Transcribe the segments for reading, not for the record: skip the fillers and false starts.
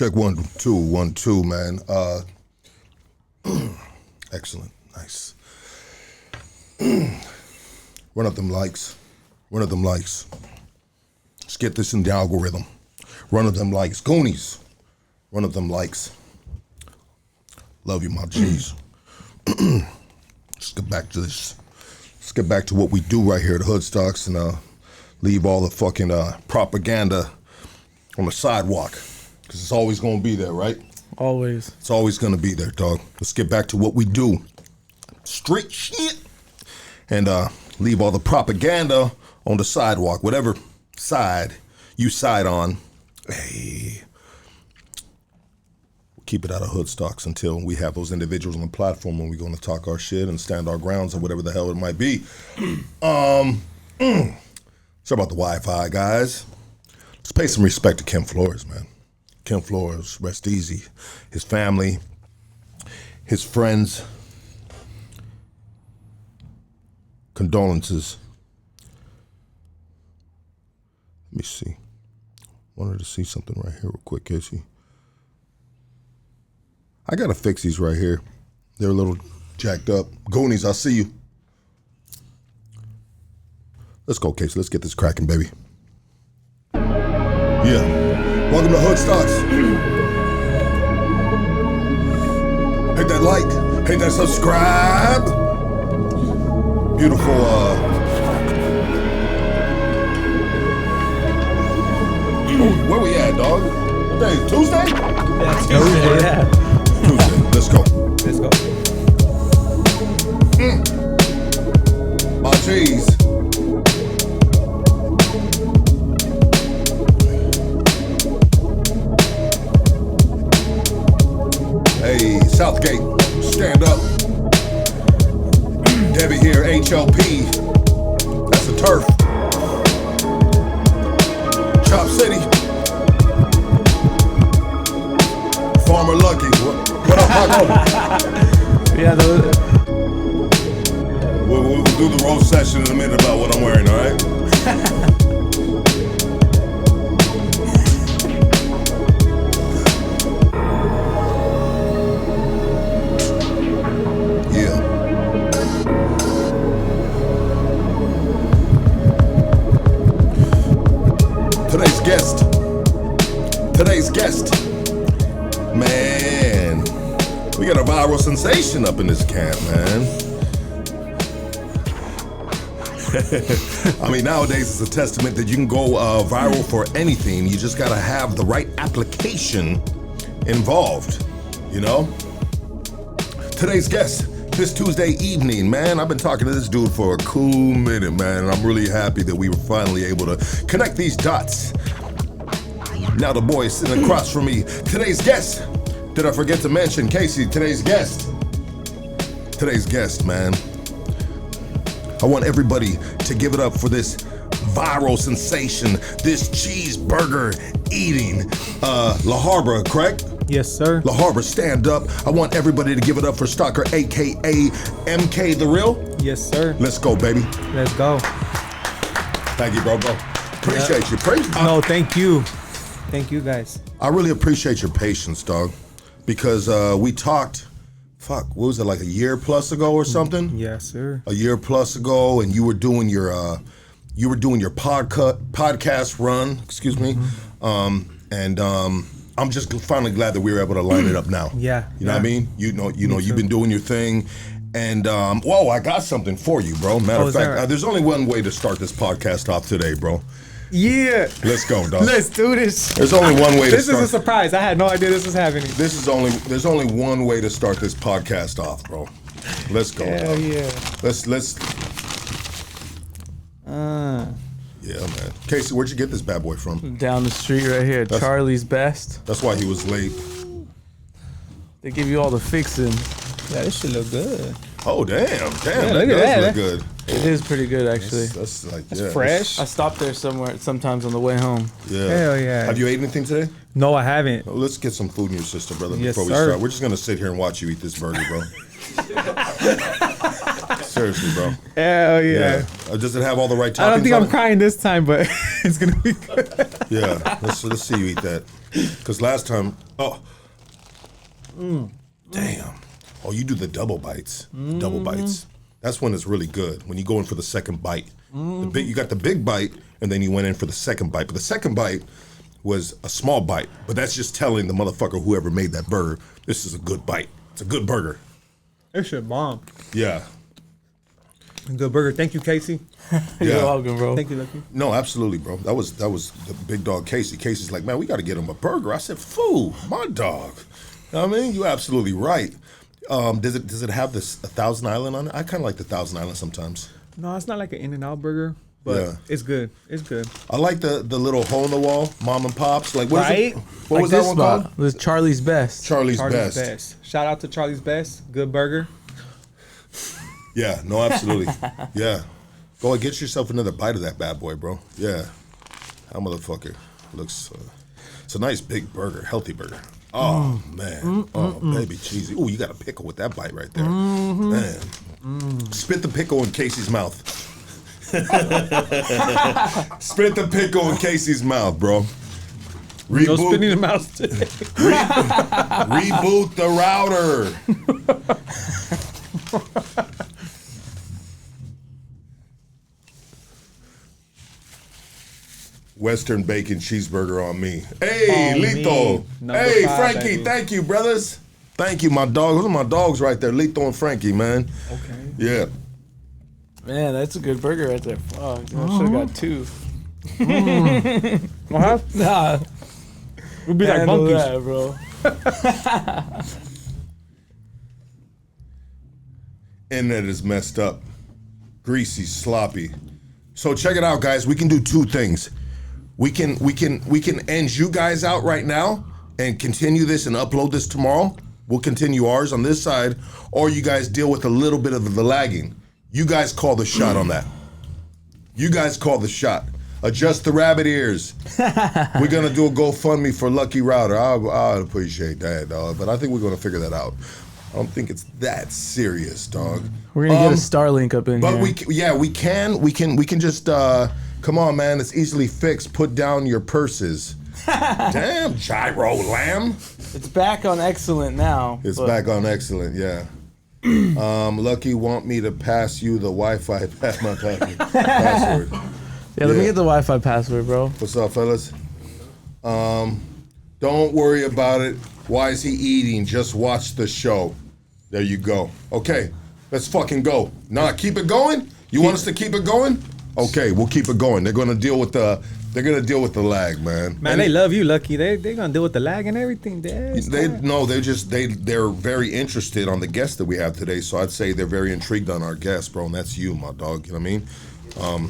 Check 1 2 1 2, man. Excellent, nice. Run up them likes. Run up them likes. Let's get this in the algorithm. Run up them likes. Goonies. Run up them likes. Love you, my G's. Let's get back to this. Let's get back to what we do right here at Hoodstocks and leave all the fucking propaganda on the sidewalk. Because it's always going to be there, right? Always. It's always going to be there, dog. Let's get back to what we do. Straight shit. And leave all the propaganda on the sidewalk. Whatever side you side on. Hey. We'll keep it out of Hoodstocks until we have those individuals on the platform when we're going to talk our shit and stand our grounds or whatever the hell it might be. Sorry about the Wi-Fi, guys. Let's pay some respect to Kim Flores, man. Kim Flores, rest easy. His family, his friends. Condolences. Let me see. Wanted to see something right here real quick, Casey. I gotta fix these right here. They're a little jacked up. Goonies, I'll see you. Let's go, Casey. Let's get this cracking, baby. Yeah. Welcome to Hoodstocks. Hit that like. Hit that subscribe. Beautiful, where we at, dog? What day? Tuesday? Yeah, Tuesday. Yeah. Tuesday. Let's go. Let's go. My cheese. Hey, Southgate, stand up. Debbie here, HLP. That's the turf. Chop City. Farmer Lucky. What up, Paco? Yeah, We'll do the roast session in a minute about what I'm wearing, all right? Today's guest, man, we got a viral sensation up in this camp, man. I mean, nowadays it's a testament that you can go viral for anything. You just gotta have the right application involved, you know? Today's guest, this Tuesday evening, man, I've been talking to this dude for a cool minute, man, and I'm really happy that we were finally able to connect these dots. Now the boy is sitting across from me. Today's guest, did I forget to mention, Casey, today's guest, man. I want everybody to give it up for this viral sensation, this cheeseburger eating, La Harbor, correct? Yes, sir. La Harbor, stand up. I want everybody to give it up for Stalker, aka MK The Real. Yes, sir. Let's go, baby. Let's go. Thank you, bro. Appreciate you. No, thank you. Thank you, guys. I really appreciate your patience, dog, because we talked, what was it, like a year plus ago or something? Yes, sir. A year plus ago, and you were doing your podcast run, excuse me, and I'm just finally glad that we were able to line it up now. Yeah. You know what I mean? You know, you've been doing your thing, and whoa, I got something for you, bro. Matter of fact, there's only one way to start this podcast off today, bro. Yeah. Let's go, dog. Let's do this. There's only one way to start. This is a surprise. I had no idea this was happening. There's only one way to start this podcast off, bro. Let's go. Hell yeah. Let's. Yeah, man. Casey, where'd you get this bad boy from? Down the street right here, Charlie's Best. That's why he was late. They give you all the fixing. Yeah, this should look good. Oh, damn. Yeah, That does look good. It is pretty good, actually. That's fresh. I stopped there sometimes on the way home. Yeah. Hell yeah. Have you ate anything today? No, I haven't. Well, let's get some food in your system, brother, Yes, before we sir. start. We're just going to sit here and watch you eat this burger, bro. Seriously, bro. Hell yeah. Does it have all the right toppings? I don't think on I'm it? crying this time, but It's gonna be good. Yeah, let's see you eat that. Because last time, damn. Oh, you do the double bites. Double bites. That's when it's really good. When you go in for the second bite. You got the big bite, and then you went in for the second bite. But the second bite was a small bite. But that's just telling the motherfucker, whoever made that burger, this is a good bite. It's a good burger. This shit bomb. Yeah. Good burger. Thank you, Casey. You're welcome, bro. Thank you, Lucky. No, absolutely, bro. That was the big dog Casey. Casey's like, man, we got to get him a burger. I said, fool, my dog. You know what I mean? You're absolutely right. Does it have this 1,000 Island on it? I kind of like the 1,000 Island sometimes. No, it's not like an In-N-Out burger, but it's good. It's good. I like the little hole in the wall, mom and pops. Like, what is Right? it? What Like was that this one spot. called? It was Charlie's Best. Charlie's Charlie's Best. Best. Shout out to Charlie's Best. Good burger. Yeah, no, absolutely. Yeah. Go and get yourself another bite of that bad boy, bro. Yeah. That motherfucker looks, it's a nice big burger, healthy burger. Oh, man. Baby cheesy. Ooh, you got a pickle with that bite right there. Man. Spit the pickle in Casey's mouth. Spit the pickle in Casey's mouth, bro. No spinning the mouse today. Reboot the router. Western bacon cheeseburger on me. Hey, On Lito. me. Number Hey, 5, Frankie. baby. Thank you, brothers. Thank you, my dog. Those are my dogs right there, Lito and Frankie, man. Okay. Yeah. Man, that's a good burger right there. Fuck, I should have got two. What? Nah, We'll be like handle monkeys. that, bro. Internet is messed up. Greasy, sloppy. So check it out, guys. We can do two things. We can end you guys out right now and continue this and upload this tomorrow. We'll continue ours on this side, or you guys deal with a little bit of the lagging. You guys call the shot on that. You guys call the shot. Adjust the rabbit ears. We're gonna do a GoFundMe for Lucky Router. I'll appreciate that, dog. But I think we're gonna figure that out. I don't think it's that serious, dog. We're gonna get a Starlink up in But here. we can just come on, man. It's easily fixed. Put down your purses. Damn, gyro lamb. It's back on excellent now. It's but back on excellent, yeah. Lucky want me to pass you the Wi-Fi password. Yeah, let me Yeah. get the Wi-Fi password, bro. What's up, fellas? Don't worry about it. Why is he eating? Just watch the show. There you go. Okay, let's fucking go. Nah, keep it going? You want us to keep it going? Okay, we'll keep it going. They're gonna deal with the lag, man. Man, they love you, Lucky. They're gonna deal with the lag and everything. They're very interested on the guest that we have today. So I'd say they're very intrigued on our guest, bro, and that's you, my dog. You know what I mean?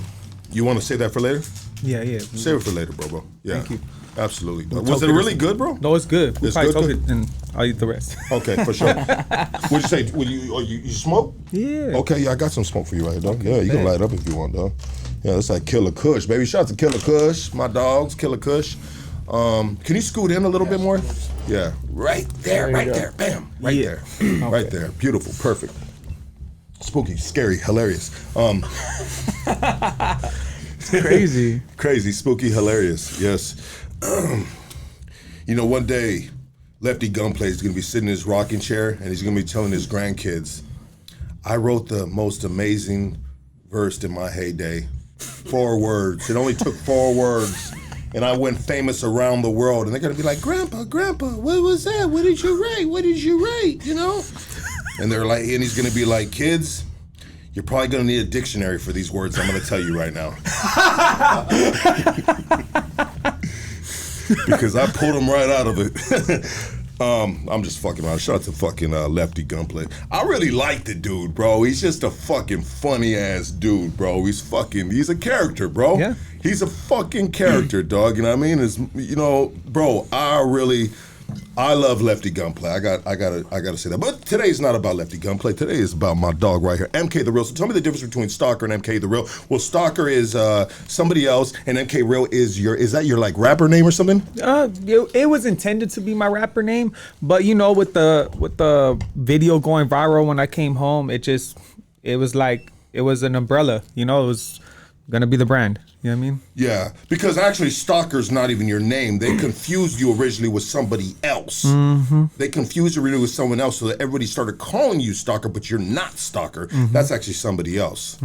You want to say that for later? Yeah. Save it for later, bro. Yeah. Thank you. Absolutely. We'll Was talk it it really or good, bro? No, it's good. We'll It's probably good, talk good? it and I'll eat the rest. Okay, for sure. What'd you say? You smoke? Yeah. Okay, yeah, I got some smoke for you right here, dog. Yeah, you can bet. light up if you want, dog. Yeah, that's like Killakush, baby. Shout out to Killakush, my dogs, Killakush. Can you scoot in a little bit more? Yeah, right there, There you right go. there, bam, right Yeah. there, right there. Beautiful, perfect. Spooky, scary, hilarious. It's crazy. Crazy, spooky, hilarious. Yes. You know, one day, Lefty Gunplay is going to be sitting in his rocking chair and he's going to be telling his grandkids, I wrote the most amazing verse in my heyday. 4 words. It only took 4 words. And I went famous around the world. And they're going to be like, Grandpa, what was that? What did you write? What did you write? You know? And they're like, and he's going to be like, kids, you're probably going to need a dictionary for these words I'm going to tell you right now. Because I pulled him right out of it. I'm just fucking around. Shout out to fucking Lefty Gunplay. I really like the dude, bro. He's just a fucking funny ass dude, bro. He's a character, bro. Yeah. He's a fucking character, dog. You know what I mean? Bro, I love Lefty Gunplay. I gotta say that. But today's not about Lefty Gunplay. Today is about my dog right here, MK the Real. So tell me the difference between Stalker and MK the Real. Well, Stalker is somebody else, and MK Real is is that your like rapper name or something? It was intended to be my rapper name, but you know, with the video going viral when I came home, it was like it was an umbrella. You know, it was gonna be the brand. You know what I mean? Yeah, because actually Stalker's not even your name. They confused you originally with somebody else. They confused you originally with someone else, so that everybody started calling you Stalker, but you're not Stalker. That's actually somebody else.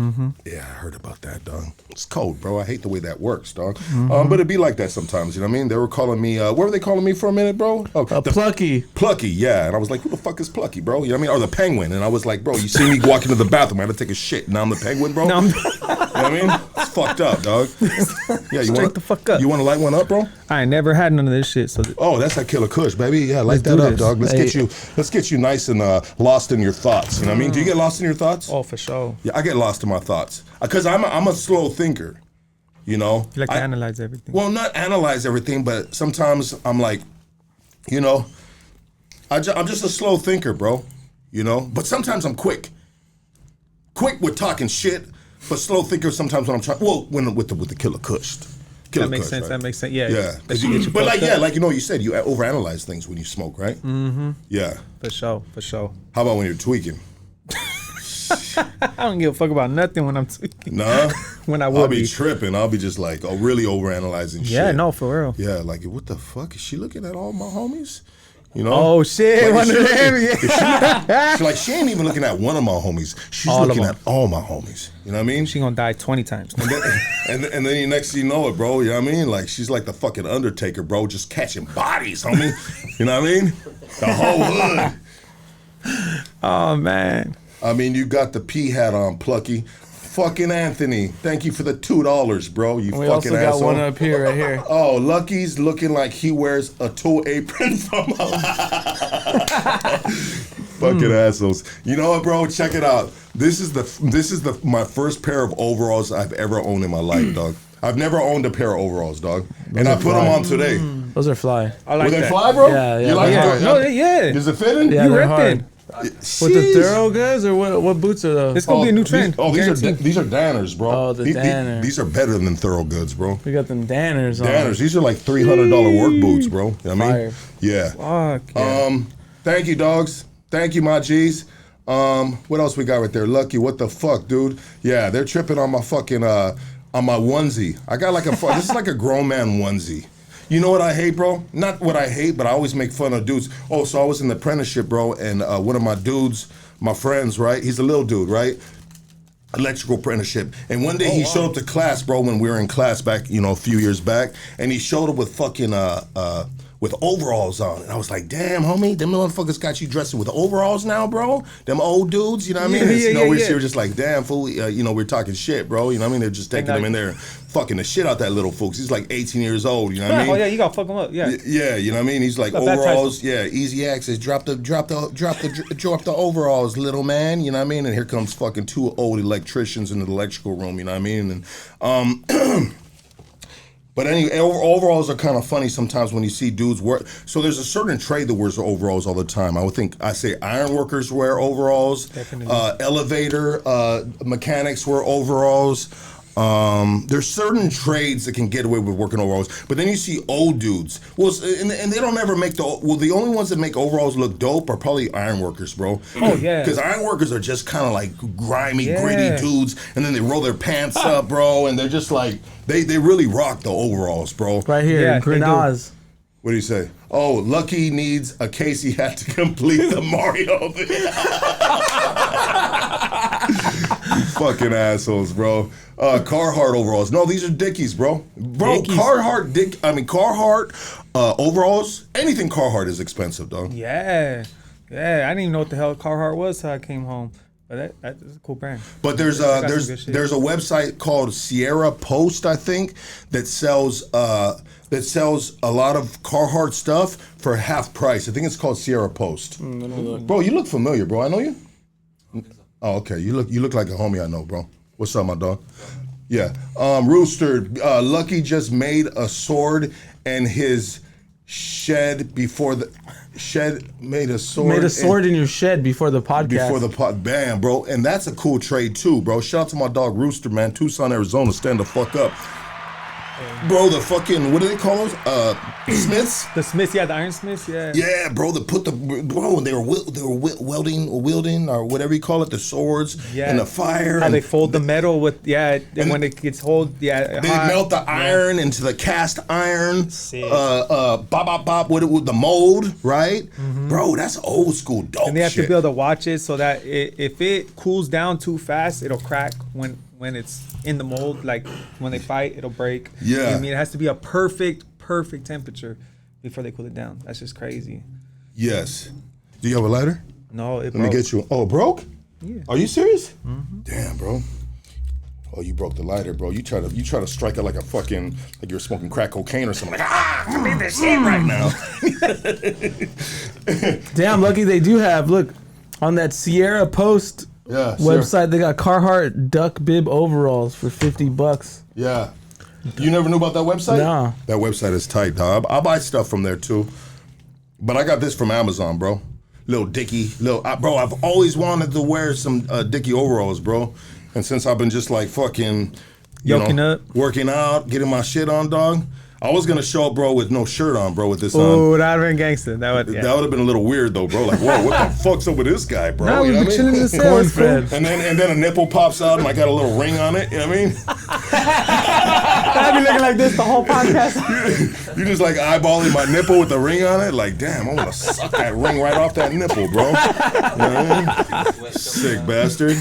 Yeah, I heard about that, dog. It's cold, bro. I hate the way that works, dog. But it'd be like that sometimes, you know what I mean? They were calling me, what were they calling me for a minute, bro? Oh, Plucky. Plucky, yeah. And I was like, who the fuck is Plucky, bro? You know what I mean? Or the Penguin. And I was like, bro, you see me walk into the bathroom, I had to take a shit. Now I'm the Penguin, bro? No, You know what I mean? It's fucked up, dog. Yeah, you Straight the fuck up. You want to light one up, bro? I ain't never had none of this shit. So Oh, that's that Killakush, baby. Yeah, light that do up, this. dog. Let's Hey. get you nice and lost in your thoughts. You know what I mean? Do you get lost in your thoughts? oh, for sure. Yeah, I get lost in my thoughts because I'm a slow thinker. You know, You like to analyze everything. well, not analyze everything, but sometimes I'm like, you know, I'm just a slow thinker, bro. You know, but sometimes I'm quick with talking shit, but slow thinker sometimes when I'm trying. Well, with the Killakush. That makes sense. That makes sense. Yeah. Yeah, That you get you but like fucked up. like you know, you said you overanalyze things when you smoke, right? Yeah. For sure. For sure. How about when you're tweaking? I don't give a fuck about nothing when I'm tweaking. Nah. When I I'll will be be. tripping. I'll be just like, really overanalyzing shit. Yeah. No, for real. Yeah, like what the fuck is she looking at all my homies? You know? Oh shit! Like, One is of she them. looking- Yeah. She like she ain't even looking at one of my homies. She's All of looking them. at all my homies. You know what I mean? She gonna die 20 times. And then you next thing you know it, bro. You know what I mean? Like she's like the fucking Undertaker, bro, just catching bodies, homie. You know what I mean? The whole hood. Oh man. I mean, you got the P hat on, Plucky. Fucking Anthony, thank you for the $2, bro. You We fucking also got asshole. one up here, right here. Oh, Lucky's looking like he wears a tool apron from fucking assholes. You know what, bro? Check it out. This is my first pair of overalls I've ever owned in my life, dog. I've never owned a pair of overalls, dog. And I put them on today. Those are fly. I like Were they that. fly, bro? Yeah, yeah, You like they're it? No, yeah. Is it fitting? Yeah, You they're ripping. hard. With the thorough goods or what boots are those? It's gonna be a new trend. These are Danners, bro. Oh, the Danner. These are better than Thorough Goods, bro. We got them Danners on. Danners. These are like $300 work boots, bro. You know what I mean? Fire. Yeah. Fuck. Yeah. Thank you, dogs. Thank you, my G's. What else we got right there? Lucky, what the fuck, dude? Yeah, they're tripping on my fucking on my onesie. I got like this is like a grown man onesie. You know what I hate, bro? Not what I hate, but I always make fun of dudes. Oh, so I was in the apprenticeship, bro, and one of my dudes, my friends, right? He's a little dude, right? Electrical apprenticeship. And one day he showed up to class, bro, when we were in class back, a few years back, and he showed up with fucking with overalls on. And I was like, damn, homie, them motherfuckers got you dressing with overalls now, bro? Them old dudes, you know what I mean? We're just like, damn, fool, we're talking shit, bro. You know what I mean? They're just taking them in there and fucking the shit out that little folks. He's like 18 years old, you know what I mean? Oh yeah, you gotta fuck him up. Yeah. Yeah, you know what I mean? He's like, Look, that overalls, easy access. Drop the overalls, little man, you know what I mean? And here comes fucking two old electricians in the electrical room, you know what I mean? And but anyway, overalls are kind of funny sometimes when you see dudes wear. So there's a certain trade that wears overalls all the time. I say iron workers wear overalls. Definitely. Elevator mechanics wear overalls. There's certain trades that can get away with working overalls, but then you see old dudes. Well, and they don't ever make the only ones that make overalls look dope are probably iron workers, bro. Oh yeah. Because iron workers are just kind of like grimy, Yeah. gritty dudes, and then they roll their pants up, bro, and they're just like they really rock the overalls, bro. Right here, Yeah, Green they do. Oz. What do you say? Oh, Lucky needs a Casey hat to complete the Mario. Fucking assholes, bro. Carhartt overalls. No, these are Dickies, bro. Bro, Dickies. Carhartt overalls. Anything Carhartt is expensive, dog. Yeah. Yeah. I didn't even know what the hell Carhartt was till I came home. But that's a cool brand. But there's some good there's shit. there's a website called Sierra Post, I think, that sells a lot of Carhartt stuff for half price. I think it's called Sierra Post. Bro, you look familiar, bro. I know you. Oh, okay. You look like a homie I know, bro. What's up, my dog? Yeah. Rooster, Lucky just made a sword and his shed before the shed made a sword. Made a sword in your shed before the podcast. Before the pot, bam, bro. And that's a cool trade too, bro. Shout out to my dog Rooster, man. Tucson, Arizona. Stand the fuck up. Bro, the fucking, what do they call those? Smiths? The Smiths, yeah, the Iron Smiths, yeah. Yeah, bro, they were wielding or whatever you call it, the swords and the fire. How they fold the metal with, and when it gets hold, they melt the iron into the cast iron. Sick. Bop, with the mold, right? Mm-hmm. Bro, that's old school dope shit. And they have to be able to watch it so that if it cools down too fast, it'll crack when it's in the mold. Like when they fight, it'll break. Yeah. You know what I mean, it has to be a perfect temperature before they cool it down. That's just crazy. Yes. Do you have a lighter? No, it broke. Let me get you. Oh, it broke? Yeah. Are you serious? Mm-hmm. Damn, bro. Oh, you broke the lighter, bro. You try to strike it like a fucking, like you're smoking crack cocaine or something. Like, I need this shit right now. Damn, lucky they do have. Look, on that Sierra Post website, they got Carhartt duck bib overalls for $50. Yeah. You never knew about that website? No. That website is tight, dog. I'll buy stuff from there too. But I got this from Amazon, bro. Little Dickie. Bro, I've always wanted to wear some Dickie overalls, bro. And since I've been just like fucking, up, working out, getting my shit on, dog. I was gonna show up, bro, with no shirt on, bro, with this on. Oh, that would have been gangster. That would have been a little weird, though, bro. Like, whoa, what the fuck's up with this guy, bro? No, you know what I mean? Cornbread. And then a nipple pops out, and I got a little ring on it. You know what I mean? I'd be looking like this the whole podcast. You just like eyeballing my nipple with the ring on it. Like, damn, I want to suck that ring right off that nipple, bro. You know what I mean? Sick bastard.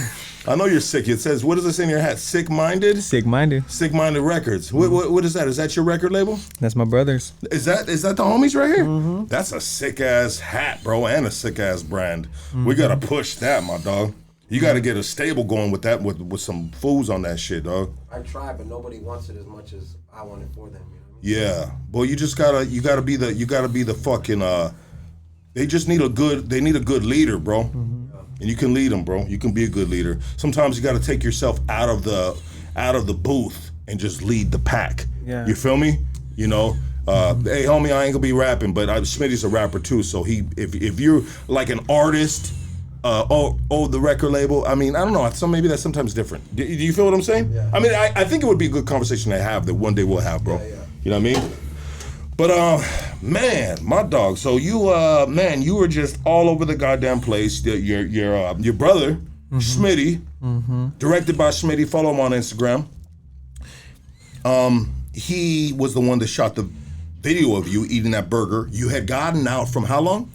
I know you're sick. It says, what does it say in your hat? Sick-minded? Sick-minded. Sick-minded Records. What is that? Is that your record label? That's my brother's. Is that the homies right here? Mm-hmm. That's a sick-ass hat, bro, and a sick-ass brand. Mm-hmm. We got to push that, my dog. You got to get a stable going with that, with some fools on that shit, dog. I try, but nobody wants it as much as I want it for them. You know what I mean? Yeah. Well, you gotta be the fucking, they just need a good leader, bro. Mm-hmm. And you can lead them, bro. You can be a good leader. Sometimes you got to take yourself out of the booth and just lead the pack. Yeah. You feel me? You know, hey, homie, I ain't gonna be rapping, but Smitty's a rapper too. So if you're like an artist, the record label. I mean, I don't know. So maybe that's sometimes different. Do you feel what I'm saying? Yeah. I mean, I think it would be a good conversation to have that one day we'll have, bro. Yeah. You know what I mean? But man, my dog. So you were just all over the goddamn place. Your brother, mm-hmm. Smitty, mm-hmm. directed by Smitty. Follow him on Instagram. He was the one that shot the video of you eating that burger. You had gotten out from how long?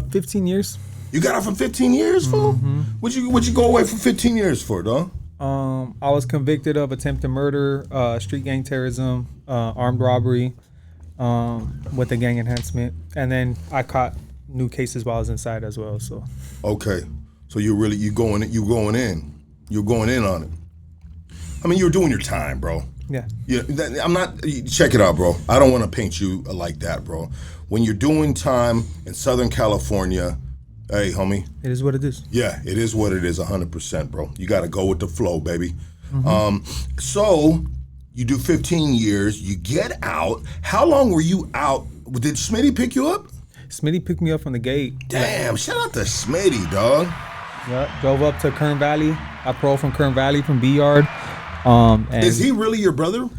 15 years. You got out for 15 years, fool? Mm-hmm. What'd you go away for 15 years for, dog? I was convicted of attempted murder, street gang terrorism, armed robbery. With the gang enhancement, and then I caught new cases while I was inside as well. So okay, so you're going in on it. I mean, you were doing your time, bro. Yeah. I'm not. Check it out, bro. I don't want to paint you like that, bro. When you're doing time in Southern California, hey, homie. It is what it is. Yeah, it is what it is. 100%, bro. You got to go with the flow, baby. Mm-hmm. So. You do 15 years, you get out. How long were you out? Did Smitty pick you up? Smitty picked me up from the gate. Damn, shout out to Smitty, dog. Yep, drove up to Kern Valley. I paroled from Kern Valley from B-Yard. Is he really your brother?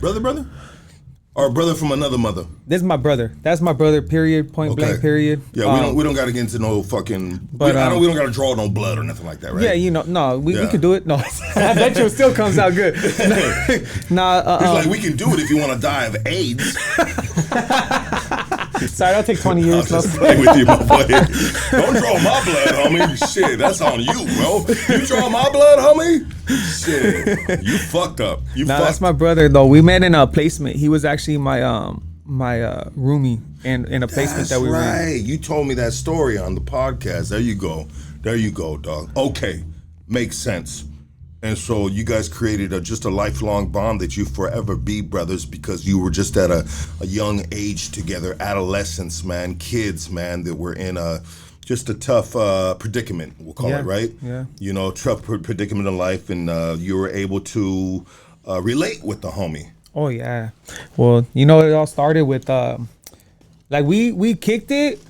Or a brother from another mother? This is my brother. That's my brother, period, point blank, period. Yeah, we don't got to get into no fucking, we don't got to draw no blood or nothing like that, right? Yeah, we could do it. No, I bet you it still comes out good. It's like, we can do it if you want to die of AIDS. Sorry, that'll take 20 years. I'll just play with you, my boy. Don't draw my blood, homie. Shit, that's on you, bro. You draw my blood, homie? Shit, you fucked up. That's my brother, though. We met in a placement. He was actually my roomie in a placement that we were in. Right. You told me that story on the podcast. There you go, dog. Okay, makes sense. And so you guys created just a lifelong bond that you forever be brothers because you were just at a young age together, adolescents, man, kids, man, that were in just a tough predicament, we'll call it, right? Yeah. You know, tough predicament in life, and you were able to relate with the homie. Oh, yeah. Well, it all started with, we kicked it,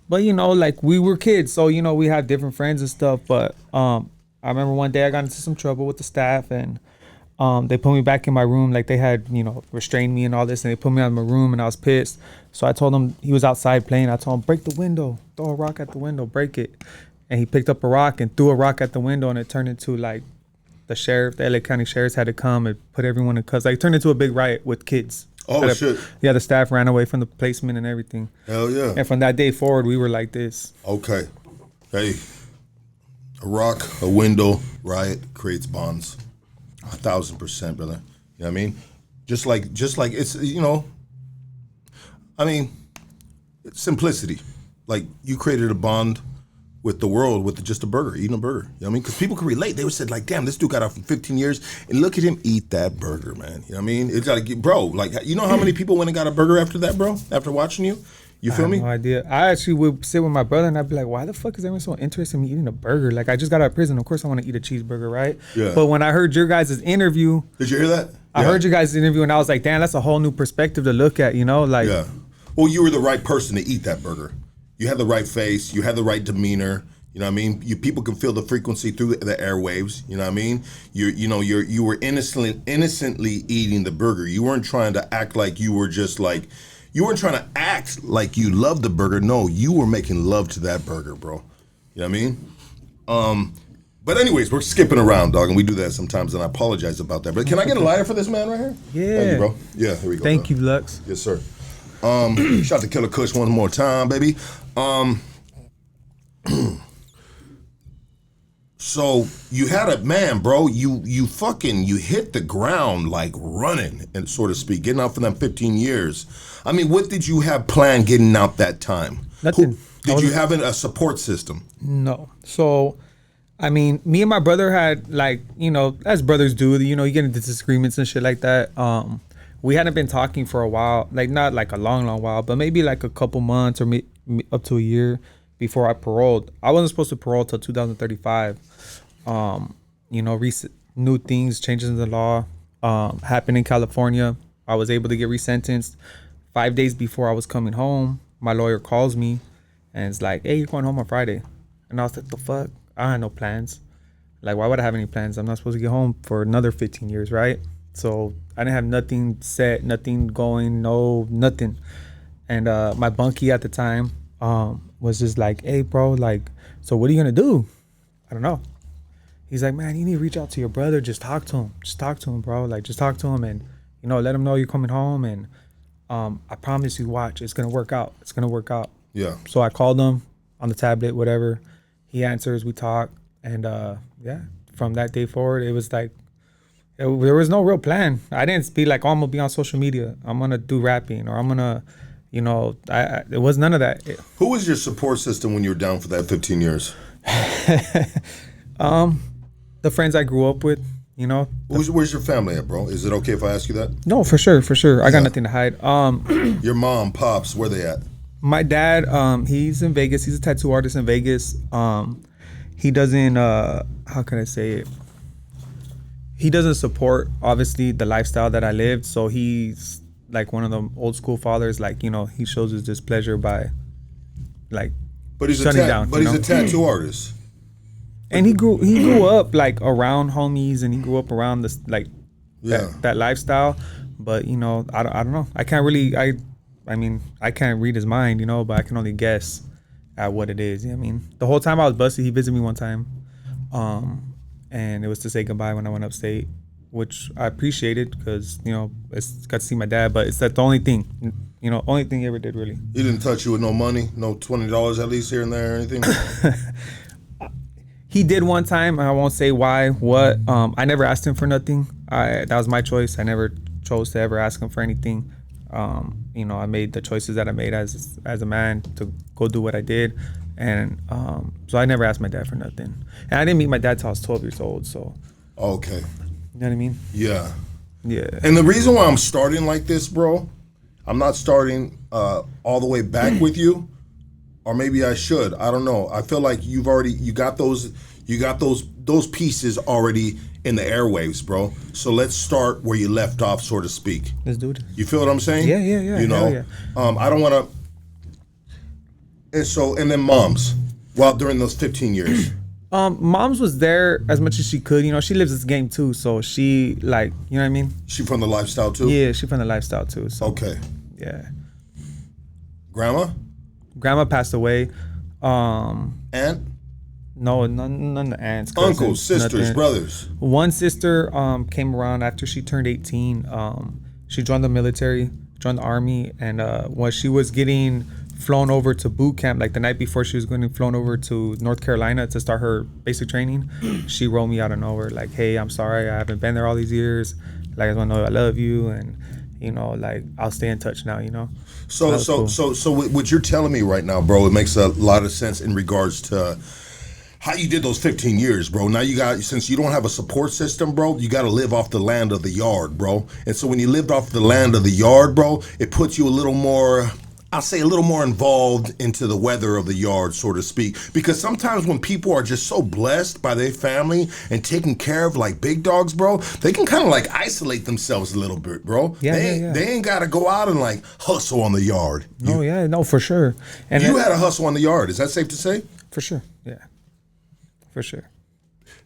but, we were kids. So, we had different friends and stuff, but I remember one day I got into some trouble with the staff, and They put me back in my room, like they had, restrained me and all this, and they put me out of my room, and I was pissed. So I told him, he was outside playing. I told him, break the window, throw a rock at the window, break it. And he picked up a rock and threw a rock at the window, and it turned into like the LA County sheriffs had to come and put everyone in cuffs. Like, it turned into a big riot with kids. Oh, shit. Yeah, the staff ran away from the placement and everything. Hell yeah. And from that day forward, we were like this. Okay. Hey, a rock, a window, riot creates bonds. 1,000%, brother. You know what I mean? Just like it's, it's simplicity. Like, you created a bond with the world with just a burger, eating a burger. You know what I mean? Because people could relate. They would say, like, damn, this dude got out for 15 years, and look at him eat that burger, man. You know what I mean? It's got to get, bro, like, you know how many people went and got a burger after that, bro? After watching you? You feel me? I have no idea. I actually would sit with my brother, and I'd be like, why the fuck is everyone so interested in me eating a burger? Like, I just got out of prison. Of course I want to eat a cheeseburger, right? Yeah. But when I heard your guys' interview. Did you hear that? I heard your guys' interview, and I was like, damn, that's a whole new perspective to look at, Like, yeah. Well, you were the right person to eat that burger. You had the right face. You had the right demeanor. You know what I mean? People can feel the frequency through the airwaves. You know what I mean? You were innocently eating the burger. You weren't trying to act like you were just like, you weren't trying to act like you loved the burger. No, you were making love to that burger, bro. You know what I mean? But anyways, we're skipping around, dog, and we do that sometimes, and I apologize about that. But can I get a lighter for this man right here? Yeah. Thank you, bro. Yeah, here we go. Thank you, Lux. Yes, sir. Shout out to Killakush one more time, baby. So you had a man, bro. You hit the ground like running, and so to speak, getting out for them 15 years. I mean, what did you have planned getting out that time? Nothing. Did you have a support system? No. So, I mean, me and my brother had, like, as brothers do, you get into disagreements and shit like that. We hadn't been talking for a while, like not like a long while, but maybe like a couple months or up to a year before I paroled. I wasn't supposed to parole till 2035. Recent new things, changes in the law, happened in California. I was able to get resentenced. 5 days before I was coming home, my lawyer calls me and it's like, hey, you're going home on Friday. And I was like, the fuck? I had no plans. Like, why would I have any plans? I'm not supposed to get home for another 15 years, right? So I didn't have nothing set, nothing going, nothing. And my bunkie at the time was just like, hey, bro, like, so what are you going to do? I don't know. He's like, man, you need to reach out to your brother. Just talk to him. Just talk to him, bro. Like, just talk to him and, let him know you're coming home. And I promise you, watch. It's going to work out. It's going to work out. Yeah. So I called him on the tablet, whatever. He answers. We talk. And, from that day forward, it was like, there was no real plan. I didn't be like, oh, I'm going to be on social media. I'm going to do rapping or I'm going to, it was none of that. Who was your support system when you were down for that 15 years? The friends I grew up with, Where's your family at, bro? Is it okay if I ask you that? No, for sure. I got nothing to hide. Your mom, pops, where they at? My dad, he's in Vegas. He's a tattoo artist in Vegas. He doesn't, how can I say it? He doesn't support, obviously, the lifestyle that I lived. So he's like one of the old school fathers. Like, he shows his displeasure by, like, shutting down. But he's a tattoo artist. And he grew up like around homies, and he grew up around this that lifestyle. But I don't know. I can't really. I mean, I can't read his mind, but I can only guess at what it is. I mean, the whole time I was busted, he visited me one time, and it was to say goodbye when I went upstate, which I appreciated because it's got to see my dad. But it's the only thing, only thing he ever did really. He didn't touch you with no money, no $20 at least here and there or anything. He did one time. I won't say why, what. I never asked him for nothing. That was my choice. I never chose to ever ask him for anything. I made the choices that I made as a man to go do what I did. And so I never asked my dad for nothing. And I didn't meet my dad till I was 12 years old. So. Okay. You know what I mean? Yeah. Yeah. And the reason why I'm starting like this, bro, I'm not starting all the way back with you. Or maybe I should. I don't know. I feel like you got those pieces already in the airwaves, bro. So let's start where you left off, so to speak. Let's do it. You feel what I'm saying? Yeah. Yeah. I don't want to. And then moms, during those 15 years, Mom's was there as much as she could. You know, she lives this game too, so she like, you know what I mean? She from the lifestyle too? Yeah, she from the lifestyle too. So, okay. Yeah. Grandma passed away. Aunt? No, none of the aunts. Uncles, sisters, nothing. brothers. One sister came around after she turned 18. She joined the military, joined the army, and when she was getting flown over to boot camp, like the night before she was getting flown over to North Carolina to start her basic training, she wrote me out of nowhere like, hey, I'm sorry, I haven't been there all these years. Like, I just want to know I love you, and you know, like, I'll stay in touch now, you know. So what you're telling me right now, bro, it makes a lot of sense in regards to how you did those 15 years, bro. Now you got, since you don't have a support system, bro, you got to live off the land of the yard, bro. And so when you lived off the land of the yard, bro, it puts you a little more, I'll say a little more involved into the weather of the yard, so to speak. Because sometimes when people are just so blessed by their family and taken care of like big dogs, bro, they can kind of like isolate themselves a little bit, bro. They ain't got to go out and like hustle on the yard. No, for sure. And you had a hustle on the yard. Is that safe to say? For sure, yeah. For sure.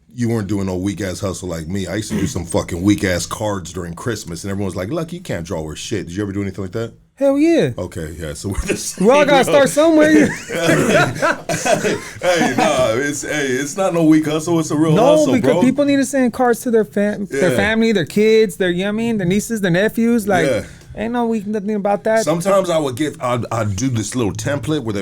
You weren't doing no weak ass hustle like me. I used to do some fucking weak ass cards during Christmas, and everyone was like, "Lucky, you can't draw or shit." Did you ever do anything like that? Hell yeah. Okay, yeah. So we're the same. We all gotta start somewhere. It's not no weak hustle. It's a real hustle, No, because bro. people need to send cards to their family, their kids, their, you know what I mean, their nieces, their nephews. Like, ain't no weak nothing about that. Sometimes I'd do this little template where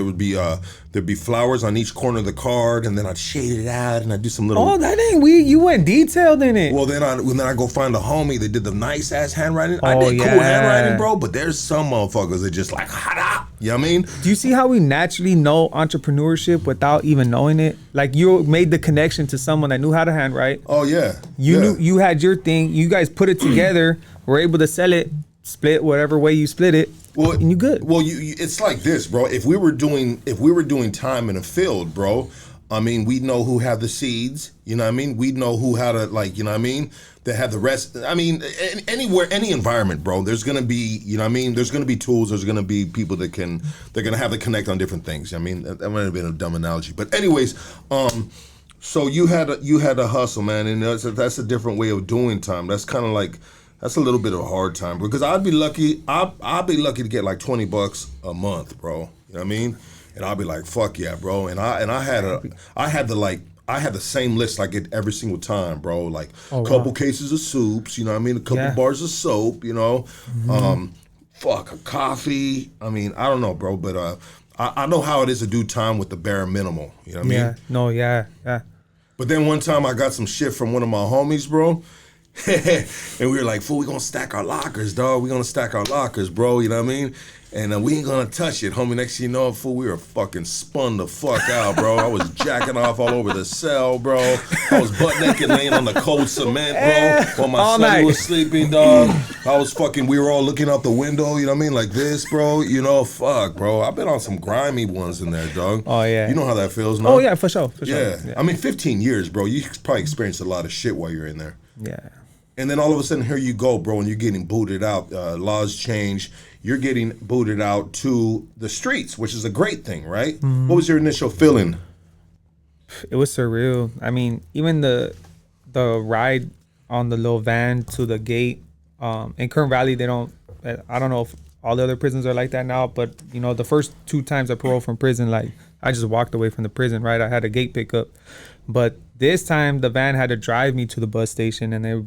there'd be flowers on each corner of the card, and then I'd shade it out, and I'd do some little. Oh, that ain't weird. You went detailed in it. Well, then I go find a homie that did the nice ass handwriting. I did cool handwriting, bro, but there's some motherfuckers that just like, hada. You know what I mean? Do you see how we naturally know entrepreneurship without even knowing it? Like, you made the connection to someone that knew how to handwrite. Oh yeah. You knew, you had your thing. You guys put it together. Were able to sell it, split whatever way you split it. Well, and you good. Well, it's like this, bro. If we were doing time in a field, bro, I mean, we'd know who had the seeds. You know what I mean? We'd know who had to, like, you know what I mean? That had the rest. I mean, anywhere, any environment, bro. There's gonna be, you know what I mean? There's gonna be tools. There's gonna be people they're gonna have to connect on different things. I mean, that might have been a dumb analogy, but anyways, so you had a hustle, man, and that's a different way of doing time. That's kind of like. That's a little bit of a hard time because I'd be lucky to get like $20 a month, bro. You know what I mean? And I'd be like, fuck yeah, bro. And I had the same list I get every single time, bro. Like a couple cases of soups, you know what I mean? A couple bars of soap, you know. A coffee. I mean, I don't know, bro, but I know how it is to do time with the bare minimal. You know what I mean? Yeah. No, yeah. But then one time I got some shit from one of my homies, bro. And we were like, fool, we gonna stack our lockers, dog. We gonna stack our lockers, bro. You know what I mean? And we ain't gonna touch it, homie. Next thing you know, fool, we were fucking spun the fuck out, bro. I was jacking off all over the cell, bro. I was butt naked laying on the cold cement, bro. While my son was sleeping, dog. We were all looking out the window, you know what I mean? Like this, bro. You know, fuck, bro. I've been on some grimy ones in there, dog. Oh, yeah. You know how that feels, no? Oh, yeah, for sure. Yeah. I mean, 15 years, bro. You probably experienced a lot of shit while you're in there. Yeah. And then all of a sudden, here you go, bro, and you're getting booted out. Laws change. You're getting booted out to the streets, which is a great thing, right? Mm-hmm. What was your initial feeling? It was surreal. I mean, even the ride on the little van to the gate. In Kern Valley, I don't know if all the other prisons are like that now, but, you know, the first 2 times I paroled from prison, like, I just walked away from the prison, right? I had a gate pickup. But this time, the van had to drive me to the bus station, and they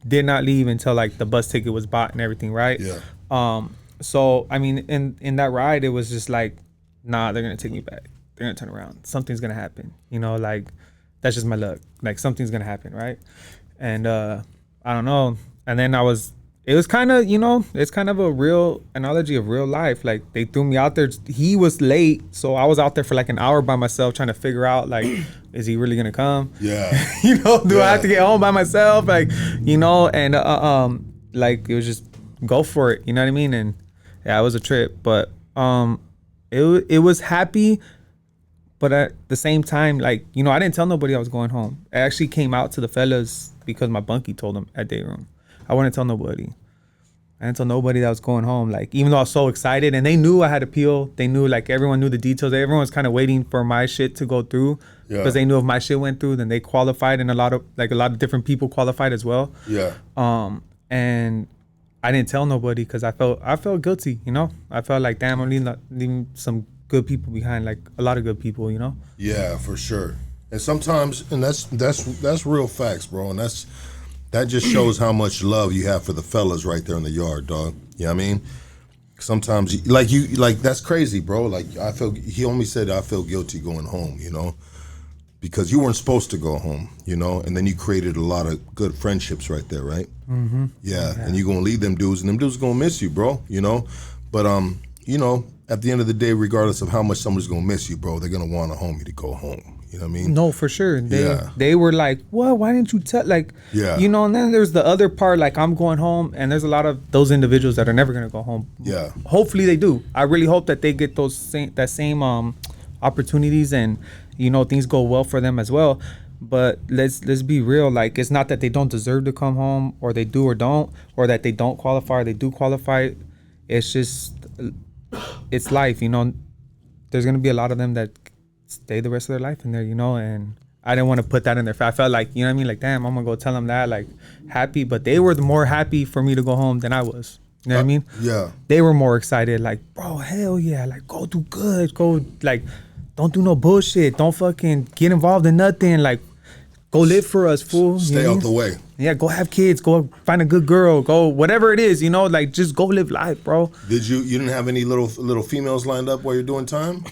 did not leave until like the bus ticket was bought and everything, right? Yeah. So I mean, in that ride, it was just like, nah, they're gonna take me back. They're gonna turn around. Something's gonna happen. You know, like that's just my luck. Like something's gonna happen, right? And I don't know. And then it was kind of, you know, it's kind of a real analogy of real life. Like they threw me out there. He was late, so I was out there for like an hour by myself trying to figure out like, is he really gonna come? Yeah. You know, do I have to get home by myself? Like, you know, and like it was just go for it. You know what I mean? And yeah, it was a trip, but it was happy, but at the same time, like, you know, I didn't tell nobody I was going home. I actually came out to the fellas because my bunkie told them at day room. I wouldn't tell nobody. I didn't tell nobody that I was going home. Like, even though I was so excited, and they knew I had appeal. They knew, like, everyone knew the details. Everyone was kind of waiting for my shit to go through. because they knew if my shit went through, then they qualified, and a lot of different people qualified as well. Yeah. And I didn't tell nobody because I felt guilty, you know. I felt like, damn, I'm leaving some good people behind, like a lot of good people, you know. Yeah, for sure. And sometimes, and that's real facts, bro. And that just shows how much love you have for the fellas right there in the yard, dog. You know what I mean? Sometimes, like that's crazy, bro. Like he only said I feel guilty going home, you know, because you weren't supposed to go home, you know, and then you created a lot of good friendships right there, right? Mm-hmm. Yeah, and you're gonna leave them dudes, and them dudes gonna miss you, bro. You know, but you know, at the end of the day, regardless of how much somebody's gonna miss you, bro, they're gonna want a homie to go home. You know what I mean? No, for sure. They were like, what? Why didn't you tell? Like, you know, and then there's the other part, like I'm going home, and there's a lot of those individuals that are never going to go home. Yeah. Hopefully they do. I really hope that they get those same opportunities, and, you know, things go well for them as well. But let's be real. Like, it's not that they don't deserve to come home, or they do or don't, or that they don't qualify or they do qualify. It's just, it's life, you know. There's going to be a lot of them that stay the rest of their life in there, you know, and I didn't want to put that in their face. I felt like, you know what I mean, like, damn, I'm gonna go tell them that, like, happy, but they were more happy for me to go home than I was. You know what I mean? Yeah. They were more excited, like, bro, hell yeah, like, go do good, go, like, don't do no bullshit, don't fucking get involved in nothing, like, go live for us, fool. Stay out the way. Yeah, go have kids, go find a good girl, go whatever it is, you know, like, just go live life, bro. You didn't have any little females lined up while you're doing time?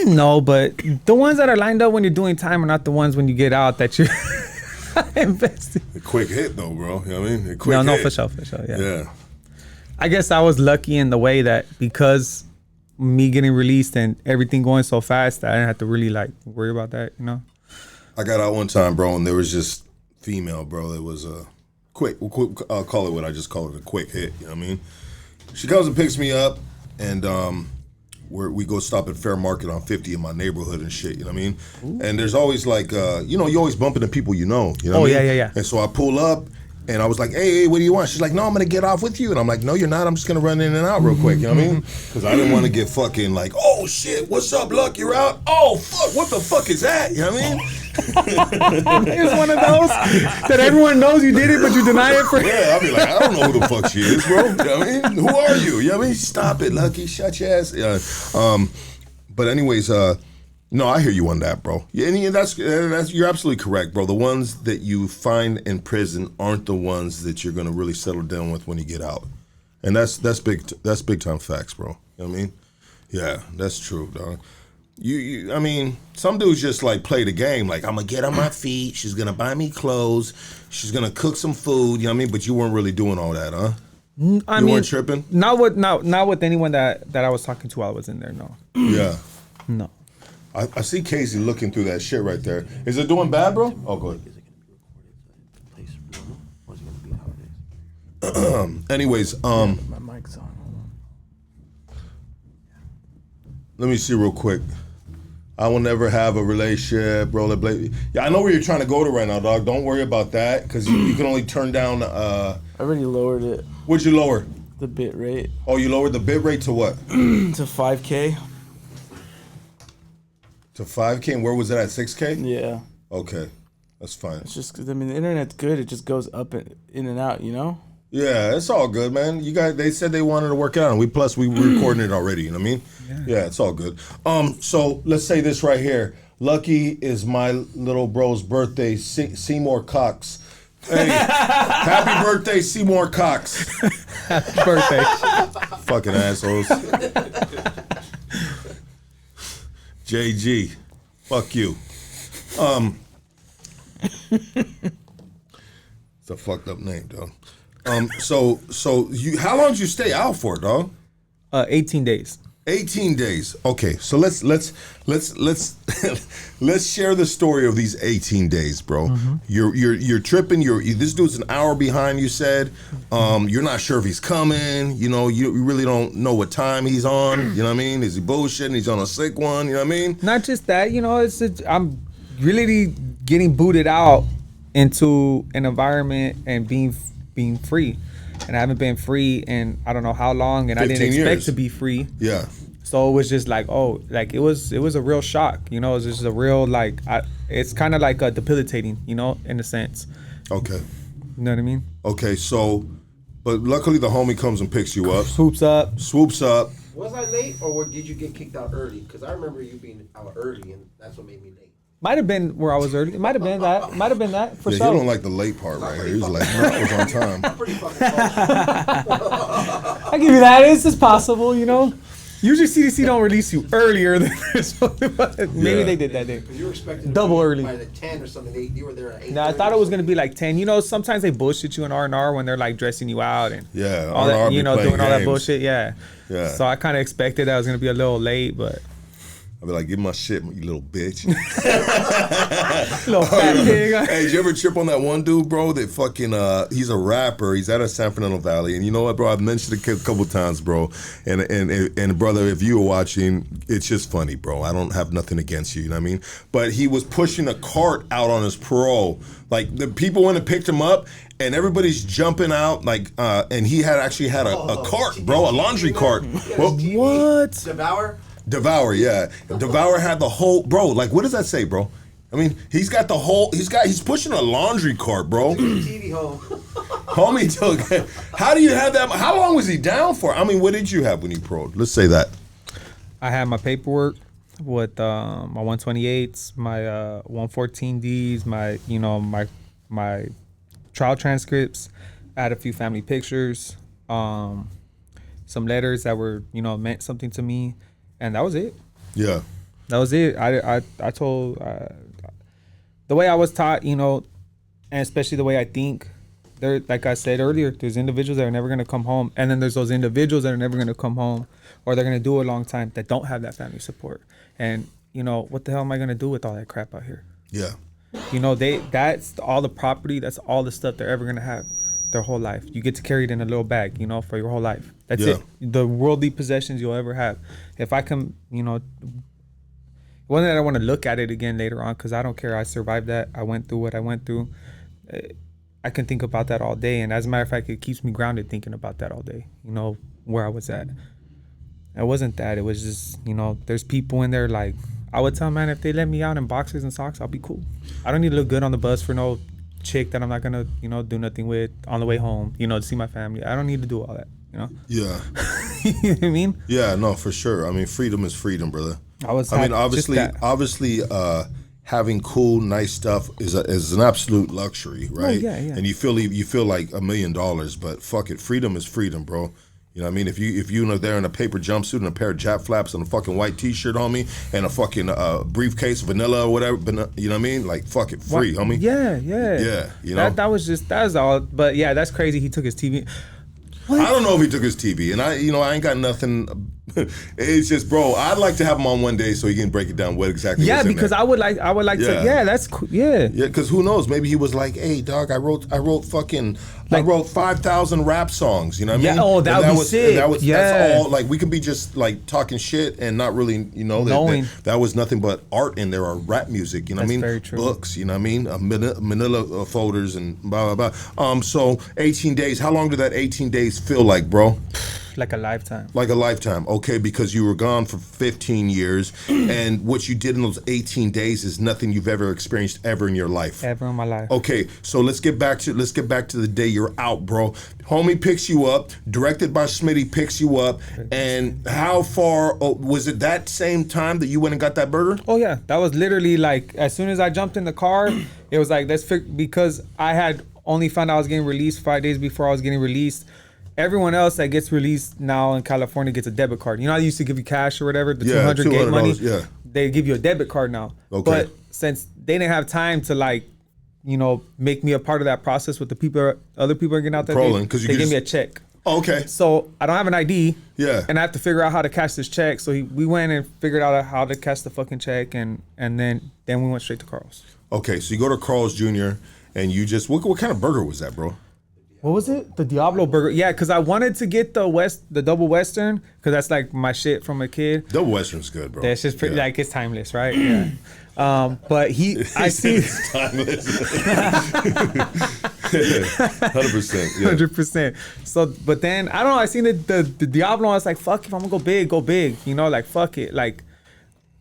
No, but the ones that are lined up when you're doing time are not the ones when you get out that you're investing. A quick hit though, bro. You know what I mean? No, for sure, yeah. I guess I was lucky in the way that because me getting released and everything going so fast, I didn't have to really like worry about that, you know? I got out one time, bro, and there was just female, bro. It was a quick, I'll call it what I just call it, a quick hit, you know what I mean? She comes and picks me up, and we go stop at Fair Market on 50 in my neighborhood and shit, you know what I mean? Ooh. And there's always like, you know, you always bump into people you know what I mean? Yeah. And so I pull up, and I was like, hey, what do you want? She's like, no, I'm going to get off with you. And I'm like, no, you're not. I'm just going to run in and out real quick, you know what I mean? Because I didn't want to get fucking like, oh, shit, what's up, Luck? You're out? Oh, fuck, what the fuck is that? You know what I mean? It's one of those that everyone knows you did it, but you deny it for. Yeah, I'll be like, I don't know who the fuck she is, bro. You know what I mean? Who are you? You know what I mean? Stop it, Lucky. Shut your ass. Yeah. But anyways, no, I hear you on that, bro. Yeah, and that's you're absolutely correct, bro. The ones that you find in prison aren't the ones that you're gonna really settle down with when you get out, and that's big time facts, bro. You know what I mean? Yeah, that's true, dog. I mean, some dudes just like play the game. Like, I'm gonna get on my feet. She's gonna buy me clothes. She's gonna cook some food. You know what I mean? But you weren't really doing all that, huh? You weren't tripping? Not with anyone that I was talking to while I was in there. No. Yeah. No. I see Casey looking through that shit right there. Is it doing bad, bro? Oh, go ahead. Anyways, my mic's on. Let me see real quick. I will never have a relationship, rollerblade. Yeah, I know where you're trying to go to right now, dog. Don't worry about that, because you can only turn down. I already lowered it. What'd you lower? The bit rate. Oh, you lowered the bit rate to what? To 5K. To 5K, and where was it at? 6K? Yeah. Okay, that's fine. It's just, I mean, the internet's good. It just goes up and in and out, you know? Yeah, it's all good, man. You guys, they said they wanted to work it out, and we recording it already. You know what I mean? Yeah, it's all good. So let's say this right here. Lucky is my little bro's birthday. Seymour Cox. Hey, happy birthday, Seymour Cox. Happy birthday. Fucking assholes. JG, fuck you. It's a fucked up name, dog. So you, how long did you stay out for, dog? 18 days. 18 days. Okay, so let's let's share the story of these 18 days, bro. Mm-hmm. You're tripping. This dude's an hour behind. You said you're not sure if he's coming. You know, you really don't know what time he's on. You know what I mean? Is he bullshitting? He's on a sick one. You know what I mean? Not just that. You know, I'm really getting booted out into an environment and being free. And I haven't been free in I don't know how long, and I didn't expect to be free. Yeah. So it was just like, oh, like it was a real shock, you know. It was just a real like, it's kind of like debilitating, you know, in a sense. Okay. You know what I mean? Okay, so, but luckily the homie comes and picks you up. Swoops up. Was I late or did you get kicked out early? Because I remember you being out early, and that's what made me late. Might have been where I was early. It might have been that. Might have been that for Yeah, sure. you don't like the late part right here. He's like, no, I was on time. Pretty fucking close. I give you that. It's possible, you know. Usually CDC don't release you earlier than this. Maybe they did that day. You were expecting double early. By the 10 or something. You were there at 8. Nah, I thought it was gonna be like 10. You know, sometimes they bullshit you in R&R when they're like dressing you out and Yeah, all that, R&R you be know, playing doing all that games. bullshit. Yeah. Yeah. So I kind of expected that I was gonna be a little late, but I'll be like, give my shit, you little bitch. little fat pig. Hey, did you ever trip on that one dude, bro, that fucking, he's a rapper. He's out of San Fernando Valley. And you know what, bro? I've mentioned it a couple times, bro. And brother, if you were watching, it's just funny, bro. I don't have nothing against you, you know what I mean? But he was pushing a cart out on his parole. Like, the people went and picked him up, and everybody's jumping out, like, and he had actually had a cart, bro, a laundry cart. Well, What? Devour, yeah. Devour had the whole, bro, like, what does that say, bro? I mean, he's pushing a laundry cart, bro. TV home. Homie took, how do you have that? How long was he down for? I mean, what did you have when you pro'd? Let's say that. I had my paperwork with my 128s, my 114Ds, my, you know, my trial transcripts. I had a few family pictures, some letters that were, you know, meant something to me. And that was it. Yeah. That was it. I told, the way I was taught, you know, and especially the way I think, there, like I said earlier, there's individuals that are never going to come home. And then there's those individuals that are never going to come home, or they're going to do it a long time, that don't have that family support. And, you know, what the hell am I going to do with all that crap out here? Yeah. You know, that's all the property, that's all the stuff they're ever going to have their whole life. You get to carry it in a little bag, you know, for your whole life. That's it. The worldly possessions you'll ever have. If I can, you know, one that I want to look at it again later on, because I don't care. I survived that. I went through what I went through. I can think about that all day. And as a matter of fact, it keeps me grounded thinking about that all day, you know, where I was at. It wasn't that. It was just, you know, there's people in there, like, I would tell, man, if they let me out in boxers and socks, I'll be cool. I don't need to look good on the bus for no chick that I'm not gonna, you know, do nothing with on the way home, you know, to see my family. I don't need to do all that, you know. Yeah. You know what I mean? Yeah, no, for sure. I mean, freedom is freedom, brother. Obviously, having cool, nice stuff is an absolute luxury, right? Oh, yeah. And you feel like $1 million, but fuck it, freedom is freedom, bro. You know what I mean? If you are there in a paper jumpsuit and a pair of Jap flaps and a fucking white T-shirt, homie, and a fucking briefcase, vanilla or whatever, you know what I mean? Like, fuck it, free, homie. Yeah. Yeah, you know? That was all. But yeah, that's crazy. He took his TV. What? I don't know if he took his TV, and I ain't got nothing. It's just, bro, I'd like to have him on one day so he can break it down what exactly. Yeah, was in because there. I would like to. Yeah, that's cool. Yeah. Yeah, because who knows? Maybe he was like, "Hey, dog, I wrote 5,000 rap songs." You know what I mean? Yeah. Oh, that would be sick. That's all. Like, we could be just like talking shit and not really, you know, that was nothing but art in there, or rap music. You know what I mean? Very true. Books. You know what I mean? Manila folders and blah blah blah. So 18 days. How long did that 18 days feel like, bro? Like a lifetime. Like a lifetime, okay, because you were gone for 15 years, and what you did in those 18 days is nothing you've ever experienced ever in your life. Ever in my life. Okay, so let's get back to the day you're out, bro. Homie picks you up, directed by Smitty, picks you up, and how far was it that same time that you went and got that burger? Oh yeah, that was literally like as soon as I jumped in the car, it was like because I had only found out I was getting released 5 days before I was getting released. Everyone else that gets released now in California gets a debit card. You know how they used to give you cash or whatever, the 200 gate money? Yeah. They give you a debit card now. Okay. But since they didn't have time to, like, you know, make me a part of that process with the people, other people are getting out there, they give me a check. Okay. So I don't have an ID. Yeah. And I have to figure out how to cash this check. So we went and figured out how to cash the fucking check, and then we went straight to Carl's. Okay, so you go to Carl's Jr. and you just what kind of burger was that, bro? What was it? The Diablo burger. Yeah, because I wanted to get the double Western, because that's like my shit from a kid. Double Western's good, bro. That's just pretty, like, it's timeless, right? Yeah. But I see. It's timeless. 100%. Yeah. 100%. So, but then I don't know. I seen the Diablo. I was like, fuck, if I'm gonna go big. You know, like fuck it. Like,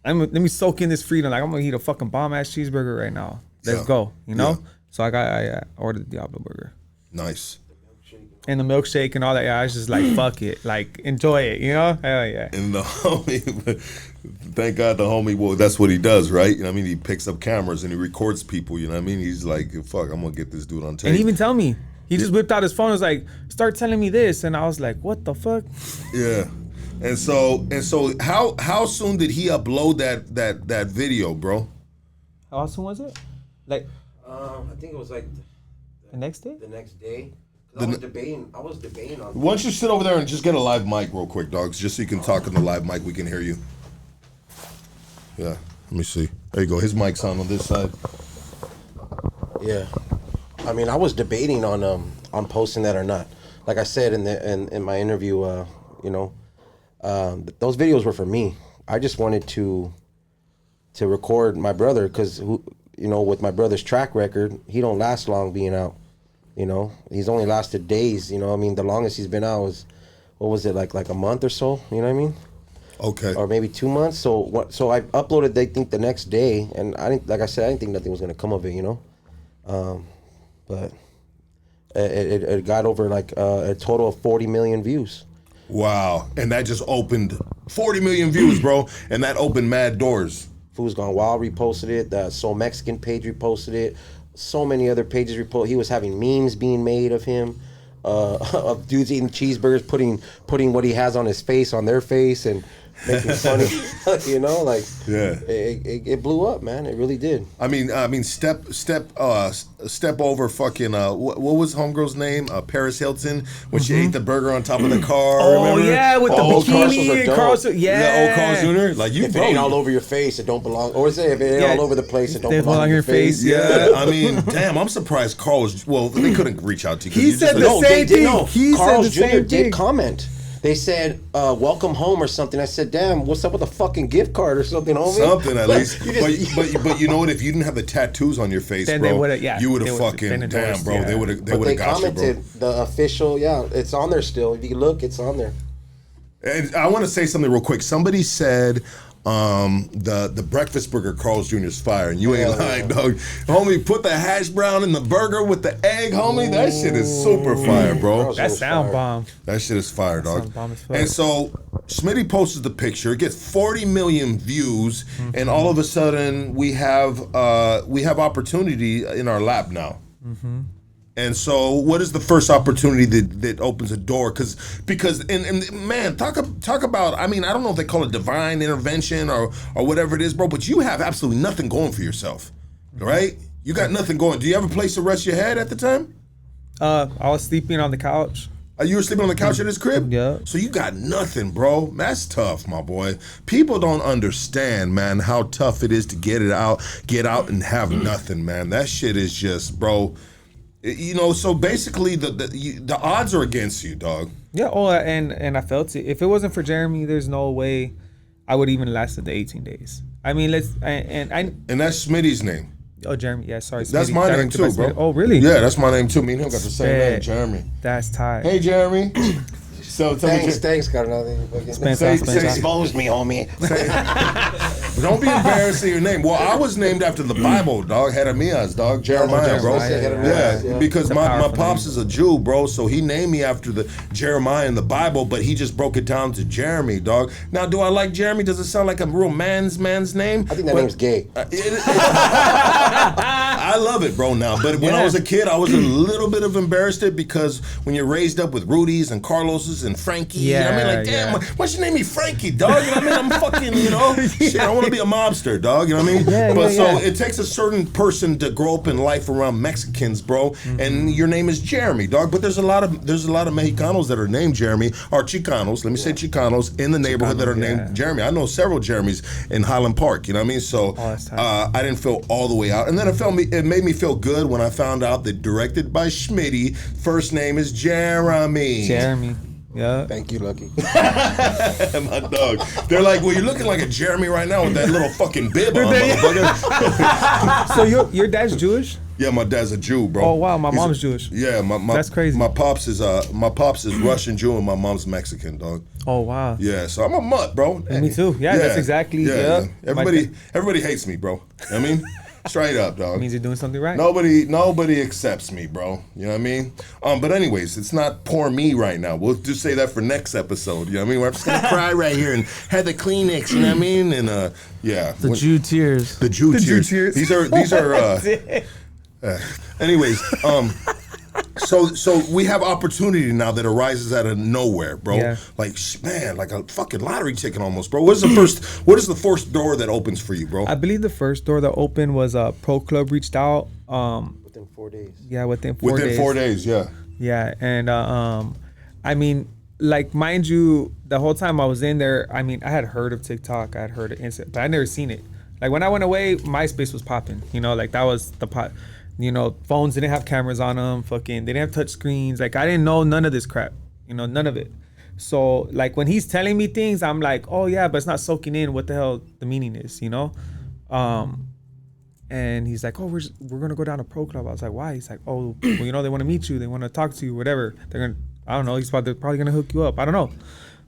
let me soak in this freedom. Like I'm gonna eat a fucking bomb ass cheeseburger right now. Let's go. You know. Yeah. So I ordered the Diablo burger. Nice. And the milkshake and all that. Yeah, I was just like, fuck it. Like, enjoy it. You know. Hell yeah. And the homie, thank God the homie. Well, that's what he does, right? You know what I mean? He picks up cameras and he records people. You know what I mean? He's like, fuck, I'm gonna get this dude on tape. And he even tell me. He just whipped out his phone and was like, start telling me this. And I was like, what the fuck? Yeah. And so how soon did he upload that video, bro? How soon was it? Like I think it was like the next day? The next day. I was debating on. Why don't you sit over there and just get a live mic real quick, dogs, just so you can talk on the live mic. We can hear you. Yeah. Let me see. There you go. His mic's on this side. Yeah. I mean, I was debating on posting that or not. Like I said in my interview, those videos were for me. I just wanted to record my brother because, with my brother's track record, he don't last long being out. He's only lasted days. I mean, the longest he's been out was, what was it, like a month or so? You know what I mean? Okay. Or maybe 2 months. So I uploaded, they think, the next day, and I didn't think nothing was gonna come of it. But it got over like a total of 40 million views. Wow. And that just opened 40 million views, bro. And that opened mad doors. Food's Gone Wild reposted it. The So Mexican page reposted it. So many other pages reposted. He was having memes being made of him, of dudes eating cheeseburgers, putting what he has on his face on their face and making fun of, Yeah. It blew up, man. It really did. I mean, step over fucking what was homegirl's name? Paris Hilton when she ate the burger on top of the car. Oh, remember? yeah, with the bikini and Carl's. Yeah, old Carl's Jr. Like if it ain't all over your face, it don't belong. Or say if it ain't all over the place, it don't belong on your face. Yeah, I mean, damn, I'm surprised Carl's. Well, they couldn't reach out to you. He said the same thing. Carl's Jr. did comment. They said, welcome home or something. I said, damn, what's up with a fucking gift card or something, homie? Something at least. But you know what? If you didn't have the tattoos on your face, then bro, you would have fucking, damn, bro, they would have got you, bro. They commented, the official, it's on there still. If you look, it's on there. And I want to say something real quick. Somebody said the breakfast burger Carl's Jr. is fire, and you ain't lying, dog. Homie, put the hash brown in the burger with the egg, homie. That shit is super fire, bro. That sound bomb. That shit is fire, dog. Bomb as fuck. And so Smitty posts the picture. It gets 40 million views, and all of a sudden we have opportunity in our lap now. And so, what is the first opportunity that opens a door? Because man, talk about. I mean, I don't know if they call it divine intervention or whatever it is, bro. But you have absolutely nothing going for yourself, right? You got nothing going. Do you have a place to rest your head at the time? I was sleeping on the couch. You were sleeping on the couch at his crib? Yeah. So you got nothing, bro. That's tough, my boy. People don't understand, man, how tough it is to get out and have nothing, man. That shit is just, bro. So basically the odds are against you, dog. Yeah, and I felt it. If it wasn't for Jeremy, there's no way I would even lasted the 18 days. I mean, and that's Smitty's name. Oh, Jeremy. Yeah, sorry. That's Smitty, my name too, bro. Oh, really? Yeah, that's my name too. Me and him got the same name, Jeremy. That's tight. Hey, Jeremy. So thanks, got nothing. Exposed me, homie. Don't be embarrassing your name. Well, I was named after the Bible, dog. Jeremiah's, dog. Jeremiah, bro. Yeah, because my pops is a Jew, bro. So he named me after the Jeremiah in the Bible, but he just broke it down to Jeremy, dog. Now, do I like Jeremy? Does it sound like a real man's name? I think that name's gay. I love it, bro, now. But when I was a kid, I was a little bit of embarrassed it because when you're raised up with Rudy's and Carlos's and Frankie, you know what I mean? Like, damn, why'd you name me Frankie, dog? You know what I mean? I'm fucking, shit, I want to be a mobster, dog. You know what I mean? So it takes a certain person to grow up in life around Mexicans, bro. And your name is Jeremy, dog. But there's a lot of Mexicanos that are named Jeremy, or Chicanos. Let me say Chicanos in the neighborhood that are named Jeremy. I know several Jeremys in Highland Park. You know what I mean? So I didn't feel all the way out, and then it made me feel good when I found out that directed by Schmitty, first name is Jeremy. Jeremy. Yeah. Thank you, Lucky. My dog. They're like, well, you're looking like a Jeremy right now with that little fucking bib on, motherfucker. So your dad's Jewish? Yeah, my dad's a Jew, bro. Oh wow, my mom's Jewish. Yeah, that's crazy. My pops is Russian Jew and my mom's Mexican, dog. Oh wow. Yeah, so I'm a mutt, bro. Me too. Yeah, that's exactly. Yeah. Everybody hates me, bro. You know what I mean? Straight up, dog. Means you're doing something right. Nobody accepts me, bro. You know what I mean? But anyways, it's not poor me right now. We'll just say that for next episode. You know what I mean? We're just gonna cry right here and have the Kleenex. You know what I mean? And yeah, the Jew tears. The Jew tears. These are. Anyways, so we have opportunity now that arises out of nowhere, bro. Yeah. Like man, like a fucking lottery ticket almost, bro. What is the first door that opens for you, bro? I believe the first door that opened was Pro Club reached out. Within 4 days. Yeah, within 4 days. Within 4 days, yeah. Yeah, and I mean, like, mind you, the whole time I was in there, I mean, I had heard of TikTok, I had heard of Insta, but I never seen it. Like when I went away, MySpace was popping. You know, like that was the pot. You know, phones didn't have cameras on them. Fucking, they didn't have touch screens. Like I didn't know none of this crap. You know, none of it. So like when he's telling me things, I'm like, oh yeah, but it's not soaking in what the hell the meaning is. You know, and he's like, oh, we're gonna go down to Pro Club. I was like, why? He's like, oh, well, you know, they want to meet you. They want to talk to you. Whatever. They're gonna. I don't know. They're probably gonna hook you up. I don't know.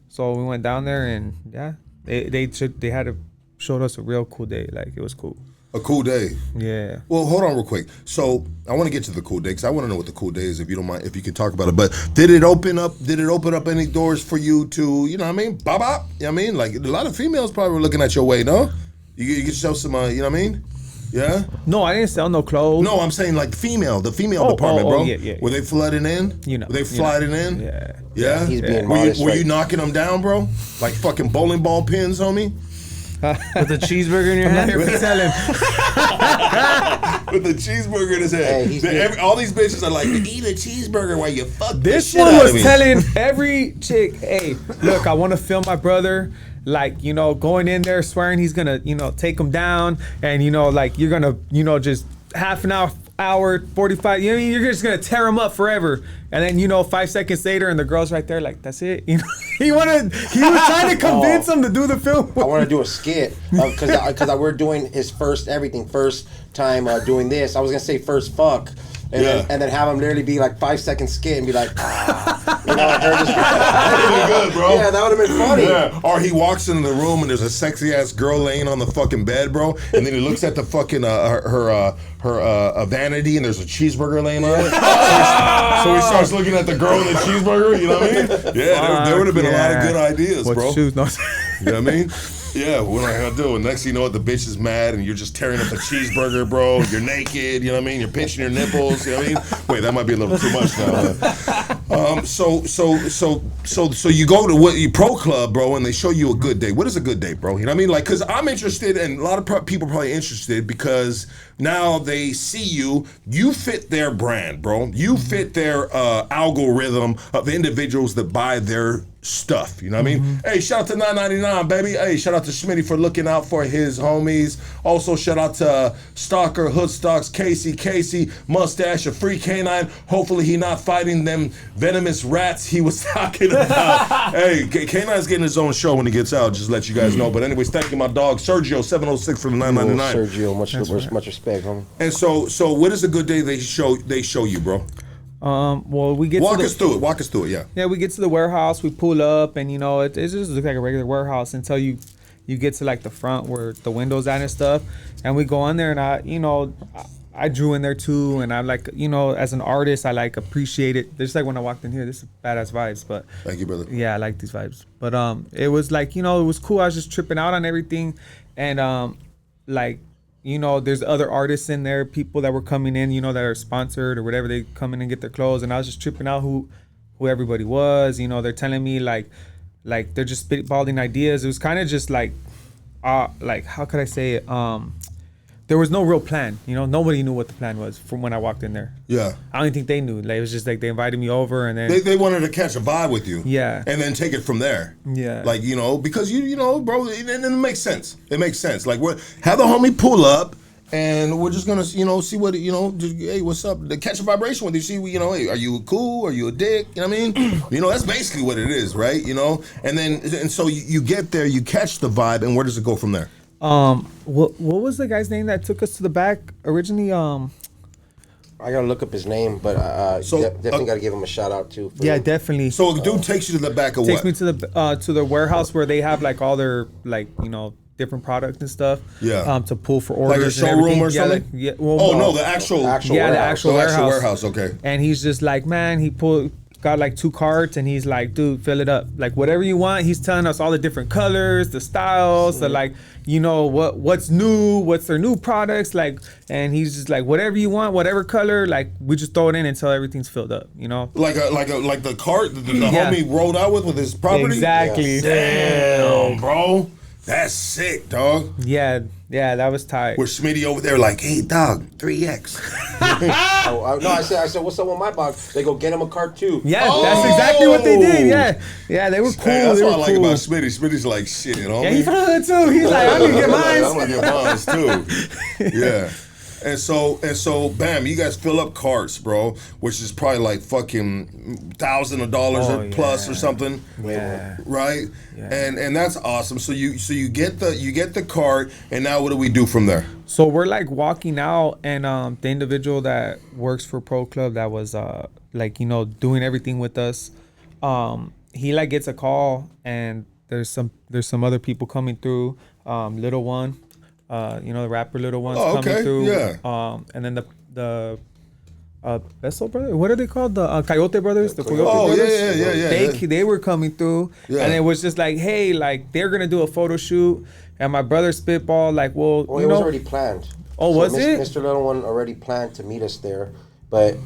So we went down there and yeah, they had to showed us a real cool day. Like it was cool. A cool day. Yeah. Well, hold on real quick. So I want to get to the cool day because I want to know what the cool day is. If you don't mind, if you could talk about it. But did it open up any doors for you to, you know what I mean? Bop bop. You know what I mean? Like a lot of females probably were looking at your way, no? You get yourself some, you know what I mean? Yeah. No, I didn't sell no clothes. No, I'm saying like the female department, bro. Yeah. Were they flooding in? You know. Were they flooding in? Yeah. Yeah. He's being Were modest. you knocking them down, bro? Like fucking bowling ball pins, homie? With a cheeseburger in your hand? With the cheeseburger in his head. Hey, all these bitches are like, eat a cheeseburger while you fuck this shit one out was of me. telling every chick, hey, look, I want to film my brother, like, you know, going in there swearing he's gonna, you know, take him down, and you know, like you're gonna, you know, just half an hour 45, you know, you're just gonna tear him up forever. And then, you know, 5 seconds later, and the girl's right there, like, that's it. You know, he was trying to convince him to do the film. I want to do a skit because we're doing his first time doing this. I was gonna say first fuck, and then have him literally be like 5 second skit and be like, you know, like her just really good, bro. Yeah, that would have been funny. Yeah. Or he walks into the room and there's a sexy ass girl laying on the fucking bed, bro, and then he looks at the fucking her vanity and there's a cheeseburger laying on it. So he starts looking at the girl and the cheeseburger. You know what I mean? Yeah, there would have been a lot of good ideas, bro. You know what I mean? Yeah, what am I gonna do? And next thing you know, what, the bitch is mad, and you're just tearing up the cheeseburger, bro. You're naked, you know what I mean? You're pinching your nipples, you know what I mean? Wait, that might be a little too much now. So you go to Pro Club, bro, and they show you a good day. What is a good day, bro? You know what I mean? Like, cause I'm interested, and a lot of people are probably interested because now they see you fit their brand, bro. You fit their algorithm of individuals that buy their stuff, you know what I mean? Hey, shout out to 999, baby. Hey, shout out to Schmitty for looking out for his homies. Also, shout out to Stalker, Hoodstocks, Casey, Mustache, a free canine. Hopefully he not fighting them venomous rats he was talking about. Hey, Canine's getting his own show when he gets out, just to let you guys know. But anyways, thank you, my dog, Sergio, 706 for the 999. Sergio, much respect, homie. And so what is a good day they show you, bro? Well, we get walk us through it, yeah. Yeah, we get to the warehouse, we pull up, and you know, it just looks like a regular warehouse until you get to like the front where the windows at and stuff, and we go in there, and I drew in there too, and I like, you know, as an artist, I like appreciate it. Just like when I walked in here, this is badass vibes, but thank you, brother. Yeah, I like these vibes, but it was like, you know, it was cool. I was just tripping out on everything, and like, you know, there's other artists in there, people that were coming in, you know, that are sponsored or whatever. They come in and get their clothes, and I was just tripping out who everybody was. You know, they're telling me like they're just spitballing ideas. It was kind of just like how could I say it? There was no real plan. You know, nobody knew what the plan was from when I walked in there. Yeah. I don't even think they knew. Like, it was just like they invited me over, and then they wanted to catch a vibe with you. Yeah. And then take it from there. Yeah. Like, you know, because you know, bro, and it makes sense. It makes sense. Like, have the homie pull up, and we're just gonna, you know, see what, you know, just, hey, what's up? Catch a vibration with you. See, you know, hey, are you cool? Are you a dick? You know what I mean? You know, that's basically what it is, right? You know, and so you get there, you catch the vibe, and where does it go from there? What was the guy's name that took us to the back originally? I gotta look up his name, but definitely gotta give him a shout out too. Yeah, definitely. So the dude takes you to the back of Takes what? me to the warehouse where they have like all their different products and stuff. Yeah. To pull for Like a orders. showroom or something? The actual actual warehouse. warehouse. Okay. And he's just like, man, got like 2 carts, and he's like, dude, fill it up, like whatever you want. He's telling us all the different colors, the styles, the like, what's new, what's their new products, like, and he's just like, whatever you want, whatever color, like we just throw it in until everything's filled up, Like the cart the homie rolled out with his property. Exactly. Yes. Damn, bro. That's sick, dog. Yeah, that was tight. Where Smitty over there like, hey, dog, 3X. I said, what's up with my box? They go get him a cart too. Yeah, that's exactly what they did. Yeah, they were cool. Hey, that's they what I were like cool. about Smitty. Smitty's like, shit, Yeah, he from the hood too. He's like, I'm gonna get mine. I'm gonna get mine too. Yeah. And so, bam, you guys fill up carts, bro, which is probably like fucking $1,000 plus or something. Yeah. Right? Yeah. And that's awesome. So you get the cart, and now what do we do from there? So we're like walking out, and the individual that works for Pro Club that was doing everything with us, he like gets a call, and there's some other people coming through, Little One. The rapper Little One's coming through. Yeah. And then the Beso Brothers, what are they called? The Coyote Brothers? The Coyote Brothers? Yeah. They were coming through. Yeah. And it was just like, hey, like they're going to do a photo shoot. And my brother spitball, like, it was already planned. Oh, so was it? Mr. Little One already planned to meet us there. But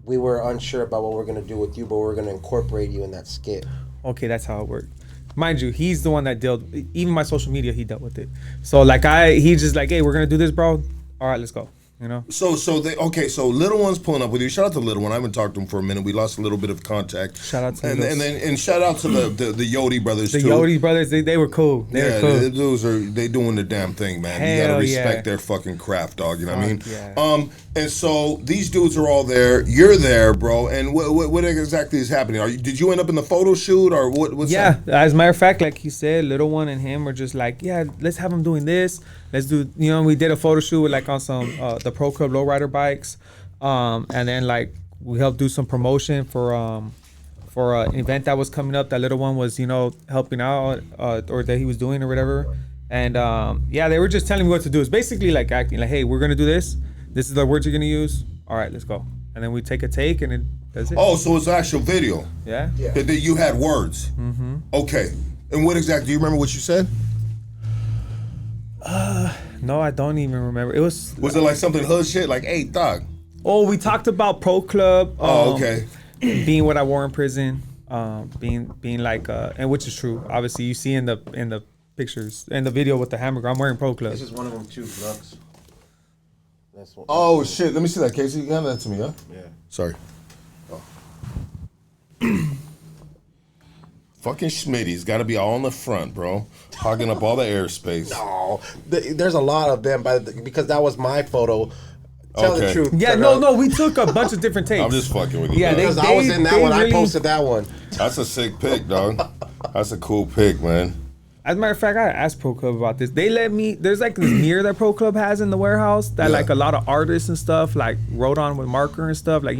we were unsure about what we're going to do with you, but we're going to incorporate you in that skit. Okay, that's how it worked. Mind you, he's the one that even my social media, he dealt with it. So like he's just like, hey, we're gonna do this, bro. All right, let's go. So Little One's pulling up with you. Shout out to Little One. I haven't talked to him for a minute. We lost a little bit of contact. Shout out to and shout out to the Yodi brothers too. The Yodi brothers, they were cool. The dudes they doing the damn thing, man. You gotta respect their fucking craft, dog. You know what I mean? Yeah. And so these dudes are all there. You're there, bro. And what exactly is happening? Did you end up in the photo shoot or what? What's that? As a matter of fact, like he said, Little One and him were just like, yeah, let's have him doing this. Let's do, we did a photo shoot with like on some the Pro Club lowrider bikes, and then like we helped do some promotion for an event that was coming up that Little One was helping out or that he was doing or whatever. And they were just telling me what to do. It's basically like acting like, hey, we're gonna do this. This is the words you're gonna use. All right, let's go. And then we take a take, and then that's it. Oh, so it's actual video. Yeah. That you had words. Mm-hmm. Okay. And what exactly? Do you remember what you said? No, I don't even remember. It was. Was it like something hood shit? Like, hey, dog. Oh, we talked about Pro Club. Okay. Being what I wore in prison. Being like, and which is true. Obviously, you see in the pictures in the video with the hamburger. I'm wearing Pro Club. This is one of them too, Lux. That's one. Oh shit! Let me see that, Casey. Hand that to me, huh? Yeah. Sorry. Fucking Schmitty's got to be all in the front, bro. Hogging up all the airspace. No, there's a lot of them, because that was my photo. Tell the truth. Yeah, no, we took a bunch of different takes. I'm just fucking with you. Yeah, because I was in that one. I posted that one. That's a sick pic, dog. That's a cool pic, man. As a matter of fact, I asked Pro Club about this. They let me. There's like this mirror that Pro Club has in the warehouse that like a lot of artists and stuff like wrote on with marker and stuff, like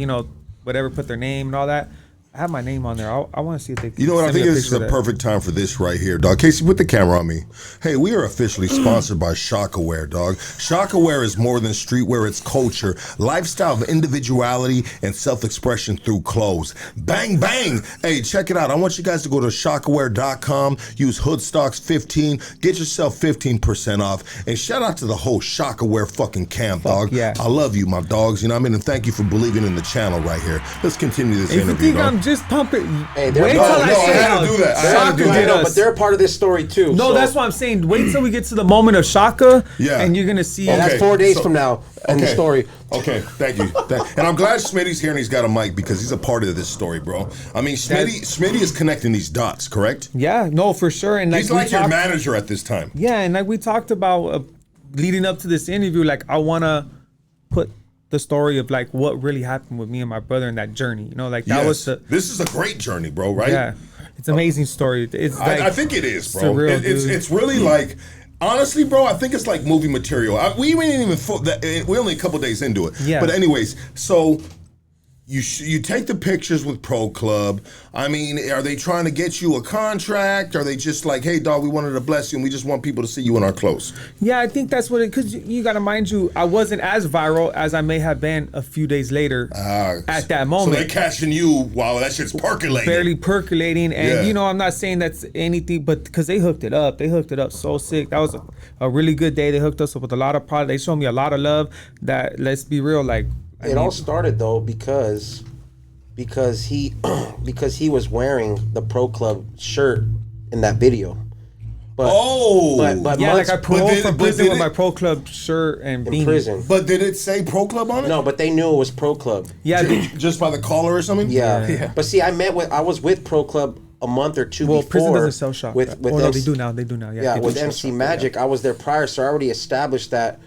whatever, put their name and all that. I have my name on there. I want to see if they. You know what? I think this is a perfect time for this right here, dog. Casey, put the camera on me. Hey, we are officially sponsored by Shockaware, dog. Shockaware is more than streetwear. It's culture, lifestyle of individuality, and self-expression through clothes. Bang, bang. Hey, check it out. I want you guys to go to shockaware.com. Use hoodstocks 15. Get yourself 15% off. And shout out to the whole Shockaware fucking camp, dog. Yeah. I love you, my dogs. You know what I mean? And thank you for believing in the channel right here. Let's continue this interview, dog. Just pumping. Hey, wait till I had to do that. I had to do that. But they're a part of this story too. No, that's what I'm saying. Wait till we get to the moment of Shaka, and you're gonna see. And that's 4 days from now in the story. Okay, thank you. And I'm glad Smitty's here and he's got a mic because he's a part of this story, bro. I mean, Smitty is connecting these dots, correct? Yeah, no, for sure. And he's like your manager at this time. Yeah, and like we talked about leading up to this interview, like I wanna put the story of like what really happened with me and my brother in that journey, like that was this is a great journey, bro, right? Yeah, it's an amazing story. It's like, I think it is, bro. Surreal, it's really like Honestly, bro, I think it's like movie material. We didn't even we're only a couple days into it. Yeah. But anyways, so you take the pictures with Pro Club. I mean, are they trying to get you a contract? Are they just like, hey, dog, we wanted to bless you and we just want people to see you in our clothes? Yeah, I think that's what it, because you got to mind you, I wasn't as viral as I may have been a few days later at that moment. So they're catching you while that shit's percolating. Barely percolating. And, you know, I'm not saying that's anything, but because they hooked it up. They hooked it up so sick. That was a really good day. They hooked us up with a lot of product. They showed me a lot of love that, let's be real, like, It all started though because he was wearing the Pro Club shirt in that video. But yeah, months, like I paroled from prison with my Pro Club shirt and beanie. In prison. But did it say Pro Club on it? No, but they knew it was Pro Club. Yeah, just by the collar or something. Yeah. But see, I was with Pro Club a month or two before. Prison doesn't sell shop. With no, they do now. They do now. Yeah, with MC Magic, I was there prior, so I already established that.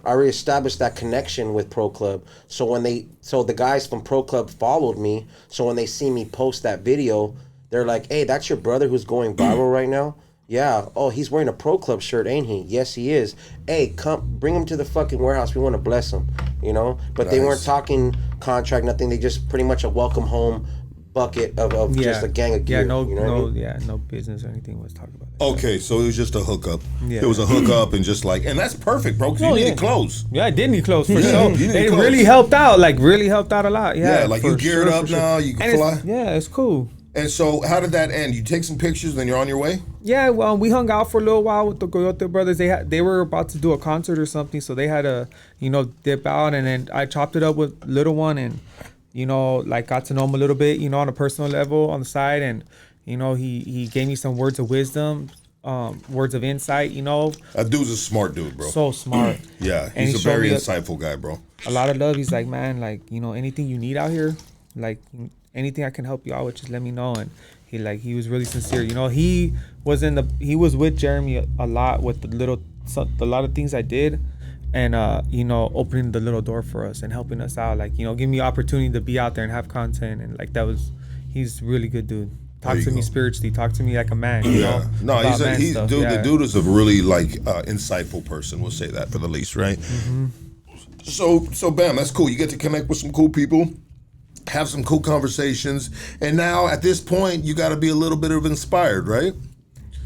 I already established that connection with Pro Club. So the guys from Pro Club followed me. So when they see me post that video, they're like, "Hey, that's your brother who's going viral right now?" Yeah. Oh, he's wearing a Pro Club shirt, ain't he? Yes, he is. Hey, come bring him to the fucking warehouse. We want to bless him, you know. But They weren't talking contract, nothing. They just pretty much a welcome home bucket of just a gang of gear. Yeah, no, you know what I mean? no business or anything was talking about that. Okay, so it was just a hookup. Yeah. It was a hookup and just like, and that's perfect, bro, because you needed clothes. Yeah, I did need clothes for sure. You needed It clothes. really helped out, a lot. Yeah, like you geared up now, you can fly. It's cool. And so how did that end? You take some pictures, then you're on your way? Yeah, well, we hung out for a little while with the Coyote brothers. They were about to do a concert or something, so they had to, dip out, and then I chopped it up with Little One and, like got to know him a little bit, on a personal level on the side, and, he gave me some words of wisdom, words of insight, That dude's a smart dude, bro. So smart. Yeah, And he's he a very showed me insightful guy, bro. a lot of love. He's like, man, like, anything you need out here, like anything I can help you out with, just let me know. And he was really sincere. He was with Jeremy a lot with a lot of things I did, and opening the little door for us and helping us out, like, giving me opportunity to be out there and have content, and like he's a really good dude. Talk to me spiritually, talk to me like a man. No, the dude is a really insightful person. We'll say that for the least, right? Mm-hmm. So bam, that's cool. You get to connect with some cool people, have some cool conversations, and now at this point you got to be a little bit of inspired, right?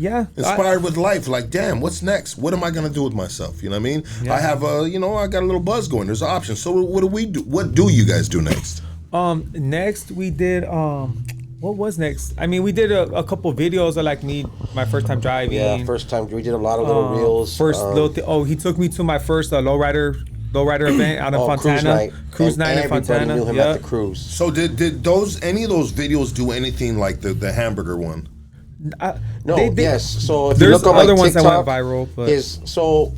Yeah, inspired with life. Like, damn, what's next? What am I gonna do with myself? You know what I mean? Yeah. I have I got a little buzz going. There's options. So what do we do? What do you guys do next? Next we did what was next? I mean, we did a couple videos of like my first time driving. Yeah, first time. We did a lot of little reels. He took me to my first lowrider event out in Fontana. Cruise night in Fontana. Knew him at the cruise. So did any of those videos do anything like the hamburger one? No. Yes. So if there's you look on my other ones TikTok, that went viral,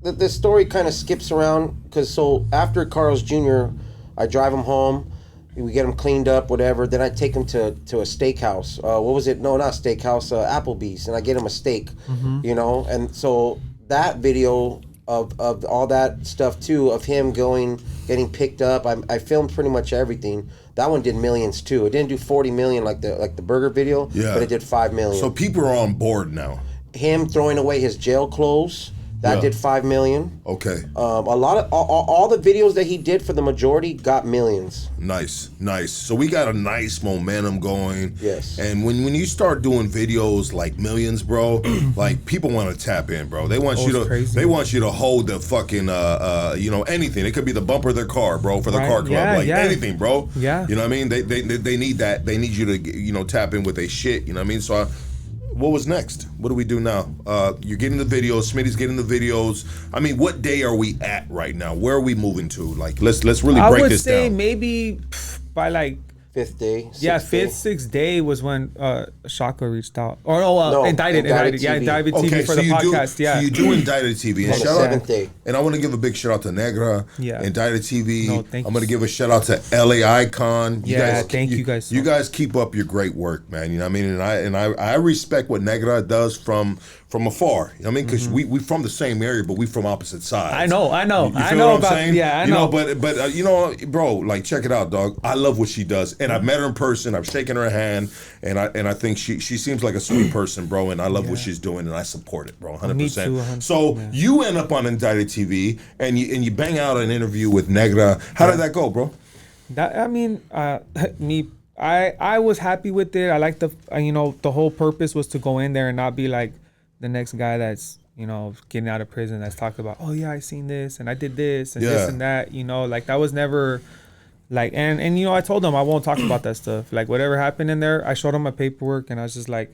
but the story kind of skips around because after Carl's Jr., I drive him home. We get him cleaned up, whatever. Then I take him to a steakhouse. What was it? No, not steakhouse. Applebee's, and I get him a steak. Mm-hmm. And so that video of all that stuff too, of him getting picked up. I filmed pretty much everything. That one did millions too. It didn't do 40 million like the burger video, but it did 5 million. So people are on board now. Him throwing away his jail clothes. That did 5 million. Okay. A lot of all the videos that he did for the majority got millions. Nice. So we got a nice momentum going. Yes. And when you start doing videos like millions, bro, like people want to tap in, bro. They want crazy. They want you to hold the fucking anything. It could be the bumper of their car, bro, for the car club, anything, bro. Yeah. You know what I mean? They need that. They need you to tap in with a shit. You know what I mean? So. What was next? What do we do now? You're getting the videos. Smitty's getting the videos. I mean, what day are we at right now? Where are we moving to? Like, let's really break this down. I would say maybe by like fifth day. Sixth day was when Shaka reached out. Indicted. TV. Indicted TV for the podcast. So you do Indicted TV. And on the seventh day. And I want to give a big shout out to Negra. Yeah. Indicted TV. No, thank I'm going to give a shout out to LA Icon. Thank you guys. You guys keep up your great work, man. You know what I mean? And I respect what Negra does from from afar. I mean, because we from the same area, but we from opposite sides. I know. You feel I know what I'm about. saying? Yeah, I you know. But you know, bro, like check it out, dog. I love what she does, and I've met her in person. I've shaken her hand, and I think she seems like a sweet person, bro. And I love what she's doing, and I support it, bro, 100%. Me too, 100%. So you end up on Indicted TV, and you bang out an interview with Negra. How did that go, bro? I was happy with it. I like the whole purpose was to go in there and not be like the next guy that's, getting out of prison that's talked about, oh yeah, I seen this and I did this and this and that, like that was never like, and I told them I won't talk about that stuff. Like whatever happened in there, I showed them my paperwork and I was just like,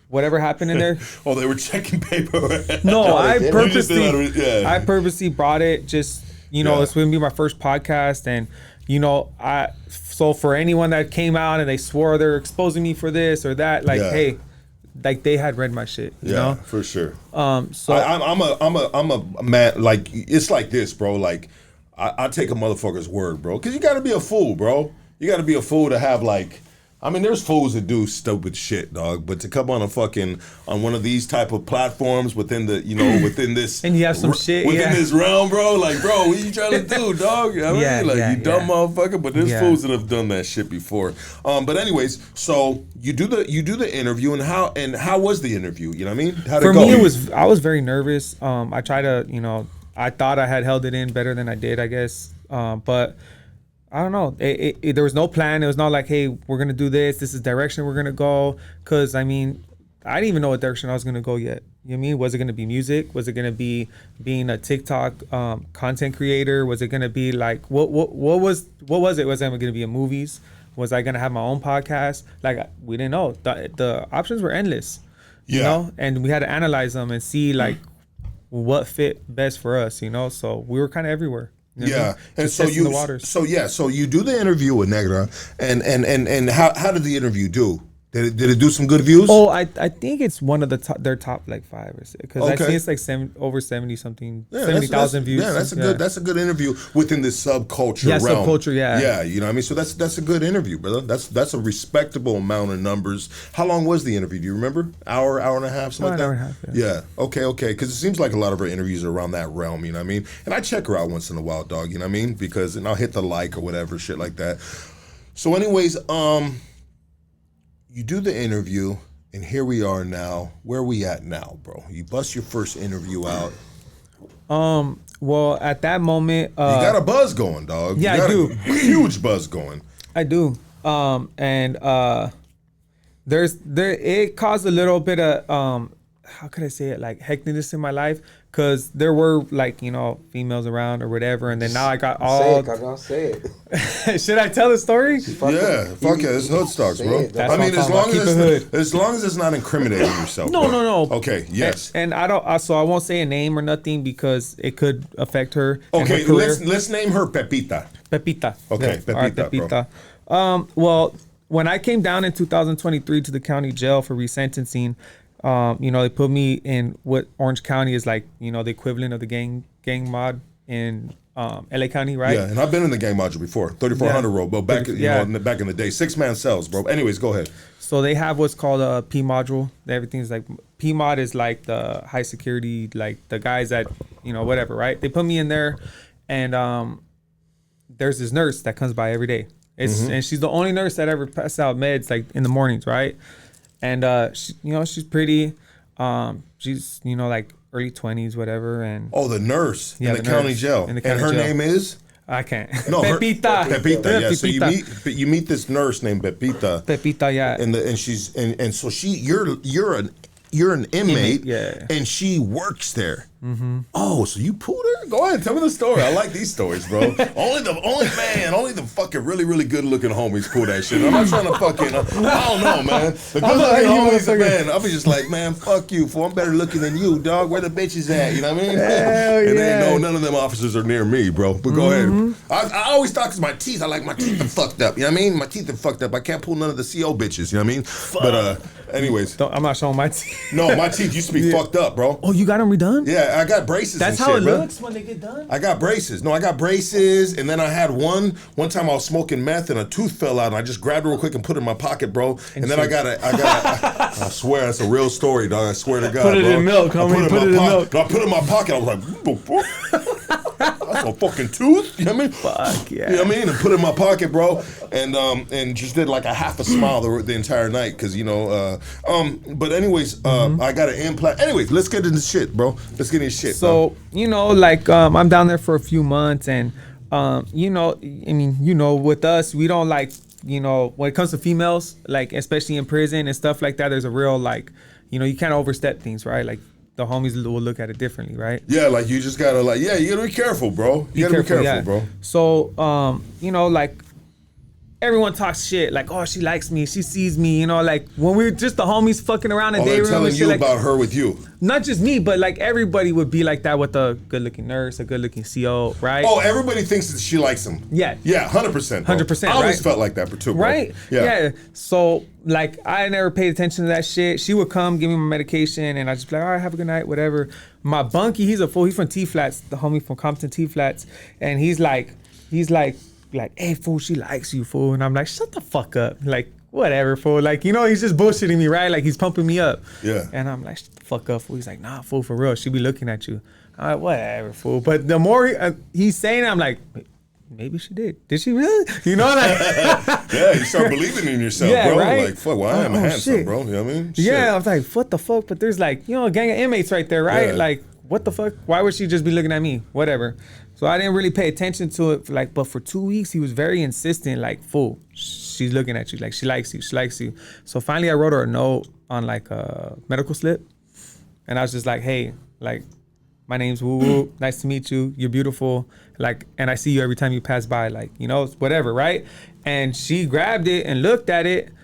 whatever happened in there. Oh, they were checking paperwork. No, I purposely brought it just, it's going to be my first podcast and, so for anyone that came out and they swore they're exposing me for this or that, like, hey, like they had read my shit, you know? For sure. So I'm a man. Like it's like this, bro. Like I take a motherfucker's word, bro. Because you got to be a fool, bro. You got to be a fool to have like. I mean, there's fools that do stupid shit, dog. But to come on on one of these type of platforms within the, within this, and you have some shit within this realm, bro. Like, bro, what you trying to do, dog? You know what I mean? Like, you dumb motherfucker. But there's fools that have done that shit before. But anyways, so you do the interview, and how was the interview? You know what I mean? How'd it go? For me, I was very nervous. I tried to, I thought I had held it in better than I did, I guess. But I don't know. There was no plan. It was not like, hey, we're going to do this. This is the direction we're going to go. Because, I didn't even know what direction I was going to go yet. You know what I mean? Was it going to be music? Was it going to be being a TikTok content creator? Was it going to be like, what was it? Was it going to be a movies? Was I going to have my own podcast? Like, we didn't know. The options were endless. You know? And we had to analyze them and see, like, what fit best for us, So we were kind of everywhere. Yeah, and so you do the interview with Negra, and how did the interview do? Did it do some good views? Oh, I think it's one of their top like 5 or 6 because I think it's like over 70,000 views. Yeah, that's a good interview within this subculture realm. Subculture, yeah. You know what I mean? So that's a good interview, brother. That's a respectable amount of numbers. How long was the interview? Do you remember? Hour and a half, something like that. Hour and a half. Yeah. Okay. Because it seems like a lot of her interviews are around that realm. You know what I mean? And I check her out once in a while, dog. You know what I mean? And I'll hit the like or whatever, shit like that. So, anyways, you do the interview, and here we are now. Where we at now, bro? You bust your first interview out. Well, at that moment, you got a buzz going, dog. Yeah, I do. A huge buzz going. I do. It caused a little bit of how could I say it, like hecticness in my life, because there were like females around or whatever, and then now I got all. Say it. Should I tell the story? Yeah, fuck it. It's hoodstocks, bro. I mean, as long as it's not incriminating yourself. No. Okay. Yes. And I don't. So I won't say a name or nothing because it could affect her. Okay. And her career. Let's name her Pepita. Pepita. Okay. Yeah, Pepita. Bro. Well, when I came down in 2023 to the county jail for resentencing. They put me in what Orange County is like, the equivalent of the gang mod in LA County, right? Yeah, and I've been in the gang module before, 3400 row, but back in the day, 6-man cells, bro. Anyways, go ahead. So they have what's called a P module. Everything's like P mod is like the high security, like the guys that whatever, right? They put me in there, and there's this nurse that comes by every day. And she's the only nurse that ever passes out meds like in the mornings, right? And she's pretty. She's like early 20s, whatever. And the nurse in the county jail. And her name is? I can't. No, Pepita. Pepita. Yeah. Pepita. So you meet this nurse named Pepita. Pepita, yeah. And she's and so you're an inmate. Yeah. And she works there. Mm-hmm. Oh, so you pulled her? Go ahead, tell me the story. I like these stories, bro. only the fucking really, really good looking homies pull that shit. I'm not trying to fucking. I don't know, man. The good looking homies, man. I'll be just like, man, fuck you, fool. I'm better looking than you, dog. Where the bitches at? You know what I mean? And none of them officers are near me, bro. But go ahead. I always thought because my teeth, I like my teeth are fucked up. You know what I mean? My teeth are fucked up. I can't pull none of the CO bitches. You know what I mean? Fuck. But anyways, I'm not showing my teeth. No, my teeth used to be fucked up, bro. Oh, you got them redone? Yeah. I got braces. That's and how shit, it bro. looks when they get done. I got braces. No, I got braces, and then I had one time I was smoking meth and a tooth fell out, and I just grabbed it real quick and put it in my pocket, bro. And then I swear that's a real story, dog. I swear to God, Put it bro. in milk, homie. Put it in milk. No, I put it in my pocket. I was like, what the fuck? That's a fucking tooth. You know what I mean? Fuck yeah. You know what I mean? And put it in my pocket, bro. And just did like a half a smile the entire night, because But anyways, I got an implant. Anyways, let's get into shit, bro. Let's get into shit. So I'm down there for a few months, and with us, we don't like, when it comes to females, like especially in prison and stuff like that, there's a real you can't overstep things, right? Like the homies will look at it differently, right? Yeah, like you just gotta you gotta be careful, bro. You gotta be careful, bro. So everyone talks shit, like, oh, she likes me, she sees me, like when we're just the homies fucking around in day room telling and shit, you like, about her with you. Not just me, but like everybody would be like that with a good-looking nurse, a good-looking CO, right? Oh, everybody thinks that she likes him. Yeah. Yeah, 100%. 100%, I always right? felt like that too, bro. Right? Yeah. So like I never paid attention to that shit. She would come, give me my medication, and I just be like, all right, have a good night, whatever. My bunkie, he's a fool. He's from T-Flats, the homie from Compton T-Flats, and he's like, hey, fool, she likes you, fool. And I'm like, shut the fuck up. Like, whatever, fool. Like, he's just bullshitting me, right? Like, he's pumping me up. Yeah. And I'm like, shut the fuck up, fool. He's like, nah, fool, for real. She be looking at you. I'm like, whatever, fool. But the more he's saying it, I'm like, maybe she did. Did she really? Yeah, you start believing in yourself, yeah, bro. Right? Like, fuck, well, I am handsome, shit. bro. You know what I mean? Yeah, Shit. I was like, what the fuck? But there's like, a gang of inmates right there, right? Yeah. Like, what the fuck? Why would she just be looking at me? Whatever. So I didn't really pay attention to it, but for 2 weeks, he was very insistent, like, fool, she's looking at you, like, she likes you. So finally, I wrote her a note on, like, a medical slip. And I was just like, hey, like, my name's Woo Woo. Nice to meet you. You're beautiful. Like, and I see you every time you pass by, like, whatever, right? And she grabbed it and looked at it.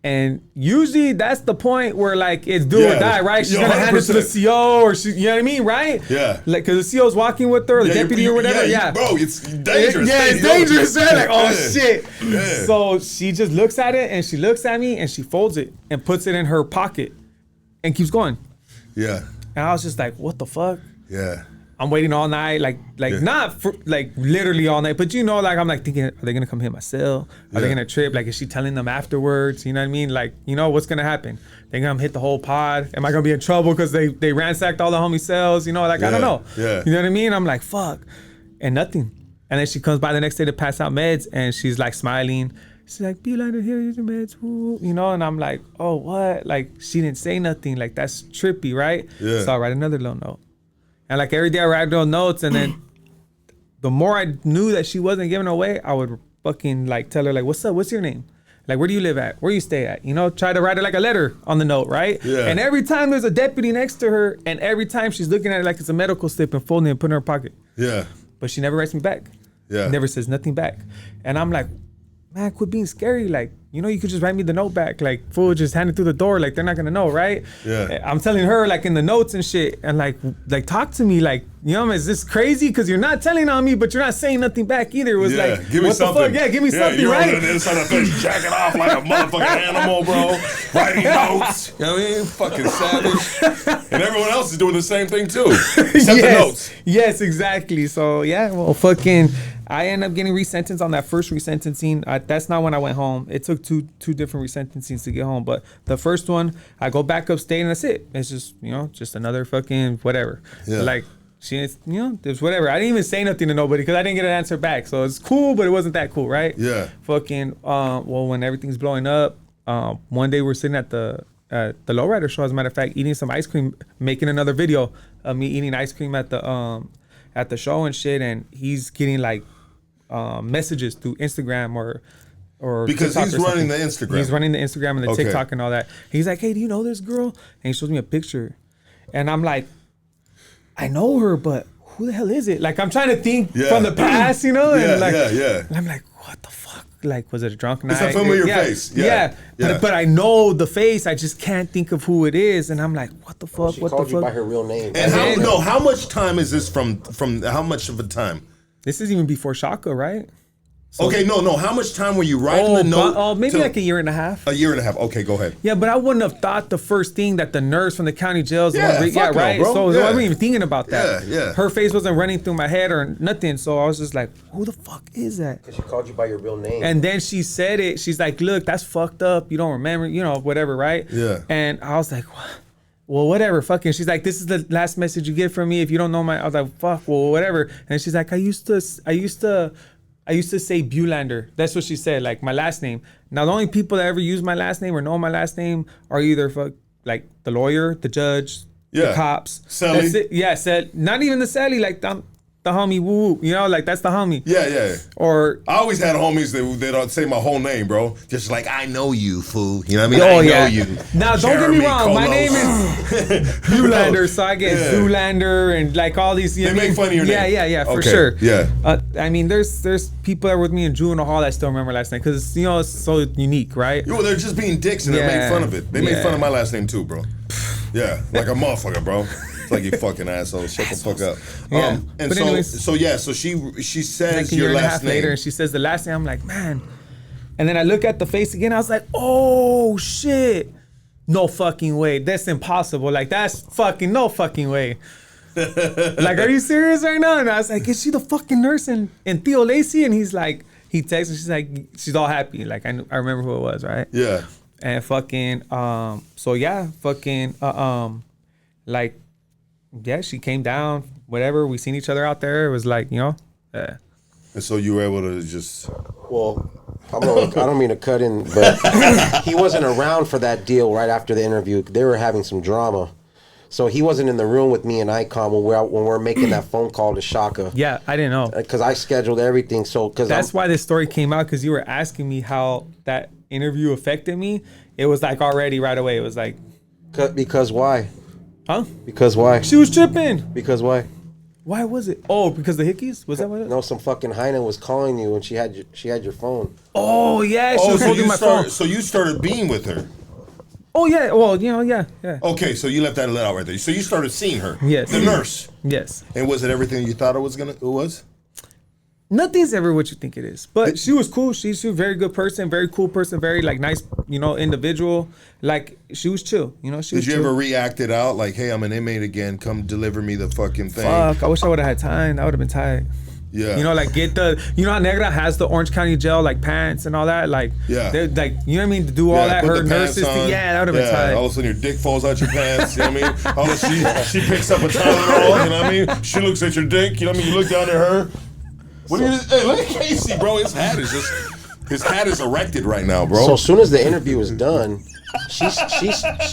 And usually that's the point where like it's do or die, right? She's gonna hand it to the CO or you know what I mean, right? Yeah. Like, cause the CO's walking with her, the deputy or whatever. Yeah. Bro, it's dangerous. It's dangerous, right? Like, oh shit. Yeah. So she just looks at it and she looks at me and she folds it and puts it in her pocket and keeps going. Yeah. And I was just like, what the fuck? Yeah. I'm waiting all night, not for, like literally all night, but like I'm like thinking, are they gonna come hit my cell? Are they gonna trip? Like, is she telling them afterwards? You know what I mean? Like, what's gonna happen? They gonna hit the whole pod? Am I gonna be in trouble because they ransacked all the homie cells? I don't know. Yeah. You know what I mean? I'm like, fuck, and nothing. And then she comes by the next day to pass out meds, and she's like smiling. She's like, "Beeline, here's your meds," woo. And I'm like, oh, what? Like, she didn't say nothing. Like, that's trippy, right? Yeah. So I write another little note. And like every day I write those notes, and then the more I knew that she wasn't giving away, I would fucking like tell her like, what's up? What's your name? Like, where do you live at? Where you stay at? Try to write it like a letter on the note, right? Yeah. And every time there's a deputy next to her, and every time she's looking at it like it's a medical slip and folding it and putting it in her pocket. Yeah. But she never writes me back. Yeah. Never says nothing back. And I'm like, man, quit being scary. Like, you could just write me the note back. Like, fool, just hand it through the door. Like, they're not gonna know, right? Yeah. I'm telling her, like, in the notes and shit, and like talk to me. Like, is this crazy? Because you're not telling on me, but you're not saying nothing back either. It was like, give me what something. the fuck? Yeah, give me something, you're right? on the inside of the face, jacking off like a motherfucking animal, bro. Writing notes. You know what I mean? Fucking savage. And everyone else is doing the same thing too. Except the notes. Yes, exactly. So, yeah, well, fucking... I ended up getting resentenced on that first resentencing. That's not when I went home. It took two different resentencings to get home. But the first one, I go back upstate and that's it. It's just, just another fucking whatever. Yeah. Like, there's whatever. I didn't even say nothing to nobody because I didn't get an answer back. So it's cool, but it wasn't that cool, right? Yeah. Fucking, when everything's blowing up, one day we're sitting at the lowrider show, as a matter of fact, eating some ice cream, making another video of me eating ice cream at the show and shit. And he's getting like, messages through Instagram or because TikTok he's or running something. the Instagram. He's running the Instagram and the Okay. TikTok and all that. He's like, hey, do you know this girl? And he shows me a picture. And I'm like, I know her, but who the hell is it? Like, I'm trying to think from the past, And like, and I'm like, what the fuck? Like, was it a drunk night? It's a familiar face. Yeah. But I know the face. I just can't think of who it is. And I'm like, what the fuck? She what called the you fuck? by her real name. And how much time is this from how much of a time? This is even before Shaka, right? So, okay, no. How much time were you writing the note? Maybe like a year and a half. A year and a half. Okay, go ahead. Yeah, but I wouldn't have thought the first thing that the nurse from the county jail is right. No, so I wasn't even thinking about that. Yeah. Her face wasn't running through my head or nothing. So I was just like, who the fuck is that? Because she called you by your real name. And then she said it. She's like, look, that's fucked up. You don't remember, whatever, right? Yeah. And I was like, well, whatever, fucking. She's like, this is the last message you get from me. If you don't know I was like, fuck, well, whatever. And she's like, I used to say Bulander. That's what she said, like my last name. Now, the only people that ever use my last name or know my last name are either like the lawyer, the judge, the cops. Sally. That's it. Yeah, not even the Sally, like the homie woo, like that's the homie. Yeah. Or I always had homies that don't say my whole name, bro. Just like, I know you, fool. You know what I mean? Oh, I yeah. know you. Now, don't get me wrong. My name is Zoolander, so I get Zoolander and like all these. They make fun of your name. Yeah, for Okay, sure. yeah. I mean, there's people that were with me in juvenile hall that still remember last name because it's so unique, right? Well, they're just being dicks and they make fun of it. They made fun of my last name too, bro. Yeah, like a motherfucker, bro. It's like, you fucking asshole. Shut the fuck up. Yeah. And But anyways, so she says like a your year and a last half name. later, and she says the last name. I'm like, man. And then I look at the face again. I was like, oh shit. No fucking way. That's impossible. Like, that's fucking no fucking way. Like, are you serious right now? And I was like, is she the fucking nurse in Theo Lacey? And he's like, he texts and she's all happy. Like, I remember who it was, right? Yeah. And fucking, like, yeah, she came down, whatever. We seen each other out there. It was like, yeah. And so you were able to just... Well, I don't mean to cut in, but he wasn't around for that deal right after the interview. They were having some drama. So he wasn't in the room with me and Icon when we're making that phone call to Shaka. Yeah, I didn't know. Because I scheduled everything. That's why this story came out, because you were asking me how that interview affected me. It was like already right away. It was like... Because why? Huh? Because why? She was tripping. Because why? Why was it? Oh, because the hickeys? Was that what it was? No, some fucking hyena was calling you and she had your phone. Oh, yeah. She was holding my phone. So you started being with her? Oh, yeah. Well, yeah. Okay, so you left that out right there. So you started seeing her? Yes. The nurse? Yes. And was it everything you thought it was? Nothing's ever what you think it is. But she was cool. She's a very good person, very cool person, very like nice, individual. Like, she was chill. Did you ever reacted out like, hey, I'm an inmate again, come deliver me the fucking thing? Fuck, I wish I would have had time. That would have been tight. Yeah. Get how Negra has the Orange County Jail like pants and all that, like, yeah, like, you know what I mean, to do all that. Her nurses, that would have been tight. All of a sudden your dick falls out your pants. You know what I mean? All of a sudden she picks up a Tylenol. You know what I mean? She looks at your dick. You know what I mean? You look down at her. Hey, look at Casey, bro. His hat is erected right now, bro. So as soon as the interview is done, she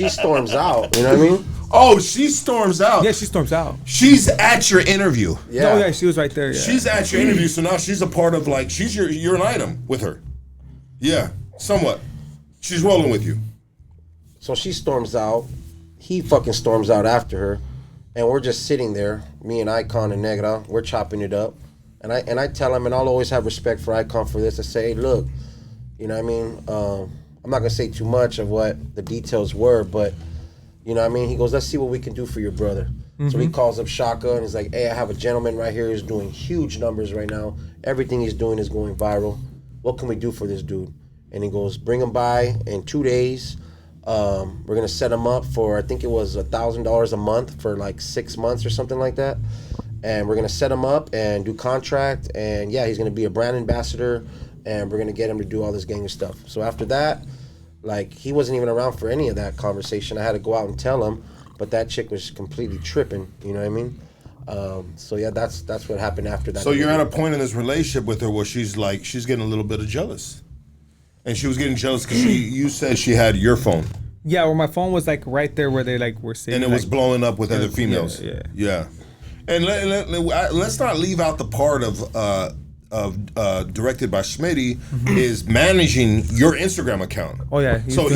storms out. You know what I mean? Oh, she storms out. Yeah, she storms out. She's at your interview. Yeah. Oh yeah, she was right there. Yeah. She's at your interview, so now she's a part of you're an item with her. Yeah, somewhat. She's rolling with you. So she storms out. He fucking storms out after her, and we're just sitting there, me and Icon and Negra. We're chopping it up. And I tell him, and I'll always have respect for Icon for this. I say, hey, look, you know what I mean? I'm not going to say too much of what the details were, but, you know what I mean? He goes, let's see what we can do for your brother. Mm-hmm. So he calls up Shaka, and he's like, hey, I have a gentleman right here who's doing huge numbers right now. Everything he's doing is going viral. What can we do for this dude? And he goes, bring him by in 2 days. We're going to set him up for, I think it was $1,000 a month for like 6 months or something like that. And we're going to set him up and do contract. And yeah, he's going to be a brand ambassador. And we're going to get him to do all this gang of stuff. So after that, like, he wasn't even around for any of that conversation. I had to go out and tell him. But that chick was completely tripping. You know what I mean? So yeah, that's what happened after that. So you're at a point in this relationship with her where she's getting a little bit of jealous. And she was getting jealous because you said she had your phone. Yeah, well, my phone was like right there where they like were sitting. And it was blowing up with other females. Yeah. And let's not leave out the part of directed by Schmitty is managing your Instagram account. Oh yeah. So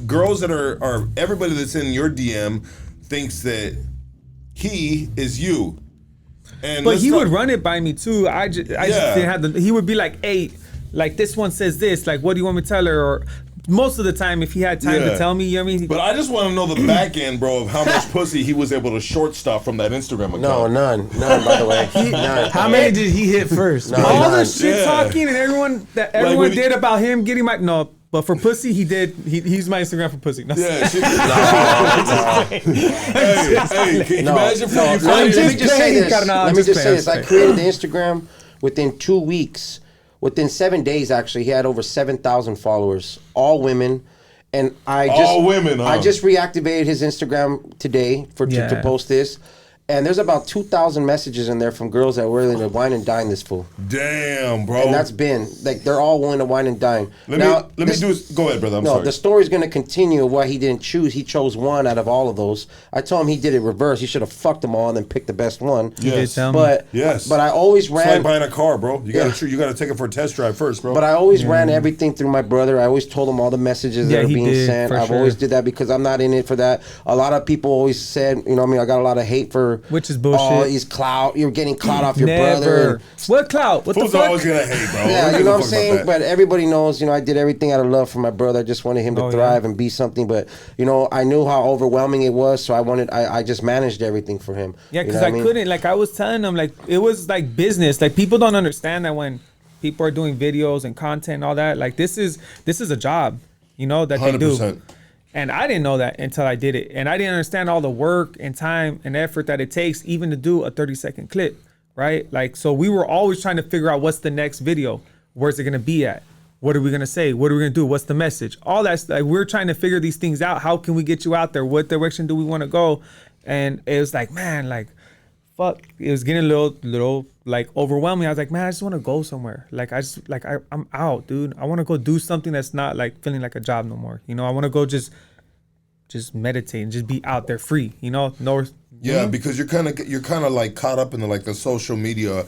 girls that are everybody that's in your DM thinks that he is you. But he would run it by me too. I just didn't have he would be like, hey, like this one says this, like what do you want me to tell her? Or most of the time, if he had time to tell me, you know what I mean? But I just want to know the back end, bro, of how much pussy he was able to short stop from that Instagram account. No, none, by the way. None. How many did he hit first? No, All the none. shit talking and everyone did about him getting my but for pussy he did. He used my Instagram for pussy. No. Yeah. Hey, can you imagine? Let me just say this. No, Let me just say this. playing. I created the Instagram within 2 weeks. Within 7 days, actually, he had over 7,000 followers, all women. And I just reactivated his Instagram today to post this. And there's about 2,000 messages in there from girls that were willing to wine and dine this fool. Damn, bro. And that's been, like, they're all willing to wine and dine. Go ahead, brother. I'm sorry. The story's going to continue of why he didn't choose. He chose one out of all of those. I told him he did it reverse. He should have fucked them all and then picked the best one. Yes. But I always ran. It's like buying a car, bro. You got to take it for a test drive first, bro. But I always ran everything through my brother. I always told him all the messages that are being sent. I've always did that because I'm not in it for that. A lot of people always said, you know what I mean, I got a lot of hate for... Which is bullshit. Oh, he's clout. You're getting clout off your brother. What clout? What Fools the fuck? always gonna hate, bro. Yeah, you know what I'm saying? But everybody knows, you know, I did everything out of love for my brother. I just wanted him to thrive and be something. But, you know, I knew how overwhelming it was, so I just managed everything for him. Yeah, because I couldn't, like I was telling him, like it was like business. Like people don't understand that when people are doing videos and content and all that, like this is a job, you know, that 100%. They do. And I didn't know that until I did it. And I didn't understand all the work and time and effort that it takes even to do a 30-second clip, right? Like, so we were always trying to figure out what's the next video. Where's it going to be at? What are we going to say? What are we going to do? What's the message? All that's like, we're trying to figure these things out. How can we get you out there? What direction do we want to go? And it was like, man, like, fuck. It was getting a little like overwhelming. I was like, man, I just want to go somewhere. Like, I'm out, dude. I want to go do something that's not like feeling like a job no more. You know, I want to go just meditate and just be out there free, you know? Because you're kind of like caught up in the social media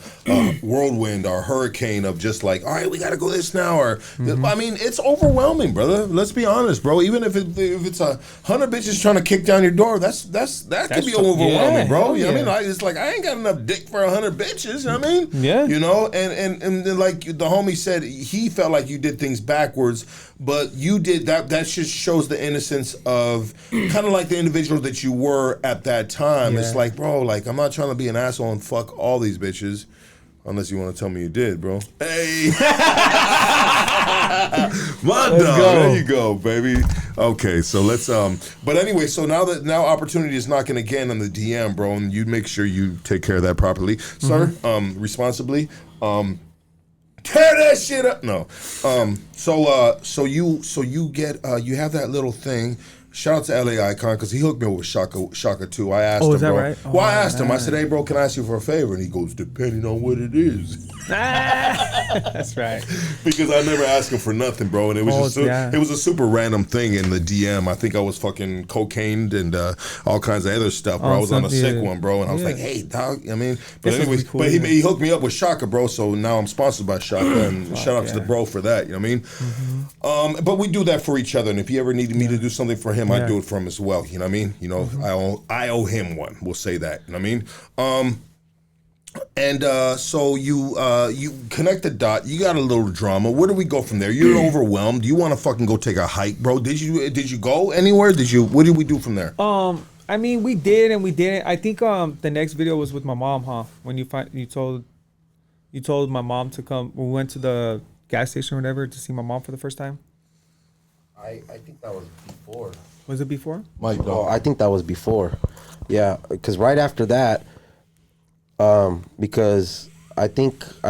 whirlwind or hurricane of just like, all right, we got to go this now, or I mean, it's overwhelming, brother. Let's be honest, bro. Even if it's 100 bitches trying to kick down your door, that could be overwhelming, bro. You know what I mean? It's like I ain't got enough dick for 100 bitches. You know what I mean? Yeah. You know, and then, like the homie said, he felt like you did things backwards, but you did that. That just shows the innocence of kind of like the individual that you were at that time. Yeah. It's like, bro, like I'm not trying to be an asshole and fuck all these bitches, unless you want to tell me you did, bro. Hey, my dog. There you go, baby. Okay, so let's But anyway, so now opportunity is knocking again on the DM, bro, and you make sure you take care of that properly, sir. Responsibly. Tear that shit up. No. So you get you have that little thing. Shout out to LA Icon because he hooked me up with Shaka too. I asked him, is that bro. Right? Well, I asked him. I said, "Hey, bro, can I ask you for a favor?" And he goes, "Depending on what it is." That's right. Because I never asked him for nothing, bro, and it was it was a super random thing in the DM. I think I was fucking cocained and all kinds of other stuff, bro. I was on a sick one, bro, and I was like, "Hey, dog." I mean, but anyways, cool, but he hooked me up with Shaka, bro. So now I'm sponsored by Shaka, and shout out to the bro for that. You know what I mean? But we do that for each other, and if he ever needed me to do something for him, I do it for him as well. You know what I mean? You know, I owe him one. We'll say that. You know what I mean? So you connect the dot. You got a little drama. Where do we go from there? You're overwhelmed. You want to fucking go take a hike, bro? Did you go anywhere? What did we do from there? I mean, we did and we didn't. I think the next video was with my mom, huh? When you told my mom to come. We went to the gas station or whatever to see my mom for the first time. I think that was before. Was it before? I think that was before. Yeah, because right after that, because I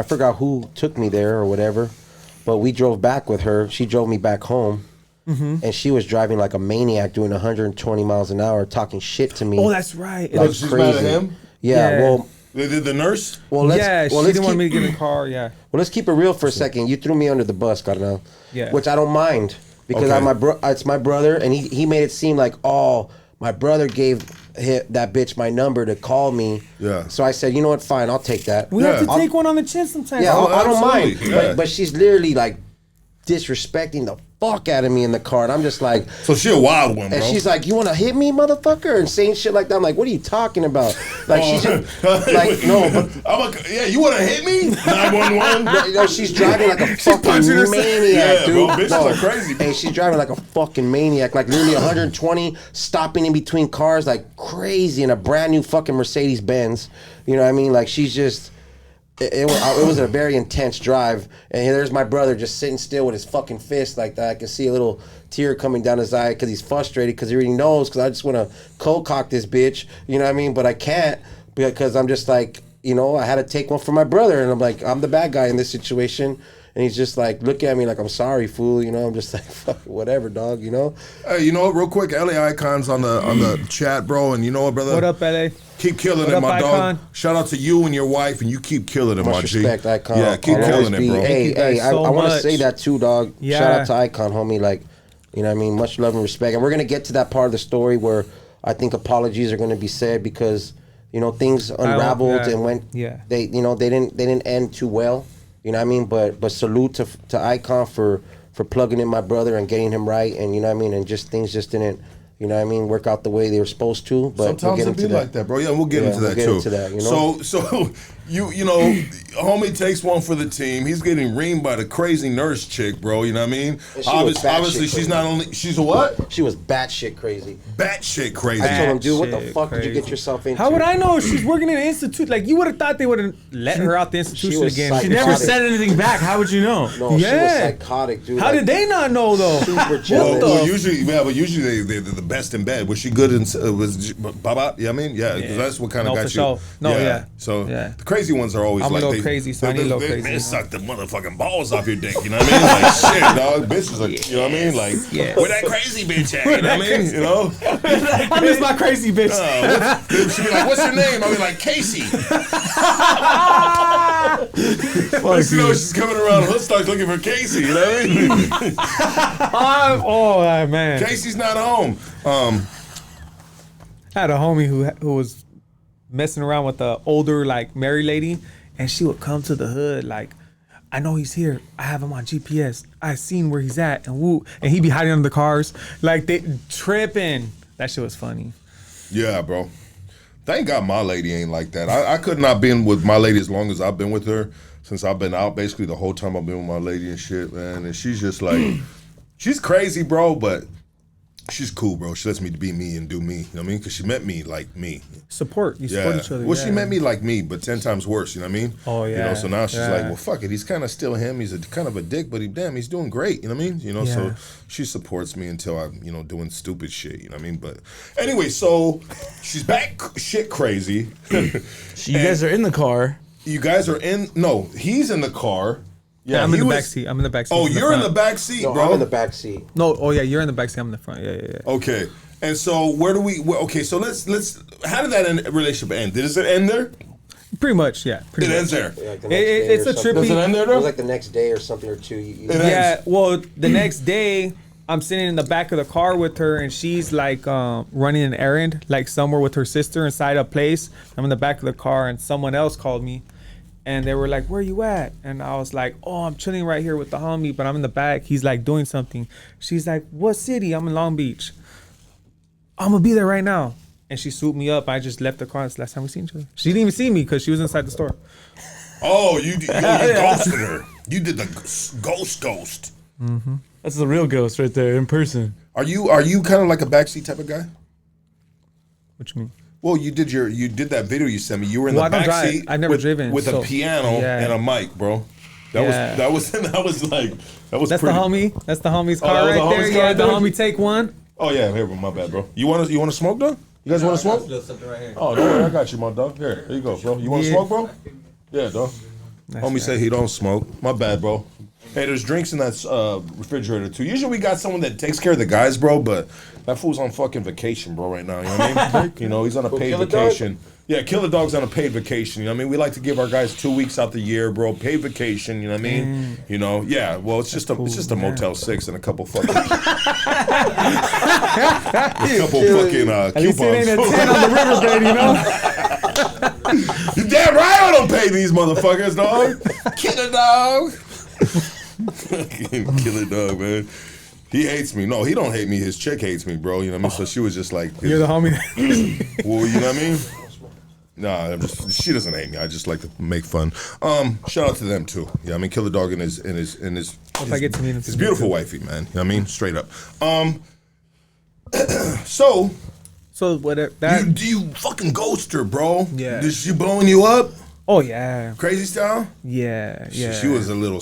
forgot who took me there or whatever, but we drove back with her. She drove me back home, and she was driving like a maniac, doing 120 miles an hour, talking shit to me. Oh, that's right. Like she's mad at him? Yeah, well... The nurse? She didn't want me to get in the car, yeah. Well, let's keep it real for a second. You threw me under the bus, Carnal. Yeah. Which I don't mind. Because it's my brother, and he made it seem like, oh, my brother gave that bitch my number to call me. Yeah. So I said, you know what, fine, I'll take that. We have to take one on the chin sometimes. Yeah, I don't mind. Yeah. But she's literally like disrespecting the fuck out of me in the car. And I'm just like, so she a wild one, bro. and she's like, you want to hit me, motherfucker? And saying shit like that. I'm like, what are you talking about? Like, she's just, like, no, but yeah, you want to hit me? 911. no, she's driving like a fucking maniac, dude. Bro, bitches are crazy. Hey, she's driving like a fucking maniac, like literally 120, stopping in between cars like crazy in a brand new fucking Mercedes Benz. You know what I mean? Like, she's just. It was a very intense drive, and there's my brother just sitting still with his fucking fist like that. I can see a little tear coming down his eye because he's frustrated because he already knows, because I just want to cold cock this bitch, you know what I mean? But I can't, because I'm just like, you know, I had to take one for my brother, and I'm like, I'm the bad guy in this situation. And he's just like, look at me like, I'm sorry, fool. You know, I'm just like, fuck, whatever, dog, you know? Hey, you know what, real quick, LA Icons on the chat, bro. And you know what, brother? What up, LA? Keep killing What it, up, my Icon? dog. Shout out to you and your wife, and you keep killing it, my Much G. respect, Icon. Yeah, keep I'll killing always it, bro. Hey, guys I so want to much. say that too, dog. Yeah. Shout out to Icon, homie. Like, you know what I mean? Much love and respect. And we're going to get to that part of the story where I think apologies are going to be said, because, you know, things unraveled and went, they, you know, they didn't end too well. You know what I mean? But salute to Icon for plugging in my brother and getting him right, and you know what I mean, and just things just didn't, you know what I mean, work out the way they were supposed to. But sometimes it be like that, bro. Yeah, we'll get into that too. You know? So you know, homie takes one for the team. He's getting reamed by the crazy nurse chick, bro. You know what I mean? Obviously, she's not only she's a what? She was batshit crazy. Batshit crazy. I told him, dude, what the Batshit fuck did you crazy. get yourself into? How would I know she's working in an institute? Like, you would have thought they would have let her out the institution was again. She psychotic. never said anything back. How would you know? No, she was Yeah. psychotic, dude. How did they not know though? Super jealous. Well, usually they're the best in bed. Was she good in was Baba? Yeah, I mean, yeah, because that's what kind of No, got for you. sure. No, yeah. So yeah. the crazy ones are always I'm a like little crazy, so I need a little crazy. They suck the motherfucking balls off your dick. You know what I mean? Like shit, dog. Bitches are, you know what I mean? Like where that crazy bitch at? You know what I mean? You know? I miss my crazy bitch. She'd be like, "What's your name?" I'll be like, "Casey." You know, she's coming around hoodstocks looking for Casey. You know what I mean? Oh man, Casey's not home. I had a homie who was messing around with the older like married lady, and she would come to the hood like, I know he's here. I have him on GPS. I seen where he's at, and woo, and he'd be hiding under the cars, like they tripping. That shit was funny. Yeah, bro. Thank God my lady ain't like that. I could not been with my lady as long as I've been with her, since I've been out basically the whole time I've been with my lady and shit, man. And she's just like, she's crazy, bro, but she's cool, bro. She lets me be me and do me. You know what I mean? Because she met me like me. Support. You support each other. Well, she met me like me, but 10 times worse. You know what I mean? Oh, yeah. You know, so now she's Yeah. like, well, fuck it. He's kind of still him. He's kind of a dick, but he's doing great. You know what I mean? You know, so Yeah. she supports me until I'm, you know, doing stupid shit. You know what I mean? But anyway, so she's back shit crazy. You guys are in the car. You guys are in. No, he's in the car. Yeah, I'm in he the was- back seat. I'm in the back seat. Oh, I'm you're in the front. back seat, No, bro. I'm in the back seat. No, oh yeah, you're in the back seat. I'm in the front. Yeah. Okay. And so where do we? Okay, so let's. How did that relationship end? Does it end there? Pretty much, yeah. It Pretty much. ends there. Like the It- next day it's or a something. trippy- Does it end there, It though? was like the next day or something or two. Yeah, well, the next day, I'm sitting in the back of the car with her, and she's like running an errand, like somewhere with her sister inside a place. I'm in the back of the car, and someone else called me, and they were like, "Where you at?" And I was like, "Oh, I'm chilling right here with the homie, but I'm in the back. He's like doing something." She's like, "What city?" I'm in Long Beach. I'm gonna be there right now. And she swooped me up. I just left the car. It's the last time we seen each other. She didn't even see me because she was inside the store. Oh, you ghosted her. You did the ghost. Mm-hmm. That's the real ghost right there in person. Are you kind of like a backseat type of guy? What you mean? Well, you did that video you sent me. You were in Well, I the don't drive. backseat. I've never driven, with so- a piano Yeah. and a mic, bro. That was like that was That's pretty. the homie. That's the homie's that car was the right there. homie's Yeah, car the there? homie take one. Oh yeah, here, my bad, bro. You want to smoke, though? You guys want to smoke? Right here. Oh, no, worry, I got you, my dog. Here you go, bro. You want to Yeah. smoke, bro? Yeah, dog. Homie said he don't smoke. My bad, bro. Hey, there's drinks in that refrigerator too. Usually we got someone that takes care of the guys, bro, but that fool's on fucking vacation, bro, right now. You know what I mean? You know, he's on a paid Killer Dog? vacation. Yeah, Killer Dog's on a paid vacation. You know what I mean? We like to give our guys 2 weeks out the year, bro. Paid vacation. You know what I mean? You know, yeah. Well, it's just a Motel 6 and a couple fucking a couple fucking At least it ain't a coupons. 10 on the riverbed, you know? You damn right I don't pay these motherfuckers, dog. Killer Dog. Killer dog, man. He hates me. No, he don't hate me. His chick hates me, bro. You know what I mean? So she was just like... You're the homie. Well, you know what I mean? Nah, she doesn't hate me. I just like to make fun. Shout out to them too. Yeah, I mean, Killer Dog and his I get to meet him, his beautiful wifey, man. You know what I mean? Straight up. So whatever that. do you fucking ghost her, bro? Yeah. Is she blowing you up? Oh yeah. Crazy style? Yeah. She was a little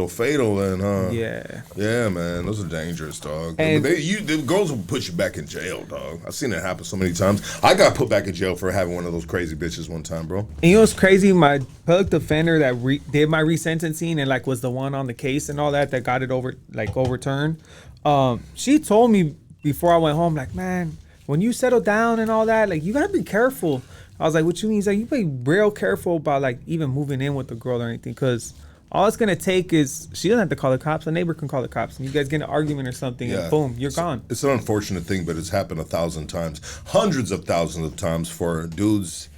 fatal then, huh? Yeah. Yeah, man. Those are dangerous, dog. And the girls will put you back in jail, dog. I've seen it happen so many times. I got put back in jail for having one of those crazy bitches one time, bro. And you know what's crazy? My public defender that did my resentencing and like was the one on the case and all that got it overturned. She told me before I went home, like, man, when you settle down and all that, like, you gotta be careful. I was like, what you mean? He's like, you be real careful about like even moving in with the girl or anything, because all it's gonna take is she doesn't have to call the cops. A neighbor can call the cops, and you guys get in an argument or something, and boom, you're gone. It's an unfortunate thing, but it's happened 1,000 times, hundreds of thousands of times for dudes.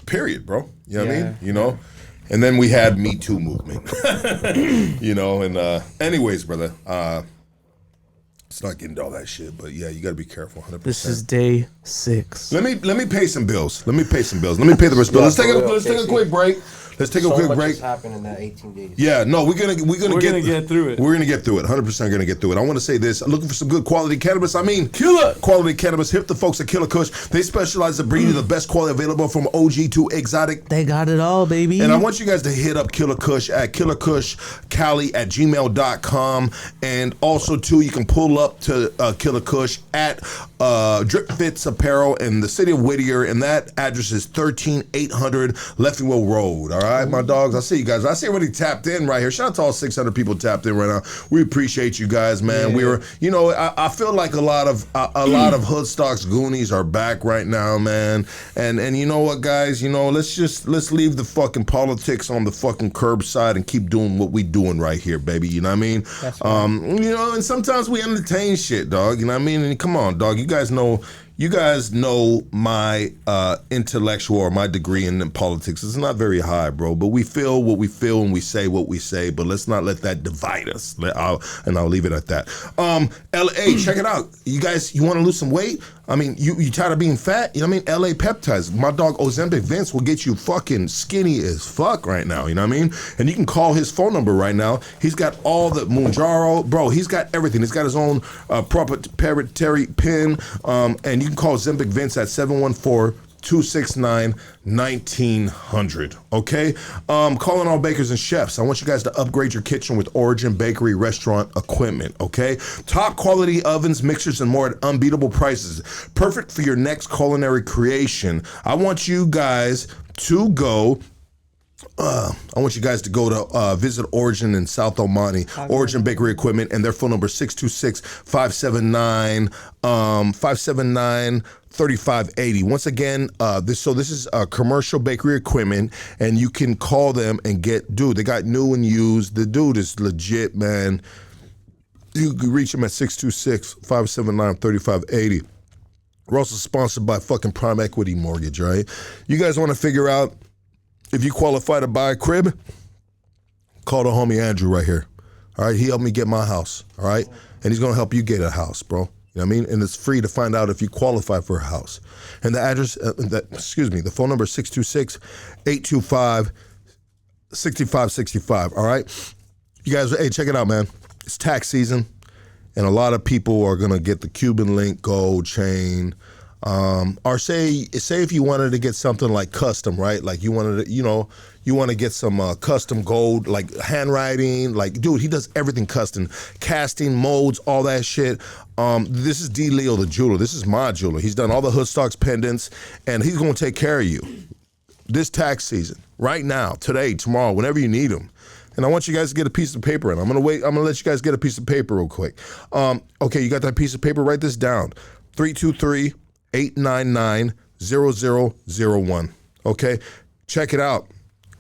Period, bro. You know what I mean? You know. And then we had Me Too movement. You know. And anyways, brother. Let's not get into all that shit, but yeah, you got to be careful. 100%. This is day 6. Let me pay some bills. Let me pay the rest bill. Let's take a quick break. Let's take a quick break. Has happened in that 18 days. Yeah, no, we're gonna get through it. We're gonna get through it. 100% gonna get through it. I want to say this: I'm looking for some good quality cannabis. I mean, killer quality cannabis. Hit the folks at Killakush. They specialize in bringing you the best quality available, from OG to exotic. They got it all, baby. And I want you guys to hit up Killakush at killakushcali@gmail.com, and also too, you can pull up to Killakush at Drip Fits Apparel in the city of Whittier, and that address is 13800 Leffingwell Road. All right, my dogs. I see you guys. I see everybody tapped in right here. Shout out to all 600 people tapped in right now. We appreciate you guys, man. We were, you know, I feel like a lot of hoodstocks Goonies are back right now, man. And you know what, guys? You know, let's leave the fucking politics on the fucking curbside and keep doing what we doing right here, baby. You know what I mean? That's right. You know, and sometimes we entertain shit, dog. You know what I mean? And come on, dog. You guys know my intellectual or my degree in politics. It's not very high, bro, but we feel what we feel and we say what we say, but let's not let that divide us. I'll leave it at that. LA, check it out. You guys, you want to lose some weight? I mean, you tired of being fat? You know what I mean? LA Peptides. My dog Ozempic Vince will get you fucking skinny as fuck right now. You know what I mean? And you can call his phone number right now. He's got all the Mounjaro. Bro, he's got everything. He's got his own proprietary pin. And you can call Ozempic Vince at 714-269-1900. Okay? Calling all bakers and chefs. I want you guys to upgrade your kitchen with Origin Bakery restaurant equipment. Okay? Top quality ovens, mixers, and more at unbeatable prices. Perfect for your next culinary creation. I want you guys to go to visit Origin in South Almani, Origin Bakery Equipment, and their phone number 626-579-3580. Once again, this is commercial bakery equipment, and you can call them and they got new and used. The dude is legit, man. You can reach them at 626-579-3580. We're also sponsored by fucking Prime Equity Mortgage, right? You guys want to figure out if you qualify to buy a crib? Call the homie Andrew right here. All right, he helped me get my house. All right, and he's gonna help you get a house, bro. You know what I mean? And it's free to find out if you qualify for a house. And the address, the phone number is 626-825-6565. All right, you guys, hey, check it out, man. It's tax season, and a lot of people are gonna get the Cuban link gold chain. Or say if you wanted to get something like custom, right? Like you wanted to, you want to get some custom gold, like handwriting, like, dude, he does everything custom, casting, molds, all that shit. This is D. Leo, the jeweler. This is my jeweler. He's done all the Hoodstocks pendants, and he's going to take care of you this tax season, right now, today, tomorrow, whenever you need him. And I want you guys to get a piece of paper, and I'm going to let you guys get a piece of paper real quick. Okay, you got that piece of paper? Write this down. 323-899-0001. Okay? Check it out.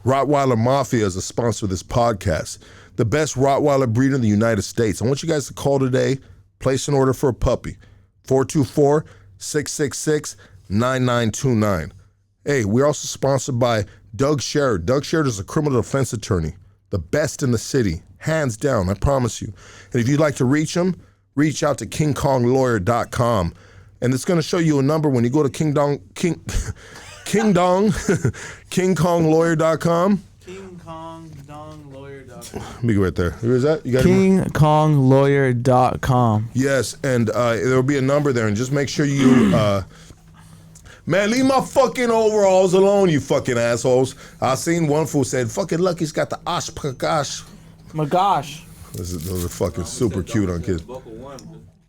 Rottweiler Mafia is a sponsor of this podcast. The best Rottweiler breed in the United States. I want you guys to call today, place an order for a puppy. 424-666-9929. Hey, we're also sponsored by Doug Sherrod. Doug Sherrod is a criminal defense attorney, the best in the city. hands down. I promise you. And if you'd like to reach them, reach out to KingKongLawyer.com. And it's going to show you a number when you go to KingKongLawyer.com. KingKongLawyer.com. Let me go right there. Who is that? You got KingKongLawyer.com. Yes, and there will be a number there, and just make sure you, man, leave my fucking overalls alone, you fucking assholes. I seen one fool said, fucking Lucky's got the osh gosh. My gosh. Those are fucking super cute on kids.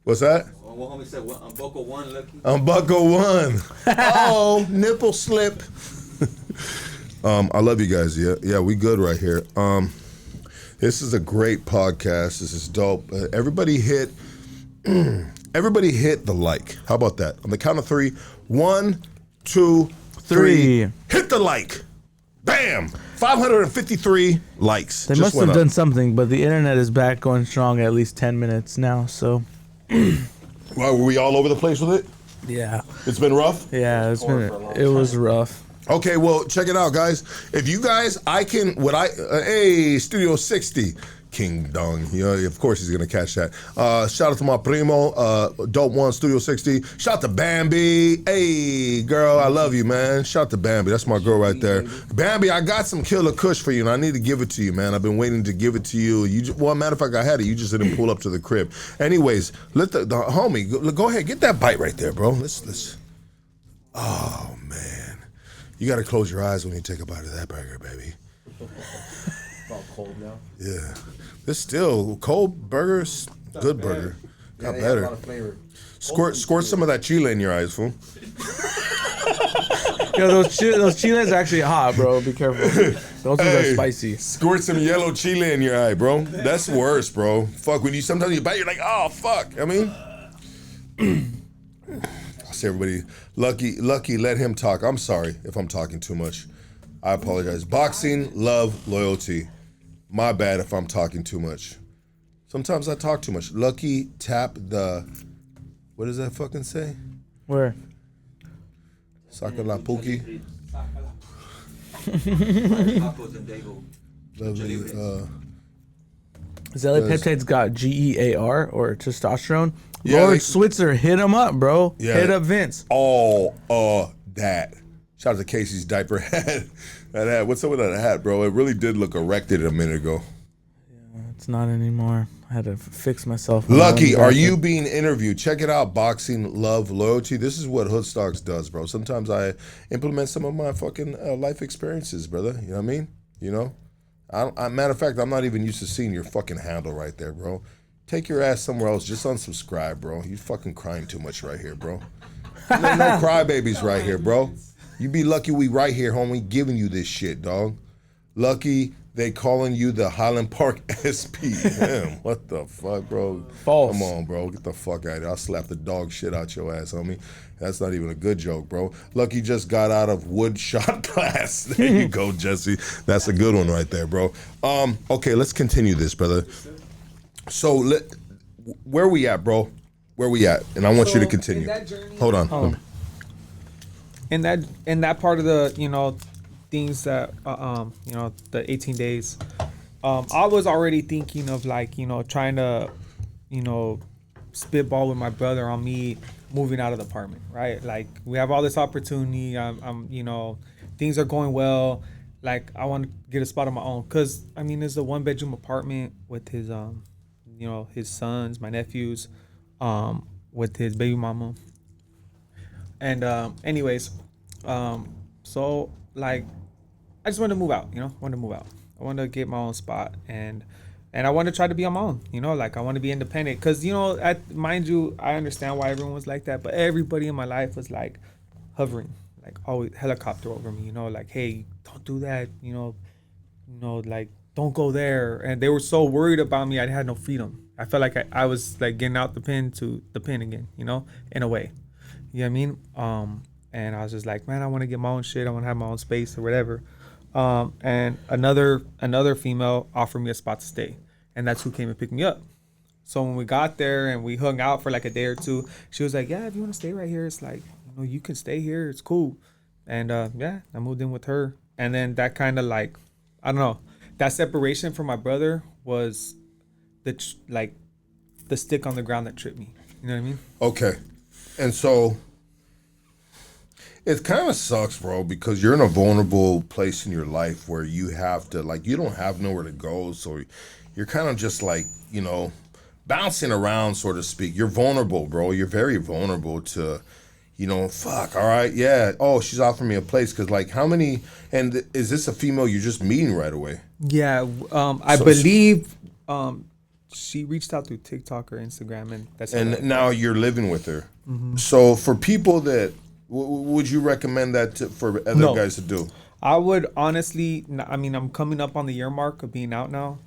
What's that? One homie said, I'm Buckle One, Lucky. I'm Buckle One. Oh, nipple slip. I love you guys. Yeah, we good right here. This is a great podcast. This is dope. Everybody hit the like. How about that? On the count of 3. 1, 2, 3. Hit the like. Bam! 553 likes. They must have done something, but the internet is back going strong at least 10 minutes now, so. Well, were we all over the place with it? Yeah. It's been rough? Yeah, it was rough. Okay, well, check it out, guys. If you guys, hey, Studio 60, King Dong. You know, of course he's gonna catch that. Shout out to my primo, Dope One, Studio 60. Shout out to Bambi. Hey, girl, I love you, man. Shout out to Bambi. That's my girl right there. Bambi, I got some Killer Kush for you, and I need to give it to you, man. I've been waiting to give it to you. Well, matter of fact, I had it. You just didn't pull up to the crib. Anyways, let the homie go ahead, get that bite right there, bro. Let's. Oh man, you gotta close your eyes when you take a bite of that burger, baby. It's all cold now. Yeah. It's still cold burgers, good burger. Got better. A lot of flavor. Squirt some of that chile in your eyes, fool. Yo, those chiles are actually hot, bro. Be careful. Those ones are spicy. Squirt some yellow chile in your eye, bro. That's worse, bro. Fuck, sometimes you bite, you're like, oh, fuck. I mean, I say everybody, Lucky, let him talk. I'm sorry if I'm talking too much. I apologize. Boxing, love, loyalty. My bad if I'm talking too much. Sometimes I talk too much. Lucky, tap the, what does that fucking say? Where? Sakalapuki. Lovely. Zelipeptide's got GEAR or testosterone. Yeah, Lord Switzer, hit him up, bro. Yeah. Hit up Vince. All that. Shout out to Casey's diaper hat. That hat. What's up with that hat, bro? It really did look erected a minute ago. Yeah, it's not anymore. I had to fix myself. Lucky, are you being interviewed? Check it out. Boxing, love, loyalty. This is what Hoodstocks does, bro. Sometimes I implement some of my fucking life experiences, brother. You know what I mean? You know? Matter of fact, I'm not even used to seeing your fucking handle right there, bro. Take your ass somewhere else. Just unsubscribe, bro. You fucking crying too much right here, bro. No crybabies right here, bro. You be lucky we right here, homie, giving you this shit, dog. Lucky they calling you the Highland Park SP. Damn, what the fuck, bro? False. Come on, bro. Get the fuck out of here. I'll slap the dog shit out your ass, homie. That's not even a good joke, bro. Lucky just got out of wood shot class. There you go, Jesse. That's a good one right there, bro. Okay, let's continue this, brother. So, where we at, bro? Where we at? And I want you to continue. In that journey, Hold on. In that part of the things that the 18 days, I was already thinking of trying to spitball with my brother on me moving out of the apartment, right? Like, we have all this opportunity. I'm things are going well. Like, I want to get a spot on my own, because it's a 1-bedroom apartment with his his sons, my nephews, with his baby mama. And so like, I just wanted to move out, I wanted to get my own spot, and I want to try to be on my own, like, I want to be independent, because mind you, I understand why everyone was like that, but everybody in my life was like hovering, like always helicopter over me, like, hey, don't do that, like, don't go there. And they were so worried about me, I had no freedom. I felt like I was like getting out the pen to the pen again, in a way. You know what I mean? And I was just like, man, I want to get my own shit. I want to have my own space or whatever. And another female offered me a spot to stay. And that's who came and picked me up. So when we got there and we hung out for like a day or two, she was like, yeah, if you want to stay right here, it's like, you can stay here. It's cool. And I moved in with her. And then that kind of like, I don't know, that separation from my brother was the stick on the ground that tripped me. You know what I mean? Okay. And so it kind of sucks, bro, because you're in a vulnerable place in your life where you have to, like, you don't have nowhere to go. So you're kind of just like, you know, bouncing around, so to speak. You're vulnerable, bro. You're very vulnerable to, you know, fuck, all right, yeah. Oh, she's offering me a place. Because, like, how many, and is this a female you're just meeting right away? Yeah. I believe she reached out through TikTok or Instagram. And now you're living with her. Mm-hmm. So for people that, would you recommend that for other guys to do? I would honestly, I mean, I'm coming up on the year mark of being out now.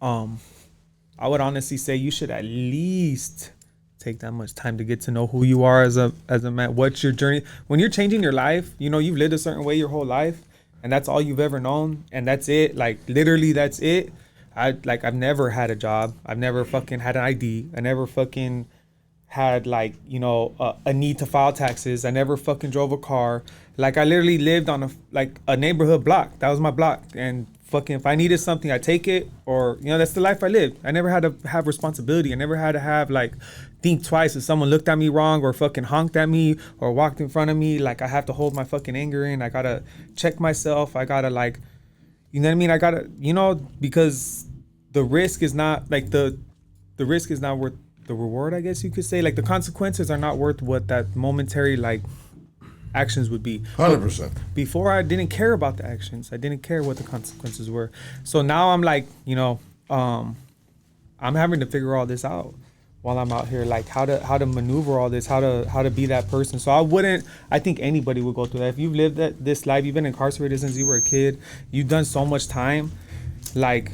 I would honestly say you should at least take that much time to get to know who you are as a man. What's your journey? When you're changing your life, you know, you've lived a certain way your whole life, and that's all you've ever known, and that's it. Like, literally, that's it. I've never had a job. I've never fucking had an ID. I never fucking had, like, you know, a need to file taxes. I never fucking drove a car. Like, I literally lived on a neighborhood block. That was my block. And fucking, if I needed something, I take it. Or, you know, that's the life I lived. I never had to have responsibility. I never had to have, like, think twice if someone looked at me wrong or fucking honked at me or walked in front of me. Like, I have to hold my fucking anger in. I gotta check myself. I gotta, like, you know what I mean? I gotta, you know, because the risk is not, like, the risk is not worth the reward, I guess you could say. Like, the consequences are not worth what that momentary, like, actions would be. 100%. Before, I didn't care about the actions. I didn't care what the consequences were. So now I'm like, you know, I'm having to figure all this out while I'm out here, like how to maneuver all this, how to be that person. So I think anybody would go through that. If you've lived this life, you've been incarcerated since you were a kid, you've done so much time, like,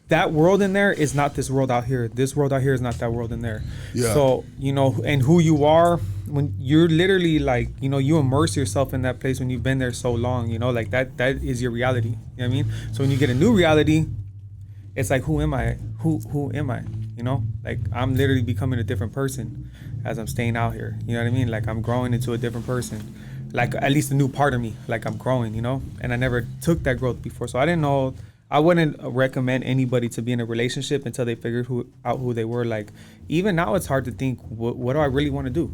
that world in there is not this world out here. This world out here is not that world in there. Yeah. So, you know, and who you are, when you're literally, like, you know, you immerse yourself in that place when you've been there so long, you know, like that is your reality. You know what I mean? So when you get a new reality, it's like, who am I? Who am I? You know, like, I'm literally becoming a different person as I'm staying out here. You know what I mean? Like, I'm growing into a different person. Like, at least a new part of me. Like, I'm growing, you know? And I never took that growth before. So I didn't know. I wouldn't recommend anybody to be in a relationship until they figured out who they were. Like, even now it's hard to think, what do I really want to do?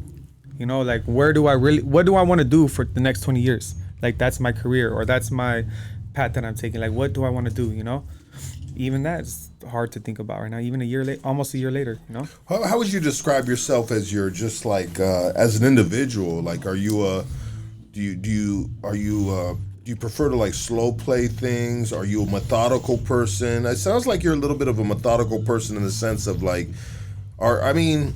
You know, like, what do I want to do for the next 20 years? Like, that's my career, or that's my path that I'm taking. Like, what do I want to do, you know? Even that's hard to think about right now, even almost a year later, you know? How would you describe yourself as you're just like, as an individual? Like, are you, do you prefer to, like, slow play things? Are you a methodical person? It sounds like you're a little bit of a methodical person in the sense of, like, I mean,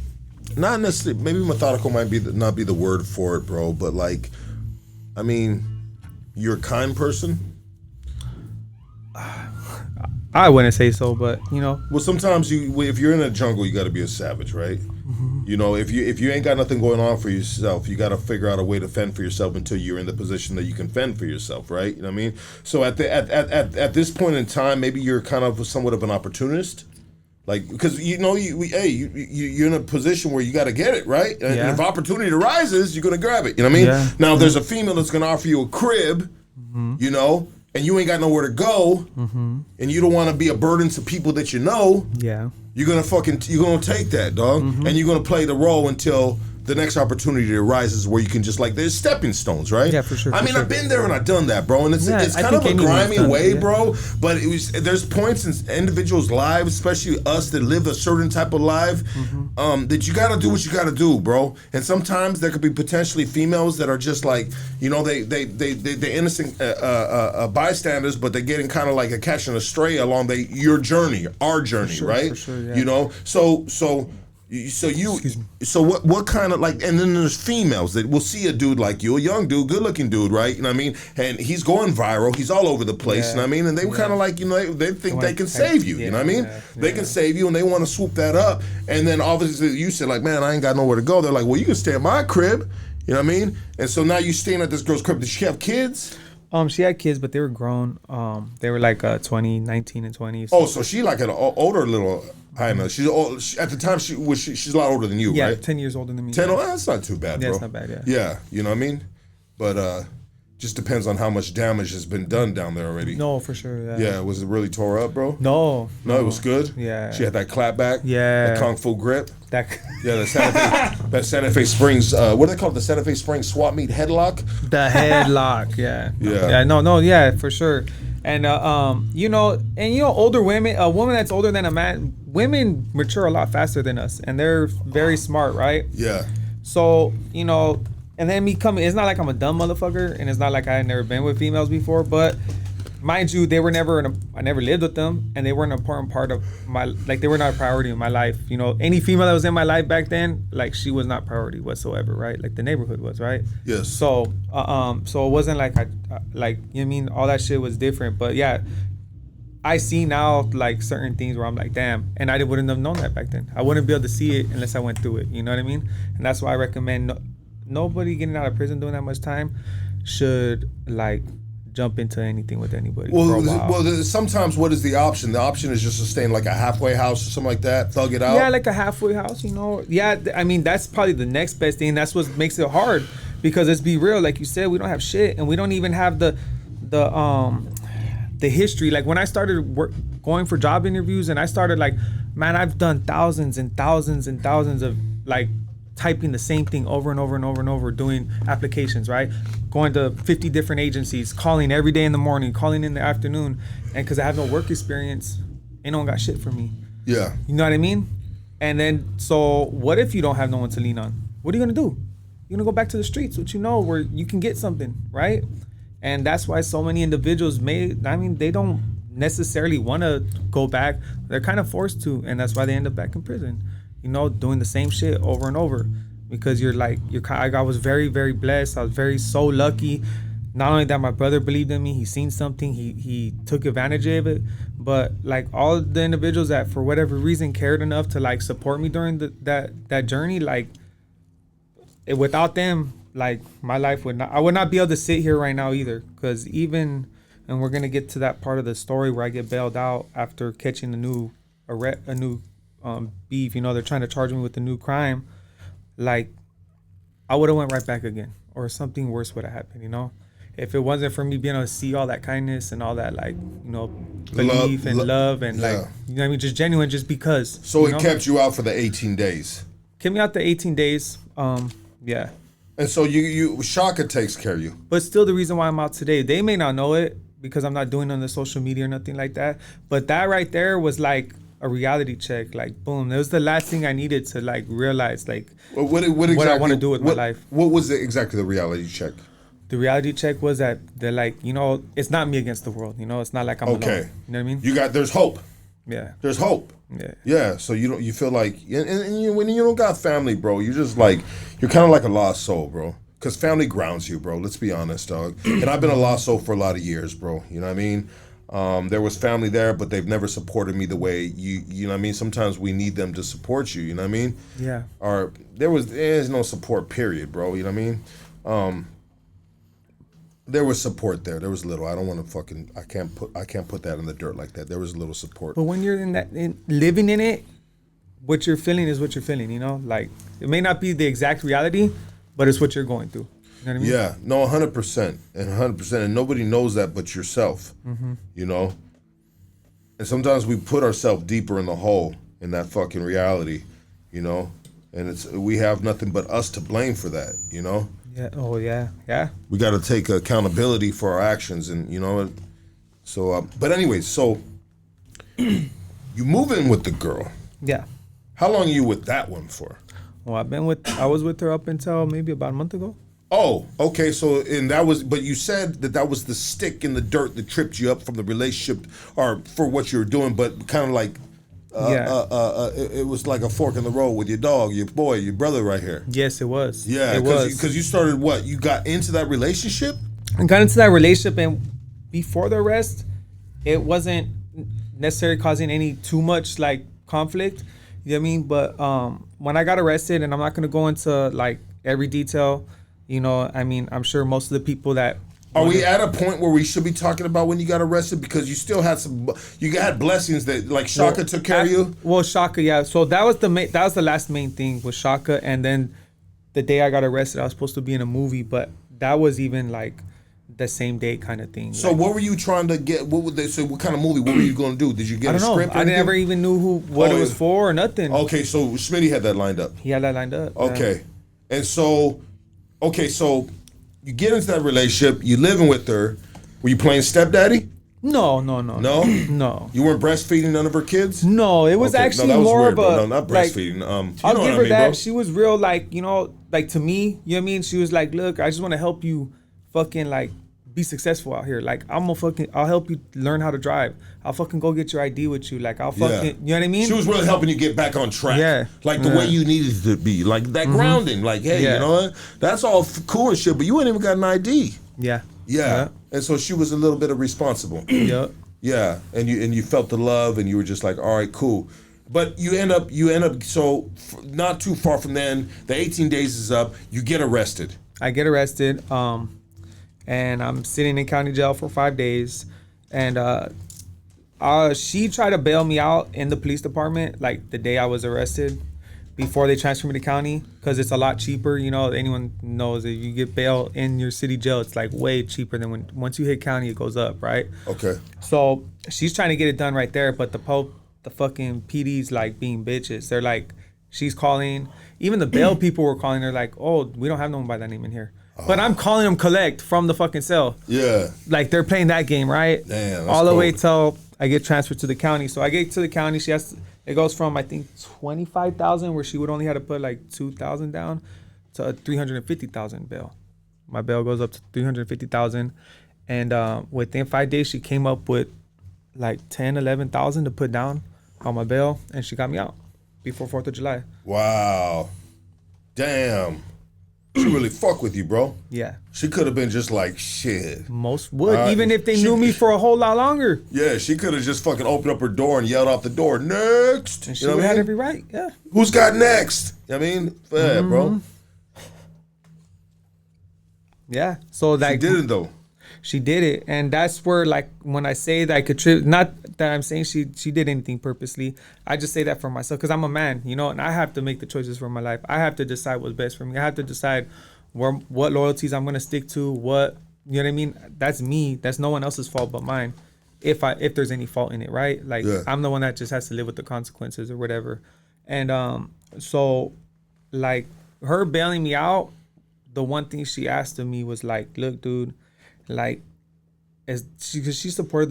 not necessarily, maybe methodical might not be the word for it, bro, but, like, I mean, you're a kind person? I wouldn't say so, but, you know. Well, sometimes if you're in a jungle, you got to be a savage, right? Mm-hmm. You know, if you ain't got nothing going on for yourself, you got to figure out a way to fend for yourself until you're in the position that you can fend for yourself, right? You know what I mean? So at this point in time, maybe you're kind of somewhat of an opportunist, like, because, you know, you're in a position where you got to get it, right? And if opportunity arises, you're gonna grab it. You know what I mean? Yeah. Now, if there's a female that's gonna offer you a crib, you know, and you ain't got nowhere to go, and you don't want to be a burden to people that you know, you're gonna take that, dog, and you're gonna play the role until the next opportunity arises where you can just, like, there's stepping stones, right? Yeah, for sure. I mean, I've been there and I've done that, bro, and it's kind of a grimy way, bro. But there's points in individuals' lives, especially us that live a certain type of life, that you gotta do what you gotta do, bro. And sometimes there could be potentially females that are just like, you know, they innocent bystanders, but they're getting kind of like a catch and a stray along your journey, our journey, right? For sure, yeah. You know, so what kind of, like, and then there's females that will see a dude like you, a young dude, good looking dude, right? You know what I mean? And he's going viral, he's all over the place, you know what I mean? And they kind of like, you know, they think they can save you, you know what I mean? They can save you and they want to swoop that up. And then obviously you said, like, man, I ain't got nowhere to go. They're like, well, you can stay at my crib, you know what I mean? And so now you staying at this girl's crib. Did she have kids? She had kids, but they were grown. They were like 19 and 20. So. Oh, so she like an older little. I know. She's old. At the time she's a lot older than you, right? 10 years older than me. 10. Oh, that's not too bad, bro. Yeah, it's not bad. Yeah. Yeah, you know what I mean. But Just depends on how much damage has been done down there already. No, for sure. Yeah, was it really tore up, bro? No, it was good. Yeah, she had that clap back. Yeah, that kung fu grip. That that Santa Fe Springs. What do they call it? The Santa Fe Springs swap meet headlock. The headlock. Yeah. Yeah. No. Yeah, for sure. And older women, a woman that's older than a man, women mature a lot faster than us, and they're very smart, right? Yeah. So and then me coming, it's not like I'm a dumb motherfucker, and it's not like I had never been with females before, but mind you, they were I never lived with them, and they were an important part of they were not a priority in my life. Any female that was in my life back then, like, she was not priority whatsoever, right? Like, the neighborhood was, right? Yes. So, so it wasn't like all that shit was different, but yeah, I see now, like, certain things where I'm like, damn, and I wouldn't have known that back then. I wouldn't be able to see it unless I went through it, you know what I mean? And that's why I recommend nobody getting out of prison doing that much time should, like, jump into anything with anybody for a while. Well, sometimes what is the option? The option is just to stay in like a halfway house or something like that, thug it out. Yeah, like a halfway house, Yeah, I mean, that's probably the next best thing. That's what makes it hard, because let's be real, like you said, we don't have shit, and we don't even have the history. Like, when I started going for job interviews, and I started, like, man, I've done thousands and thousands and thousands of, like, typing the same thing over and over and over and over, doing applications, right? Going to 50 different agencies, calling every day in the morning, calling in the afternoon. And because I have no work experience, ain't no one got shit for me. Yeah. You know what I mean? And then, so what if you don't have no one to lean on? What are you going to do? You're going to go back to the streets, which where you can get something, right? And that's why so many individuals they don't necessarily want to go back. They're kind of forced to, and that's why they end up back in prison. Doing the same shit over and over, because I was very, very blessed. I was so lucky. Not only that my brother believed in me, he seen something, he took advantage of it, but like all the individuals that for whatever reason cared enough to like support me during that journey, like without them, like my life I would not be able to sit here right now either, because and we're gonna get to that part of the story where I get bailed out after catching a new beef, they're trying to charge me with a new crime. Like, I would have went right back again, or something worse would have happened, if it wasn't for me being able to see all that kindness and all that, like, belief and love and like, just genuine, just because. So it kept you out for the 18 days. Kept me out the 18 days. Yeah. And so you Shaka takes care of you. But still, the reason why I'm out today, they may not know it because I'm not doing it on the social media or nothing like that. But that right there was like a reality check. Like, boom, that was the last thing I needed to like realize, like, what I want to do with my life. What was exactly the reality check? The reality check was that they're like, it's not me against the world. It's not like I'm alone. You know what I mean? There's hope. Yeah. There's hope. Yeah. Yeah. So you feel like, and when you don't got family, bro, you're just like, you're kind of like a lost soul, bro. Because family grounds you, bro. Let's be honest, dog. And I've been a lost soul for a lot of years, bro. You know what I mean? There was family there, but they've never supported me the way you know what I mean? Sometimes we need them to support you, you know what I mean? Yeah. Or there's no support, period, bro. You know what I mean? There was support there. There was little. I don't want to I can't put that in the dirt like that. There was a little support. But when you're living in it, what you're feeling is what you're feeling, Like, it may not be the exact reality, but it's what you're going through. You know what I mean? Yeah, no, 100%, and 100%, and nobody knows that but yourself. Mm-hmm. And sometimes we put ourselves deeper in the hole in that fucking reality, and we have nothing but us to blame for that, Yeah. Oh yeah. Yeah. We got to take accountability for our actions, and so. But anyway, so you move in with the girl. Yeah. How long are you with that one for? Well, I was with her up until maybe about a month ago. Oh, okay. So, but you said that was the stick in the dirt that tripped you up from the relationship, or for what you were doing, but kind of like, it was like a fork in the road with your dog, your boy, your brother right here. Yes, it was. Yeah, because you started what? You got into that relationship? I got into that relationship, and before the arrest, it wasn't necessarily causing any too much like conflict. You know what I mean? But when I got arrested, and I'm not gonna go into like every detail. I mean, I'm sure most of the people that... Are we at a point where we should be talking about when you got arrested? Because you still had you had blessings that, like, Shaka took care of you? Well, Shaka, yeah. So that was the last main thing with Shaka. And then the day I got arrested, I was supposed to be in a movie, but that was even, like, the same day kind of thing. So like, what were you trying to get? What would they say? What kind of movie? What were you going to do? Did you get I a don't know. script? Or I anything? never even knew what it was for or nothing. Okay, so Smitty had that lined up. He had that lined up. Okay, and so, so you get into that relationship. You living with her. Were you playing stepdaddy? No. No. You weren't breastfeeding none of her kids? No, it was actually that was more weird, of a bro. No, not like, breastfeeding. You I'll know give what her I mean, that. bro? She was real, like, you know, like to me, you know what I mean? She was like, look, I just want to help you fucking like be successful out here. Like, I'll help you learn how to drive. I'll fucking go get your ID with you. Like, I'll fucking, you know what I mean? She was really helping you get back on track. Yeah. Like the way you needed to be. Like that grounding. Like, hey, you know what? That's all cool and shit, but you ain't even got an ID. Yeah. Yeah. And so she was a little bit of responsible. Yep. Yeah. And you felt the love and you were just like, all right, cool. But you end up so not too far from then, the 18 days is up, you get arrested. I get arrested, and I'm sitting in county jail for 5 days, and she tried to bail me out in the police department like the day I was arrested, before they transfer me to county, because it's a lot cheaper. You know, anyone knows if you get bail in your city jail, it's like way cheaper than once you hit county, it goes up, right? Okay. So she's trying to get it done right there, but the fucking PD's like being bitches. They're like, she's calling. Even the bail people were calling. They're like, oh, we don't have no one by that name in here. But I'm calling them collect from the fucking cell. Yeah. Like they're playing that game, right? Damn. All the way till I get transferred to the county. So I get to the county. It goes from I think 25,000, where she would only have to put like 2,000 down, to 350,000 bail. My bail goes up to 350,000, and within 5 days she came up with like 10, 11,000 to put down on my bail, and she got me out before 4th of July. Wow. Damn. She really fuck with you, bro. Yeah. She could have been just like, shit. Most would, even if they knew me for a whole lot longer. Yeah, she could have just fucking opened up her door and yelled out the door, next. And she would have had every right, yeah. Who's got next? You know what I mean? Yeah, bro. Yeah. So that She did it, though. She did it, and that's where, like, when I say that I contribute, not that I'm saying she did anything purposely. I just say that for myself because I'm a man, you know, and I have to make the choices for my life. I have to decide what's best for me. I have to decide what loyalties I'm gonna stick to. What, you know what I mean? That's me. That's no one else's fault but mine. If there's any fault in it, right? Like, I'm the one that just has to live with the consequences or whatever. And so, like, her bailing me out, the one thing she asked of me was like, look, dude, like, because she supported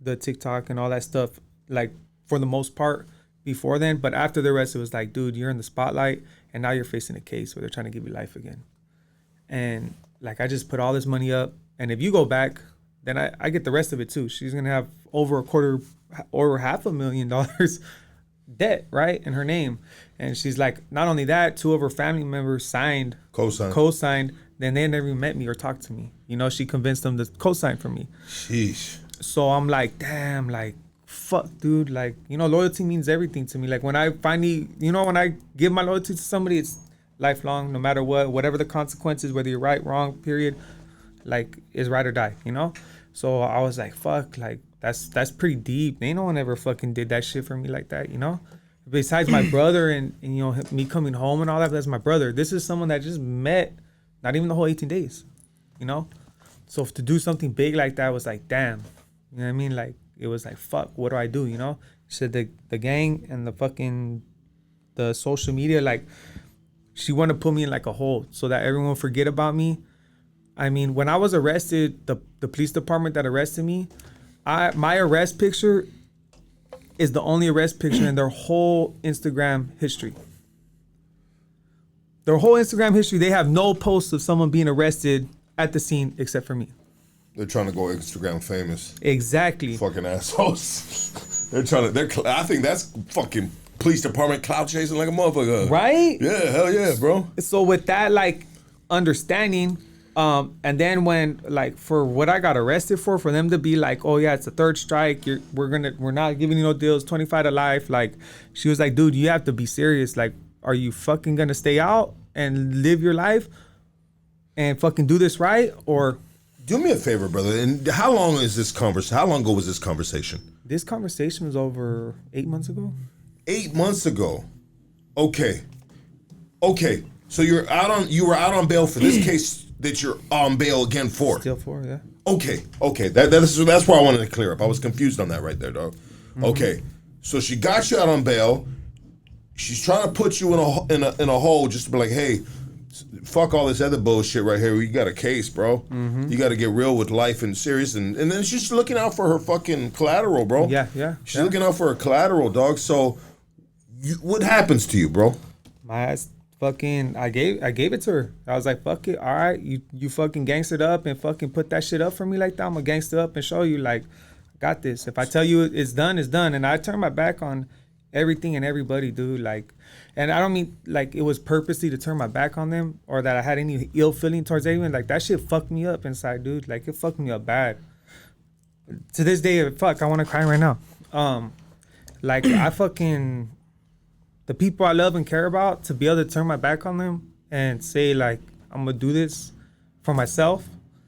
the TikTok and all that stuff, like, for the most part before then, but after the rest, it was like, dude, you're in the spotlight, and now you're facing a case where they're trying to give you life again. And like, I just put all this money up, and if you go back, then I get the rest of it too. She's gonna have over $250,000 debt, right, in her name. And she's like, not only that, 2 of her family members co-signed. Then they never even met me or talked to me. You know, she convinced them to co-sign for me. Sheesh. So I'm like, damn, like, fuck, dude. Like, you know, loyalty means everything to me. Like, when I finally, you know, when I give my loyalty to somebody, it's lifelong, no matter what, whatever the consequences, whether you're right, wrong, period, like, is right or die, you know? So I was like, fuck, like, that's pretty deep. Ain't no one ever fucking did that shit for me like that, you know? Besides my brother and you know, me coming home and all that, that's my brother. This is someone that just met not even the whole 18 days, you know? So to do something big like that was like, damn. You know what I mean? Like, it was like, fuck, what do I do, you know? She said the gang and the social media, like, she wanted to put me in like a hole so that everyone would forget about me. I mean, when I was arrested, the police department that arrested me, my arrest picture is the only arrest picture in their whole Instagram history. Their whole Instagram history, they have no posts of someone being arrested at the scene except for me. They're trying to go Instagram famous. Exactly. Fucking assholes. I think that's fucking police department clout chasing like a motherfucker. Right? Yeah, hell yeah, bro. So with that, like, understanding, and then when, like, for what I got arrested for them to be like, oh yeah, it's a third strike, we're not giving you no deals, 25 to life. Like, she was like, dude, you have to be serious. Like, are you fucking gonna stay out and live your life and fucking do this right? Or do me a favor, brother. And how long is this conversation? How long ago was this conversation? This conversation was over 8 months ago. 8 months ago. Okay. So you were out on bail for this case that you're on bail again for. Still for, yeah. Okay. That's why I wanted to clear up. I was confused on that right there, dog. Mm-hmm. Okay, so she got you out on bail. She's trying to put you in a hole just to be like, hey, fuck all this other bullshit right here. You got a case, bro. Mm-hmm. You got to get real with life and serious. And then she's looking out for her fucking collateral, bro. Yeah. She's looking out for her collateral, dog. So, what happens to you, bro? My ass fucking, I gave it to her. I was like, fuck it. All right, you fucking gangstered up and fucking put that shit up for me like that. I'm going to gangster up and show you, like, I got this. If I tell you it's done, it's done. And I turned my back on everything and everybody, dude. Like, and I don't mean like it was purposely to turn my back on them or that I had any ill feeling towards anyone. Like, that shit fucked me up inside, dude. Like, it fucked me up bad. To this day, fuck, I want to cry right now. Like, I fucking, the people I love and care about, to be able to turn my back on them and say, like, I'm going to do this for myself.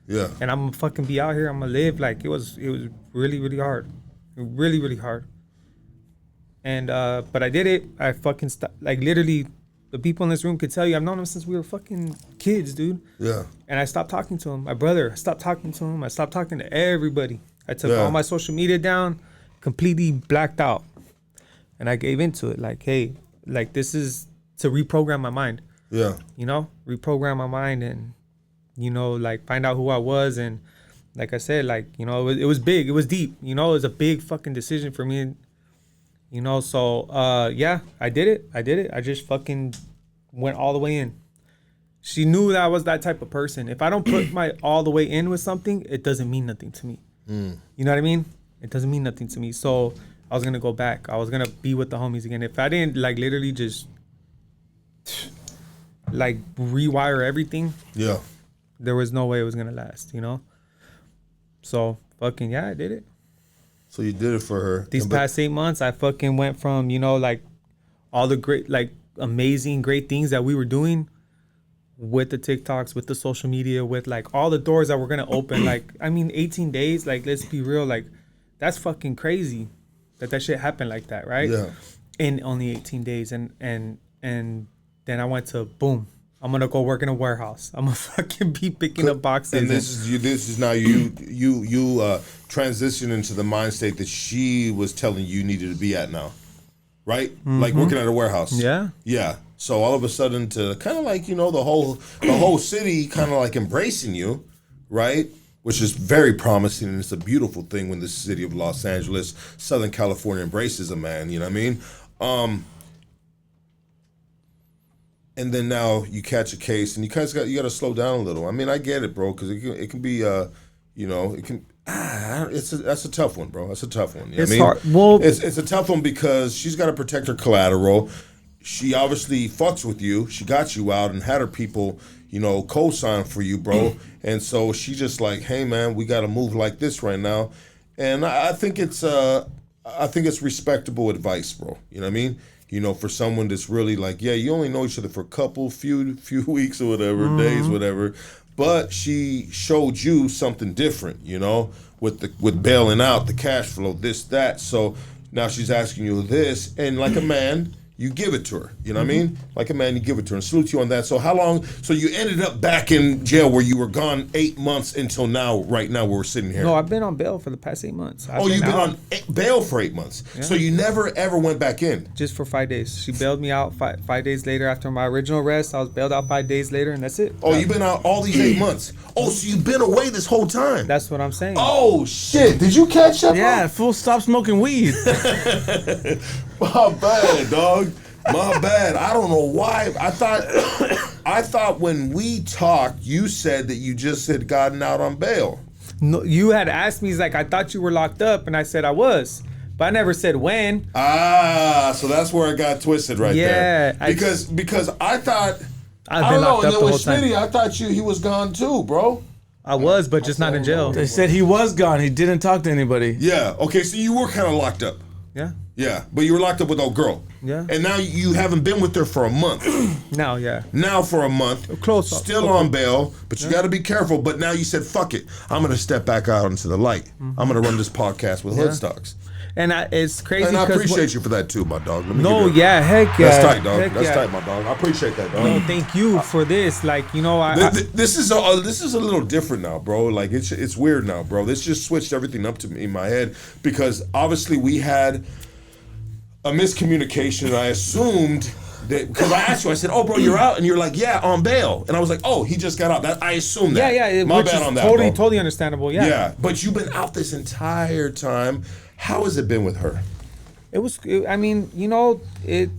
Yeah. And I'm going to fucking be out here. I'm going to live. Like, it was really, really hard. Really, really hard. And, but I did it. I fucking, like, literally, the people in this room could tell you, I've known them since we were fucking kids, dude. Yeah. And I stopped talking to him. My brother, I stopped talking to him. I stopped talking to everybody. I took all my social media down, completely blacked out. And I gave into it. Like, hey, like, this is to reprogram my mind. Yeah. You know, reprogram my mind and, you know, like, find out who I was. And like I said, like, you know, it was big. It was deep. You know, it was a big fucking decision for me. You know, so, yeah, I did it. I just fucking went all the way in. She knew that I was that type of person. If I don't put my all the way in with something, it doesn't mean nothing to me. You know what I mean? It doesn't mean nothing to me. So I was going to go back. I was going to be with the homies again. If I didn't, like, literally just, like, rewire everything, yeah, there was no way it was going to last, you know? So, fucking, yeah, I did it. So you did it for her. These past 8 months, I fucking went from, you know, like, all the great, like, amazing, great things that we were doing with the TikToks, with the social media, with, like, all the doors that were going to open. Like, I mean, 18 days, like, let's be real, like, that's fucking crazy that shit happened like that, right? Yeah. In only 18 days. And then I went to, boom, I'm going to go work in a warehouse. I'm going to fucking be picking up boxes. And this is now you transition into the mind state that she was telling you needed to be at now, right? Mm-hmm. Like working at a warehouse. Yeah. Yeah. So all of a sudden to kind of like, you know, the whole city kind of like embracing you, right? Which is very promising, and it's a beautiful thing when the city of Los Angeles, Southern California embraces a man, you know what I mean? And then now you catch a case, and you got to slow down a little. I mean, I get it, bro, because it can be, you know, it can. That's a tough one, bro. That's a tough one. You know it's what I mean? hard. Well, it's a tough one because she's got to protect her collateral. She obviously fucks with you. She got you out and had her people, you know, co-sign for you, bro. And so she just like, hey, man, we got to move like this right now. And I think it's respectable advice, bro. You know what I mean? You know, for someone that's really like, yeah, you only know each other for a few weeks or whatever, days, whatever. But she showed you something different, you know, with bailing out, the cash flow, this, that. So now she's asking you this, and like a man, you give it to her. You know what I mean? Like a man, you give it to her. And salute you on that. So how long? So you ended up back in jail where you were gone 8 months until now, right now where we're sitting here. No, I've been on bail for the past 8 months. You've been on bail for 8 months. Yeah. So you never, ever went back in? Just for 5 days. She bailed me out 5 days later after my original arrest. I was bailed out 5 days later, and that's it. Oh, you've been out all these 8 months. Oh, so you've been away this whole time. That's what I'm saying. Oh, shit. Did you catch that? Yeah, fool, stop smoking weed. My bad, dog. My bad. I don't know why. I thought when we talked, you said that you just had gotten out on bail. No, you had asked me, like, I thought you were locked up, and I said I was. But I never said when. So that's where it got twisted right there. Yeah. Because I thought, I've been locked up the whole time. I thought he was gone too, bro. I was, but just not in jail. They said he was gone. He didn't talk to anybody. Yeah. Okay, so you were kind of locked up. Yeah. Yeah, but you were locked up with old girl. Yeah. And now you haven't been with her for a month. Now, yeah. Now for a month. Close. Still on bail, but you got to be careful. But now you said, fuck it. I'm going to step back out into the light. I'm going to run this podcast with hoodstocks. And it's crazy. And I appreciate you for that too, my dog. Let me no, give you heck yeah. That's tight, dog. Heck That's yeah. tight, my dog. I appreciate that, dog. No, thank you for this. Like, you know, This is a little different now, bro. Like it's weird now, bro. This just switched everything up to me in my head because obviously we had a miscommunication. I assumed that because I asked you, I said, "Oh, bro, you're out," and you're like, "Yeah, on bail," and I was like, "Oh, he just got out." That I assumed that. Yeah. My which bad is on that. Totally understandable. Yeah. Yeah, but you've been out this entire time. How has it been with her? I mean, you know, it.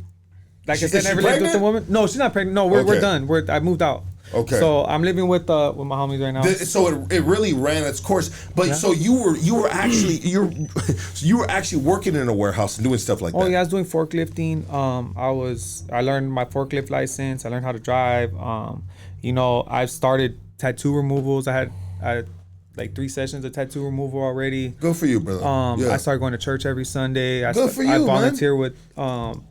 Like I said, Is she never lived with pregnant? the woman. No, she's not pregnant. No, we're Okay. done. I moved out. Okay. So I'm living with my homies right now. So it really ran its course. But so you were actually working in a warehouse and doing stuff like that. Oh yeah, I was doing forklifting. I learned my forklift license. I learned how to drive. You know, I've started tattoo removals. I had like 3 sessions of tattoo removal already. Good for you, brother. Yeah. I started going to church every Sunday. I man. volunteer with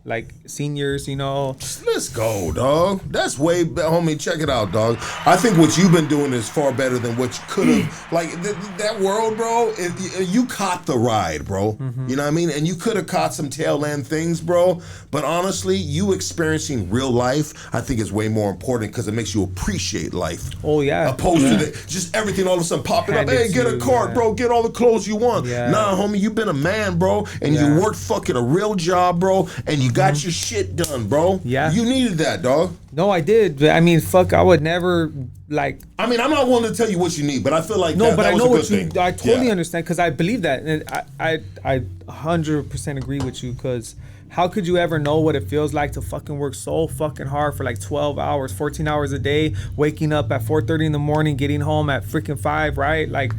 like seniors, you know. Let's go, dog. That's way, homie. Check it out, dog. I think what you've been doing is far better than what you could have. Like that world, bro. You caught the ride, bro. Mm-hmm. You know what I mean? And you could have caught some tail end things, bro. But honestly, you experiencing real life, I think is way more important because it makes you appreciate life. Oh yeah. Opposed to just everything all of a sudden popping up. Handed Hey, to get a you, cart, yeah. bro. Get all the clothes you want. Yeah. Nah, homie, you been a man, bro, and you worked fucking a real job, bro, and you got your shit done, bro. Yeah. You needed that, dog. No, I did. But I mean, fuck, I would never like. I mean, I'm not willing to tell you what you need, but I feel like No, that but I was know a what good you. thing. I totally Yeah. understand because I believe that, and I 100% agree with you. Because how could you ever know what it feels like to fucking work so fucking hard for like 12 hours, 14 hours a day, waking up at 4:30 in the morning, getting home at freaking 5, right? Like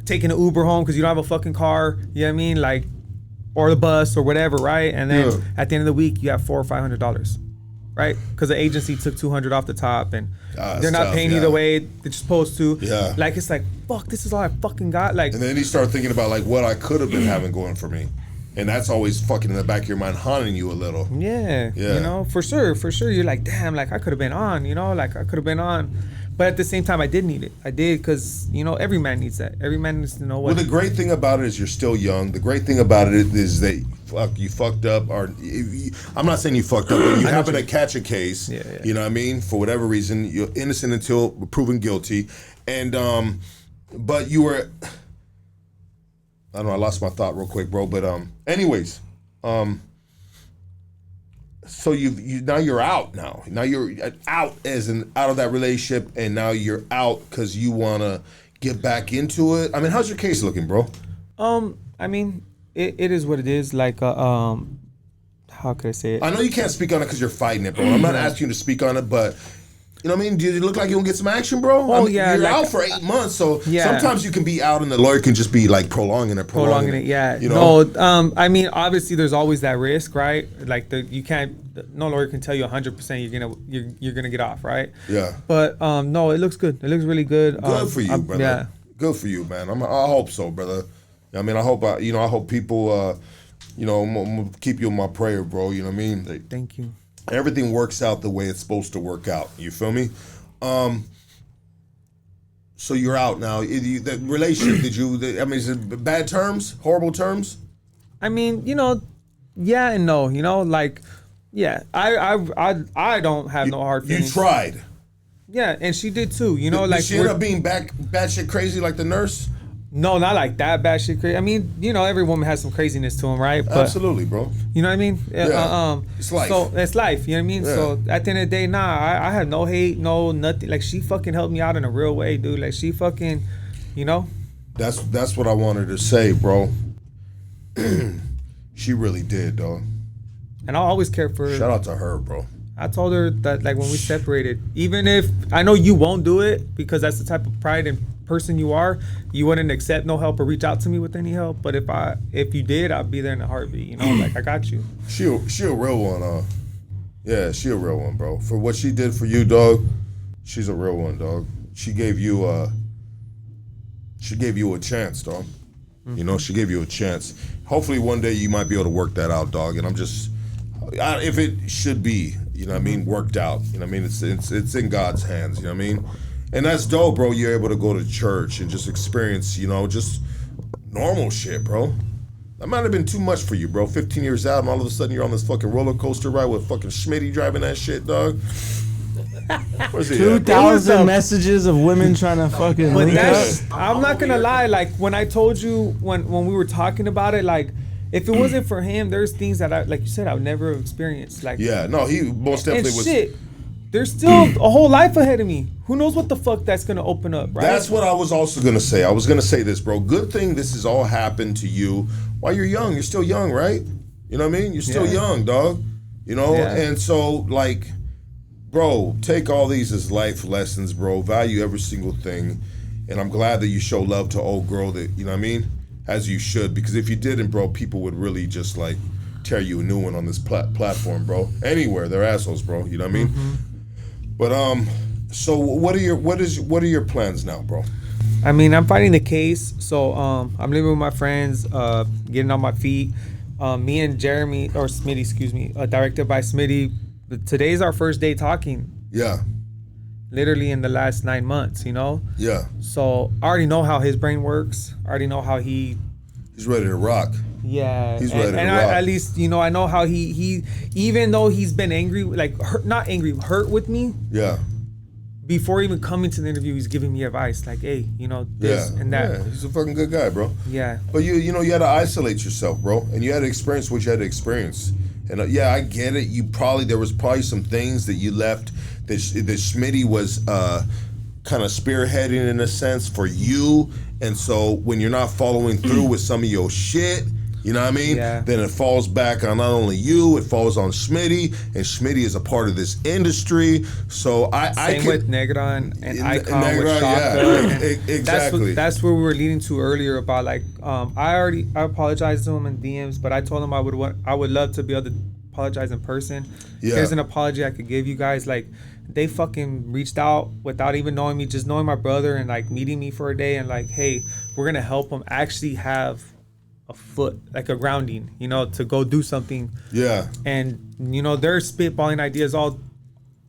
taking an Uber home because you don't have a fucking car. You know what I mean? Like, or the bus or whatever, right? And then at the end of the week, you have $400 or $500. Right, because the agency took $200 off the top, and they're not paying you the way they're supposed to. Yeah, like it's like fuck, this is all I fucking got. Like, and then you start thinking about like what I could have been having going for me, and that's always fucking in the back of your mind, haunting you a little. Yeah, you know, for sure. You're like, damn, like I could have been on, you know, like I could have been on. But at the same time, I did need it. I did because, you know, every man needs that. Every man needs to know what. Well, the great thing about it is you're still young. The great thing about it is that you fucked up. Or I'm not saying you fucked up, but you happen to catch a case. Yeah. You know what I mean? For whatever reason, you're innocent until proven guilty. And but you were. I don't know. I lost my thought real quick, bro. But anyways, so you now you're out now. Now you're out as in out of that relationship, and now you're out because you wanna get back into it. I mean, how's your case looking, bro? I mean, it is what it is. Like, how could I say it? I know you can't speak on it because you're fighting it, bro. I'm not asking you to speak on it, but you know what I mean? Do you look like you gonna get some action, bro? Oh, I mean, yeah, you're like, out for 8 months, so yeah. sometimes you can be out and the lawyer can just be like prolonging it. Yeah. You know? No, I mean, obviously there's always that risk, right? Like no lawyer can tell you 100% you're gonna get off, right? Yeah. But no, it looks good. It looks really good. Good for you, brother. Yeah. Good for you, man. I hope so, brother. I mean, I hope people, I'm gonna keep you in my prayer, bro. You know what I mean? Thank you. Everything works out the way it's supposed to work out. You feel me? So you're out now. The relationship, is it bad terms? Horrible terms? I mean, yeah and no. Like, yeah, I don't have no hard feelings. You tried. Yeah, and she did too. Did she end up being batshit crazy like the nurse? No, not like that bad shit crazy. I mean, every woman has some craziness to them, right? But, absolutely, bro. You know what I mean? Yeah. It's life. So it's life. You know what I mean? Yeah. So at the end of the day, I have no hate, no nothing. Like, she fucking helped me out in a real way, dude. Like, she fucking, That's what I wanted to say, bro. She really did, dog. And I'll always care for her. Shout out to her, bro. I told her that, like, when we separated, even if I know you won't do it because that's the type of pride and person you are, you wouldn't accept no help or reach out to me with any help. But if you did, I'd be there in a heartbeat. Like, I got you. She a real one, yeah, she a real one, bro. For what she did for you, dog, she's a real one, dog. She gave you a chance, dog. You know, she gave you a chance. Hopefully one day you might be able to work that out, dog. And I'm just, if it should be, you know what I mean, worked out. You know what I mean? It's in God's hands, you know what I mean? And that's dope, bro. You're able to go to church and just experience, you know, just normal shit, bro. That might have been too much for you, bro. 15 years out and all of a sudden you're on this fucking roller coaster ride with fucking Schmitty driving that shit, dog. Where's he 2,000 messages of women trying to fucking But link up. that's, I'm not gonna lie, like when I told you when we were talking about it, like if it wasn't for him, there's things that I, like you said, I would never have experienced. Like Yeah, no, he most definitely and was. shit, there's still a whole life ahead of me. Who knows what the fuck that's gonna open up, right? That's what I was also gonna say. I was gonna say this, bro. Good thing this has all happened to you while you're young. You're still young, right? You know what I mean? You're still young, dog. You know, and so like, bro, take all these as life lessons, bro. Value every single thing, and I'm glad that you show love to old girl. That, you know what I mean, as you should. Because if you didn't, bro, people would really just like tear you a new one on this platform, bro. Anywhere, they're assholes, bro. You know what I mean? But so what are your plans now, bro? I mean, I'm fighting the case, so I'm living with my friends, getting on my feet. Me and Jeremy, or Smitty, excuse me, directed by Smitty. Today's our first day talking. Yeah. Literally in the last 9 months, you know? Yeah. So I already know how his brain works. I already know how he's ready to rock. Yeah. He's ready to rock. At least, you know, I know how he even though he's been angry, like not angry, hurt with me. Yeah. Before even coming to the interview, he's giving me advice like, hey, you know, this and that. Yeah, he's a fucking good guy, bro. Yeah. But you know, you had to isolate yourself, bro, and you had to experience what you had to experience. And yeah, I get it. There was probably some things that you left that Schmitty was kind of spearheading in a sense for you. And so when you're not following through with some of your shit, you know what I mean? Yeah. Then it falls back on not only you, it falls on Schmitty, and Schmitty is a part of this industry. So Same with Negron and Icon with Negron, Shaka. yeah, exactly. That's where we were leading to earlier about like I apologized to him in DMs, but I told him I would love to be able to apologize in person. Yeah. Here's an apology I could give you guys. Like they fucking reached out without even knowing me, just knowing my brother and like meeting me for a day and like, hey, we're gonna help him actually have a foot, like a grounding, you know, to go do something. Yeah. And you know, they're spitballing ideas all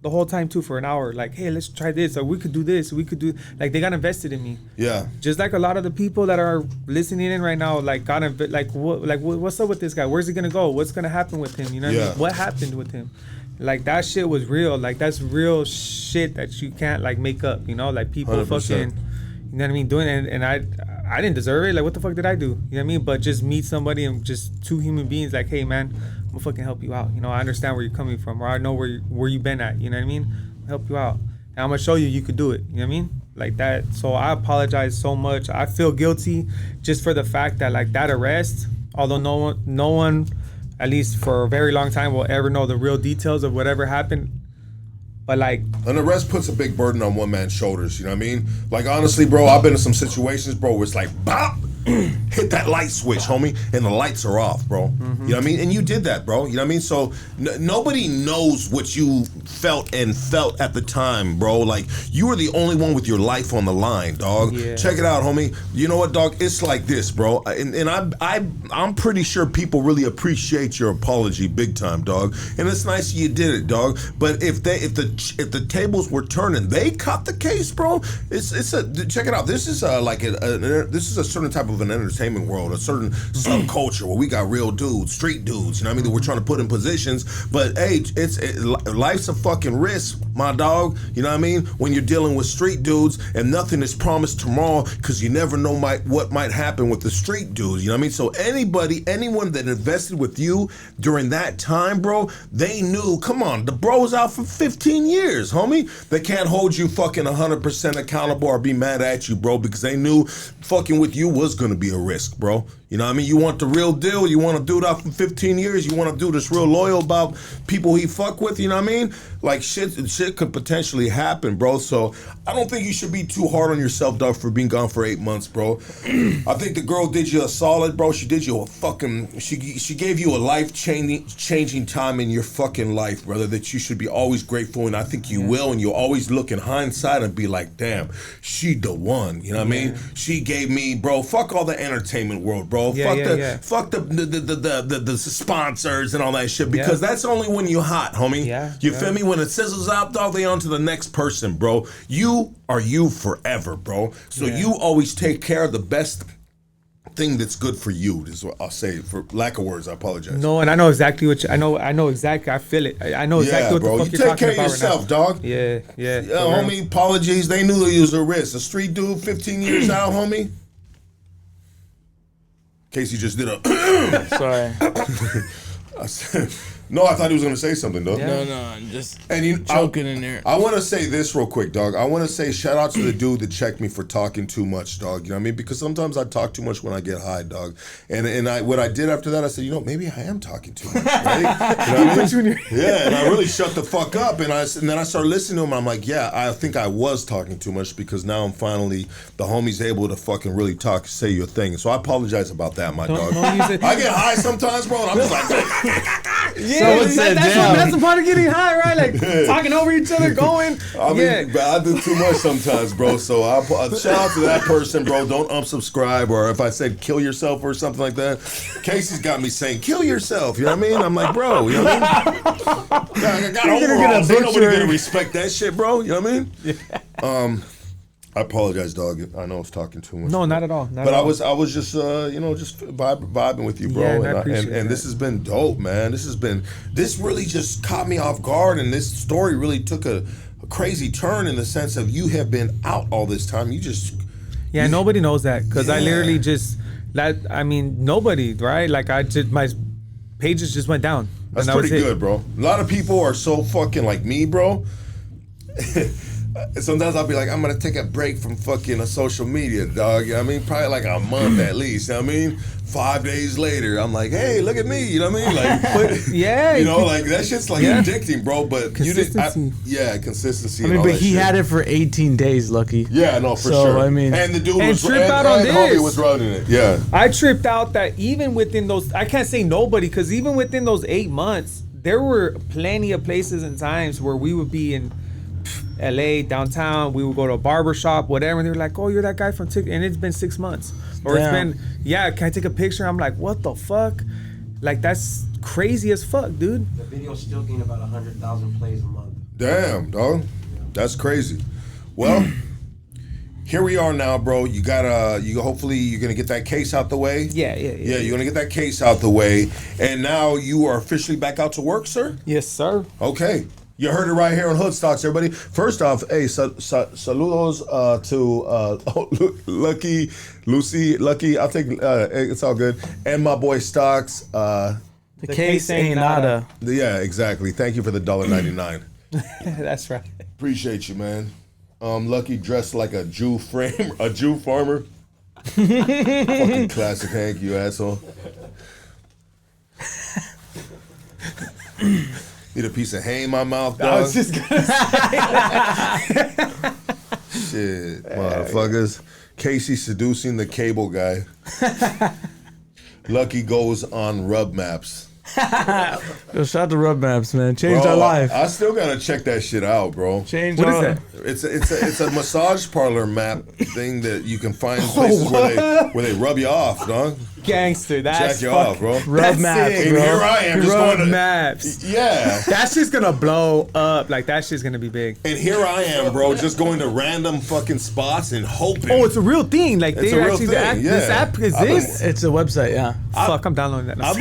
the whole time too for an hour. Like, hey, let's try this, or we could do this, we could do. Like they got invested in me. Yeah. Just like a lot of the people that are listening in right now, like what's up with this guy? Where's he gonna go? What's gonna happen with him? You know what I mean? What happened with him? Like that shit was real. Like that's real shit that you can't like make up. You know, like people 100%. fucking, you know what I mean, doing it. And I didn't deserve it. Like, what the fuck did I do? You know what I mean? But just meet somebody and just two human beings like, hey, man, I'm gonna fucking help you out. You know, I understand where you're coming from, or I know where you've been at. You know what I mean? I'll help you out. And I'm gonna show you could do it. You know what I mean? Like that. So I apologize so much. I feel guilty just for the fact that like that arrest, although no one, at least for a very long time, will ever know the real details of whatever happened. But like, an arrest puts a big burden on one man's shoulders. You know what I mean? Like honestly, bro, I've been in some situations, bro, where it's like, bop, hit that light switch, homie, and the lights are off, bro. You know what I mean? And you did that, bro. You know what I mean? So nobody knows what you felt at the time, bro. Like you were the only one with your life on the line, dog. Yeah. Check it out, homie. You know what, dog? It's like this, bro. And I'm pretty sure people really appreciate your apology, big time, dog. And it's nice you did it, dog. But if the tables were turning, they caught the case, bro. Check it out. This is this is a certain type of an entertainment world, a certain subculture where we got real dudes, street dudes, you know what I mean, that we're trying to put in positions. But hey, life's a fucking risk, my dog. You know what I mean? When you're dealing with street dudes and nothing is promised tomorrow, because you never know what might happen with the street dudes. You know what I mean? So anyone that invested with you during that time, bro, they knew. Come on, the bro's out for 15 years, homie. They can't hold you fucking 100% accountable or be mad at you, bro, because they knew fucking with you was gonna be a risk, bro. You You know what I mean? You want the real deal. You want to do that for 15 years. You want to do this real loyal about people he fuck with. You know what I mean? Like shit could potentially happen, bro. So I don't think you should be too hard on yourself, dog, for being gone for 8 months, bro. I think the girl did you a solid, bro. She did you a fucking. She gave you a life changing time in your fucking life, brother. That you should be always grateful, and I think you will. And you'll always look in hindsight and be like, damn, she the one. You know what I mean? She gave me, bro. Fuck all the entertainment world, bro. Fuck the sponsors and all that shit, because that's only when you hot, homie. You feel me? When it sizzles out, dog, they on to the next person, bro. You are you forever, bro. So you always take care of the best thing that's good for you. Is what I'll say. For lack of words, I apologize. No, and I know exactly what I know exactly. I feel it. I know exactly what the fuck you're talking about. You take care of yourself, right dog. Yeah. Homie, apologies. They knew he was a risk. A street dude, 15 years out, homie. Casey just did a. Sorry. I said, no, I thought he was going to say something, though. No, I'm just and choking in there. I want to say this real quick, dog. I want to say shout out to the dude that checked me for talking too much, dog. You know what I mean? Because sometimes I talk too much when I get high, dog. And what I did after that, I said, maybe I am talking too much, right? You know what I mean? Yeah, and I really shut the fuck up. And then I started listening to him. And I'm like, yeah, I think I was talking too much, because now I'm finally, the homie's able to fucking really talk, say your thing. So I apologize about that, my dog. I get high sometimes, bro, and I'm just like, that's the part of getting high, right? Like talking over each other, going. I do too much sometimes, bro. So shout out to that person, bro. Don't unsubscribe, or if I said kill yourself or something like that. Casey's got me saying kill yourself. You know what I mean? I'm like, bro. You know what I mean? I got overalls. Ain't nobody gonna respect that shit, bro. You know what I mean? I apologize, dog. I know I was talking too much. No, not at all. I was just just vibing with you, bro. Yeah, and I appreciate and this has been dope, man. This really just caught me off guard, and this story really took a crazy turn in the sense of you have been out all this time. Nobody knows that, because I literally nobody, right? Like my pages just went down. That's pretty good, bro. A lot of people are so fucking like me, bro. Sometimes I'll be like, I'm gonna take a break from fucking social media, dog. You know what I mean? Probably like a month at least. You know what I mean? 5 days later, I'm like, hey, look at me. You know what I mean? Like, like that shit's like addicting, bro. But consistency. Consistency. I mean, but he had it for 18 days, Lucky. Yeah, no, for sure. I mean, and the dude was tripped out on this. Homie was running it. Yeah, I tripped out that even within those, I can't say nobody, because even within those 8 months, there were plenty of places and times where we would be in LA downtown, we would go to a barber shop, whatever, and they were like, oh, you're that guy from TikTok, and it's been 6 months, or it's been, can I take a picture? I'm like, what the fuck? Like, that's crazy as fuck, dude. The video's still getting about 100,000 plays a month. Damn, dog. That's crazy. Well, here we are now, bro. Hopefully you're gonna get that case out the way. Yeah, you're gonna get that case out the way, and now you are officially back out to work, sir? Yes, sir. Okay. You heard it right here on Hoodstocks, everybody. First off, hey, saludos to Lucky. I'll take it's all good. And my boy Stocks. The case ain't nada. Yeah, exactly. Thank you for the $1.99. That's right. Appreciate you, man. Lucky dressed like a Jew farmer. Fucking classic Hank, you asshole. Need a piece of hay in my mouth, dog. I was just gonna say Shit, motherfuckers. Casey seducing the cable guy. Lucky goes on rub maps. Yo, shout out to Rub Maps, man. Changed our life. I still gotta check that shit out, bro. What is that? It's a massage parlor map thing that you can find places where they rub you off, dog. Gangster, that's jack you off, bro. Rub Maps, and bro. here I am, just Rub going to Maps. Yeah. That shit's gonna blow up. Like, that shit's gonna be big. And here I am, bro, just going to random fucking spots and hoping. Oh, it's a real thing. Like, it's a real thing. This app exists. It's a website, yeah. Fuck, I'm downloading I've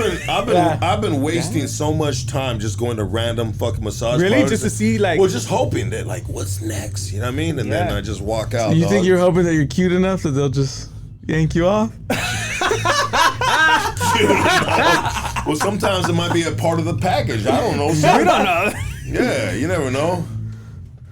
that. been wasting so much time just going to random fucking massage Really? parlors. Just to see, like... Well, just hoping that, like, what's next? You know what I mean? And then I just walk out, You dog. think you're hoping that you're cute enough that they'll just yank you off? Well, sometimes it might be a part of the package. I don't know. We don't know. Yeah, you never know.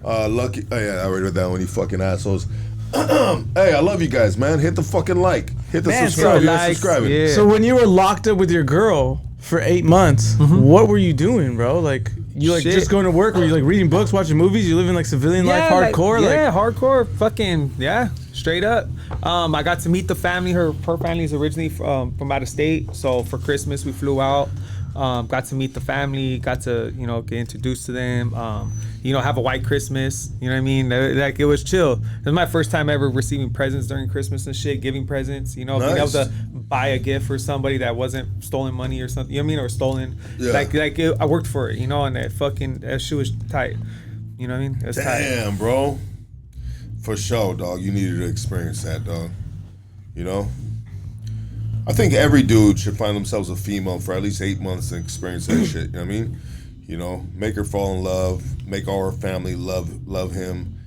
Lucky. Oh, yeah, I already read that one, you fucking assholes. Hey, I love you guys, man. Hit the fucking like. Hit the Man, subscribe. so You're likes, subscribing. yeah. So when you were locked up with your girl for 8 months, what were you doing, bro? Like, you like Shit. just going to work? Were you like reading books, watching movies? You living like civilian life, hardcore? Hardcore, fucking, straight up. I got to meet the family. Her family's originally from out of state, so for Christmas we flew out. Got to meet the family, got to, get introduced to them, have a white Christmas, you know what I mean? Like, it was chill. It was my first time ever receiving presents during Christmas and shit, giving presents, being able to buy a gift for somebody that wasn't stolen money or something, you know what I mean? Or stolen. Yeah. I worked for it, and that shit was tight. You know what I mean? It was tight. Damn, bro. For sure, dog. You needed to experience that, dog. I think every dude should find themselves a female for at least 8 months and experience that shit. You know what I mean? Make her fall in love, make all her family love him.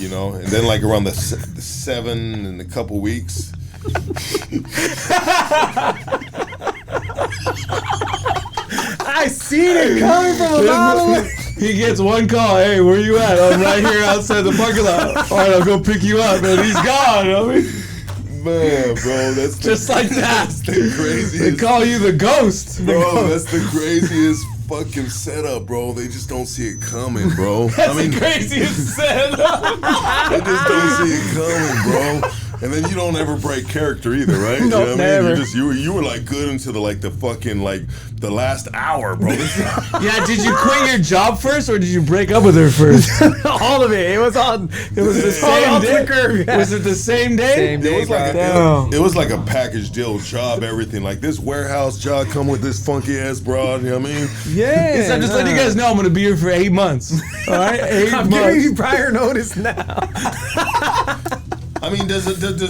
And then like around the 7 in a couple weeks. I seen it coming from a mile away. He gets one call. Hey, where you at? I'm right here outside the parking lot. All right, I'll go pick you up, man. He's gone. Man, bro, that's just like that. That's the craziest. They call you the ghost, bro. That's the craziest fucking setup, bro. They just don't see it coming, bro. That's the craziest setup. They just don't see it coming, bro. And then you don't ever break character either, right? No, you know never. I mean? You were like good into the last hour, bro. Yeah, did you quit your job first or did you break up with her first? All of it. It was the same day. Yeah. Was it the same day? Same day. It was like a package deal job, everything. Like this warehouse job come with this funky ass broad, you know what I mean? Yeah. So I'm just letting you guys know I'm gonna be here for 8 months. All right? 8 I'm months. giving you prior notice now. I mean, does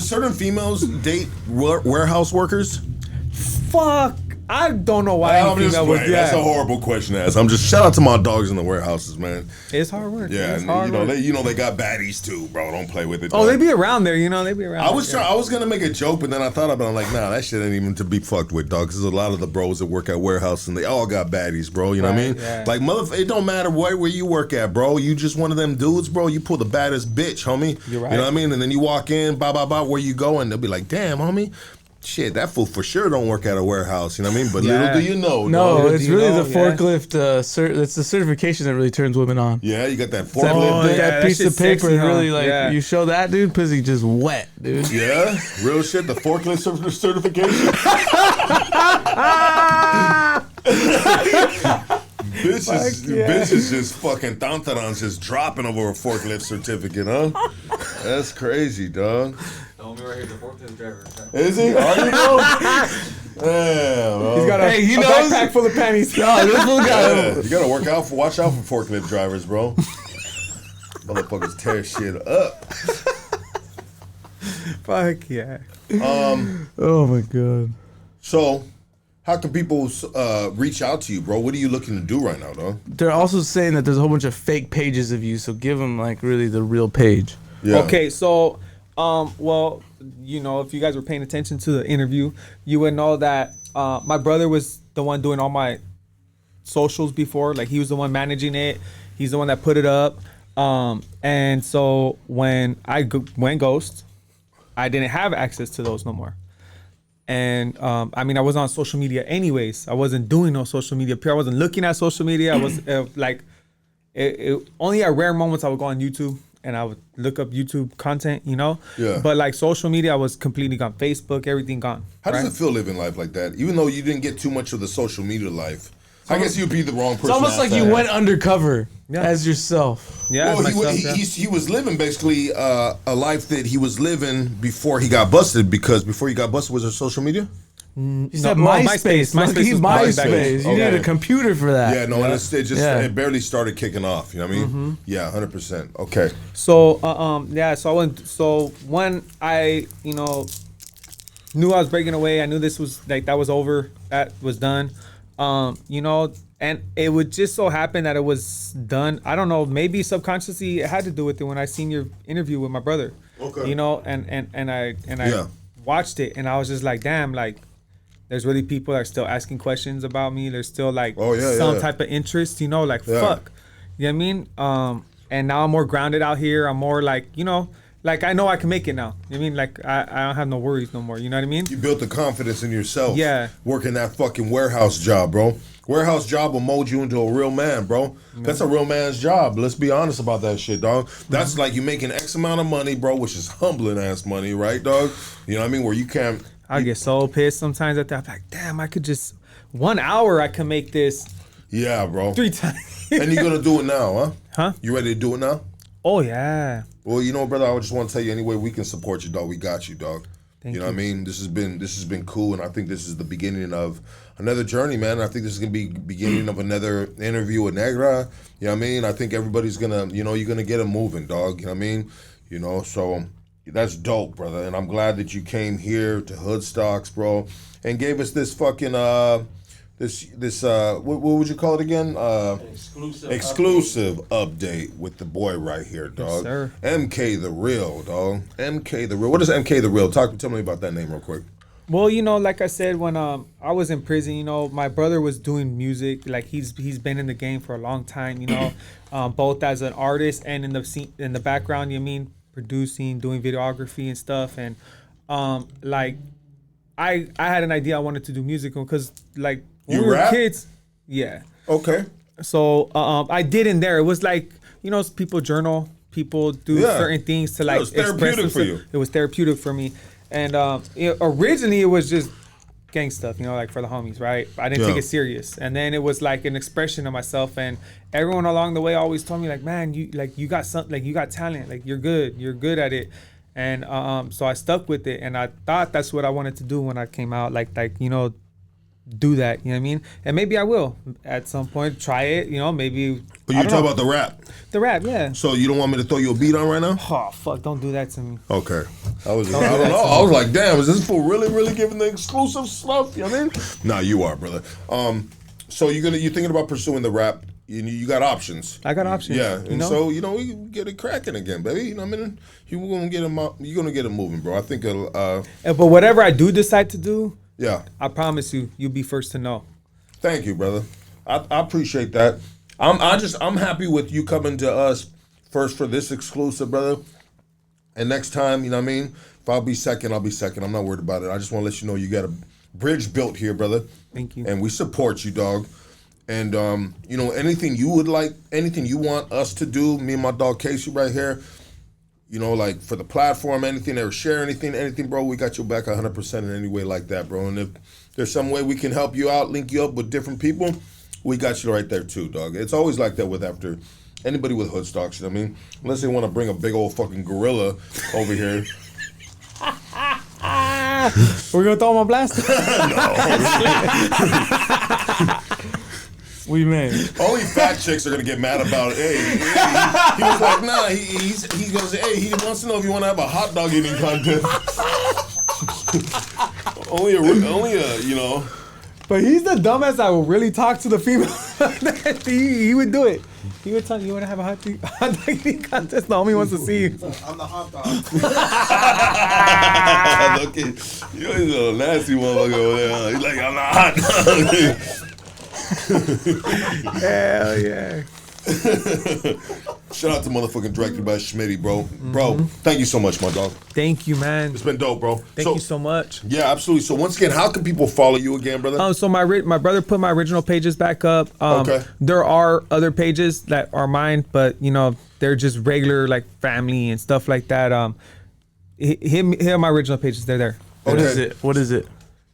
certain females date warehouse workers? Fuck. I don't know why. That's a horrible question to ask. I'm just shout out to my dogs in the warehouses, man. It's hard work. Yeah, it's and hard work. they got baddies too, bro. Don't play with it. Oh, they be around there, they be around. I was gonna make a joke, but then I thought about it. I'm like, nah, that shit ain't even to be fucked with, dog. Because there's a lot of the bros that work at warehouses and they all got baddies, bro. You know what I mean? Yeah. Like, it don't matter where you work at, bro. You just one of them dudes, bro. You pull the baddest bitch, homie. You're right. You know what I mean? And then you walk in, where you going? They'll be like, damn, homie. Shit, that fool for sure don't work at a warehouse, you know what I mean? But little do you know. No, it's really the forklift, it's the certification that really turns women on. Yeah, you got that forklift. That piece of paper sexy, really you show that dude, pussy just wet, dude. Yeah, real shit, the forklift certification. Bitches just fucking tantarans just dropping over a forklift certificate, huh? That's crazy, dog. The homie right here, the forklift driver. Is he? Are you, bro? Yeah, bro. He's got a backpack full of pennies. No, this little guy. You gotta watch out for forklift drivers, bro. Motherfuckers tear shit up. Fuck yeah. Oh my god. So, how can people reach out to you, bro? What are you looking to do right now, though? They're also saying that there's a whole bunch of fake pages of you, so give them like really the real page. Yeah. Okay, so, well, if you guys were paying attention to the interview, you would know that my brother was the one doing all my socials before. Like, he was the one managing it. He's the one that put it up. And so when I went ghost, I didn't have access to those no more. And I was on social media anyways. I wasn't doing no social media. I wasn't looking at social media. I was only at rare moments I would go on YouTube and I would look up YouTube content, Yeah. But like social media, I was completely gone. Facebook, everything gone. How does it feel living life like that? Even though you didn't get too much of the social media life. I guess you'd be the wrong person. It's almost like you went undercover as yourself. Yeah, well, he was living basically a life that he was living before he got busted, because before he got busted, was there social media? You said MySpace. MySpace. You need a computer for that. Yeah, no, and it barely started kicking off. You know what I mean? Mm-hmm. Yeah, 100%. Okay. So so I went. So when I knew I was breaking away, I knew this was that was over. That was done. And it would just so happen that it was done. I don't know, maybe subconsciously it had to do with it when I seen your interview with my brother. Okay. And I watched it and I was just like, damn, like there's really people that are still asking questions about me. There's still like some type of interest, fuck. You know what I mean? And now I'm more grounded out here. I'm more like, Like, I know I can make it now. I mean, like, I don't have no worries no more. You know what I mean? You built the confidence in yourself. Yeah. Working that fucking warehouse job, bro. Warehouse job will mold you into a real man, bro. That's a real man's job. Let's be honest about that shit, dog. That's like you making X amount of money, bro, which is humbling ass money, right, dog? You know what I mean? Where you can't. I get so pissed sometimes at that. I'm like, damn, I could just 1 hour. I can make this. Yeah, bro. 3 times. And you're gonna do it now, huh? Huh? You ready to do it now? Oh yeah. Well, you know, brother, I just want to tell you anyway, we can support you, dog. We got you, dog. Thank you know what I mean? This has been cool, and I think this is the beginning of another journey, man. I think this is gonna be beginning of another interview with Negra. You know what I mean? I think everybody's gonna, you know, you're gonna get them moving, dog. You know what I mean? You know, so that's dope, brother. And I'm glad that you came here to Hoodstocks, bro, and gave us this fucking what would you call it again? Exclusive update with the boy right here, dog. Yes, sir. MK the Real, dog. MK the Real. What is MK the Real? Tell me about that name real quick. Well, you know, like I said, when I was in prison, you know, my brother was doing music. Like he's been in the game for a long time, you know, both as an artist and in the scene, in the background. You mean producing, doing videography and stuff, and like I had an idea I wanted to do musical because like when we were kids, yeah. Okay. So I did in there. It was like, you know, people journal, people do certain things to like it was therapeutic for you. It was therapeutic for me. And originally it was just gang stuff, you know, like for the homies, right? I didn't take it serious. And then it was like an expression of myself, and everyone along the way always told me like, man, you got something, like you got talent, like you're good at it. And so I stuck with it, and I thought that's what I wanted to do when I came out, like you know, do that, you know what I mean? And maybe I will at some point try it, you know, maybe. But you're talking about the rap. The rap, yeah. So you don't want me to throw you a beat on right now? Oh fuck, don't do that to me. Okay. I don't know. I was like, damn, is this fool really giving the exclusive stuff? You know what I mean? Nah, you are, brother. So you're thinking about pursuing the rap. You got options. I got options. Yeah, and so you know we can get it cracking again, baby. You know what I mean? You're gonna get it moving, bro. I think. But whatever I do decide to do, yeah, I promise you'll be first to know. Thank you, brother. I appreciate that. I'm happy with you coming to us first for this exclusive, brother. And next time, you know what I mean? If I'll be second, I'll be second. I'm not worried about it. I just want to let you know you got a bridge built here, brother. Thank you. And we support you, dog. And you know, anything you would like, anything you want us to do, me and my dog Casey right here, you know, like for the platform, anything, or share anything, bro, we got your back 100% in any way like that, bro. And if there's some way we can help you out, link you up with different people, we got you right there too, dog. It's always like that with after anybody with Hoodstocks, you know what I mean? Unless they want to bring a big old fucking gorilla over here. We're gonna throw him a blast? We man. Only fat chicks are gonna get mad about it. Hey, he was like, nah. He goes, hey, he wants to know if you want to have a hot dog eating contest. only a, you know. But he's the dumbass that will really talk to the female. he would do it. He would tell you want to have a hot dog eating contest. The homie wants to see you. I'm the hot dog. Okay, you're a little nasty motherfucker over there. Huh? He's like, I'm not hot dog. Hell yeah. Shout out to motherfucking directed by Schmitty, bro. Bro, thank you so much, my dog. Thank you, man. It's been dope, bro. Thank you so much. Yeah, absolutely. So once again, how can people follow you again, brother? So my brother put my original pages back up. Okay. There are other pages that are mine, but you know they're just regular like family and stuff like that. Him my original pages. They're there. Okay. What is it?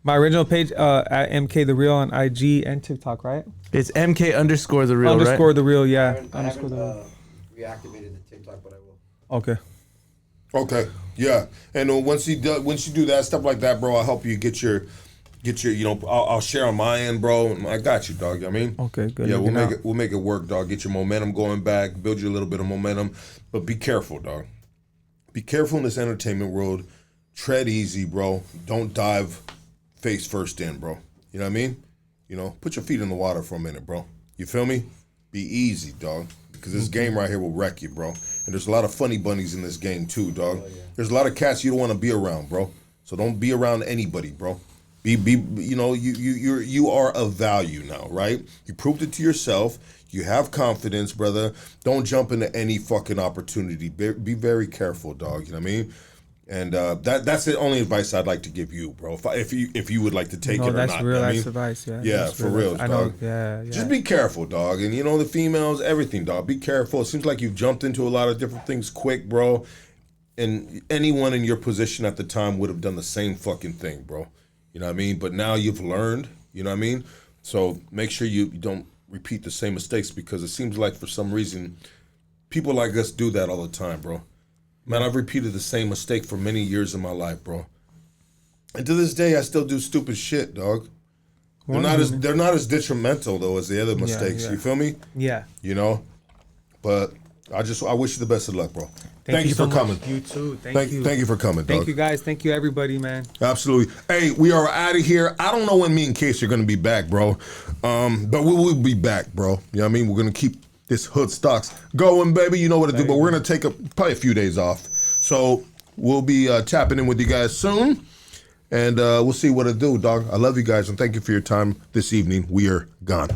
My original page at MK the Real on IG and TikTok, right? It's MK underscore the real, underscore right? the real, yeah. I haven't reactivated the TikTok, but I will. Okay. Okay. Yeah. And once you do that stuff like that, bro, I'll help you get your. You know, I'll share on my end, bro. I got you, dog. I mean, okay, good. Yeah, we'll make it work, dog. Get your momentum going back, build you a little bit of momentum, but be careful, dog. Be careful in this entertainment world. Tread easy, bro. Don't dive face first in, bro. You know what I mean? You know, put your feet in the water for a minute, bro. You feel me? Be easy, dog. Because this game right here will wreck you, bro. And there's a lot of funny bunnies in this game too, dog. There's a lot of cats you don't want to be around, bro. So don't be around anybody, bro. You are of value now, right? You proved it to yourself. You have confidence, brother. Don't jump into any fucking opportunity. Be very careful, dog. You know what I mean? And that's the only advice I'd like to give you, bro. If you would like to take it or not. That's real advice, yeah. Yeah, that's for real, I dog. know, yeah. Just be careful, dog. And the females, everything, dog. Be careful. It seems like you've jumped into a lot of different things quick, bro. And anyone in your position at the time would have done the same fucking thing, bro. You know what I mean? But now you've learned, you know what I mean? So make sure you don't repeat the same mistakes, because it seems like for some reason people like us do that all the time, bro. Man, I've repeated the same mistake for many years in my life, bro. And to this day, I still do stupid shit, dog. They're not as detrimental though as the other mistakes. You feel me? Yeah. But I wish you the best of luck, bro. Thank you for coming. You too. Thank you. Thank you for coming, dog. Thank you guys. Thank you everybody, man. Absolutely. Hey, we are out of here. I don't know when me and Case are gonna be back, bro. But we will be back, bro. You know what I mean? We're gonna keep this hood stocks going, baby. You know what to do. But we're gonna take probably a few days off. So we'll be tapping in with you guys soon. And we'll see what to do, dog. I love you guys, and thank you for your time this evening. We are gone.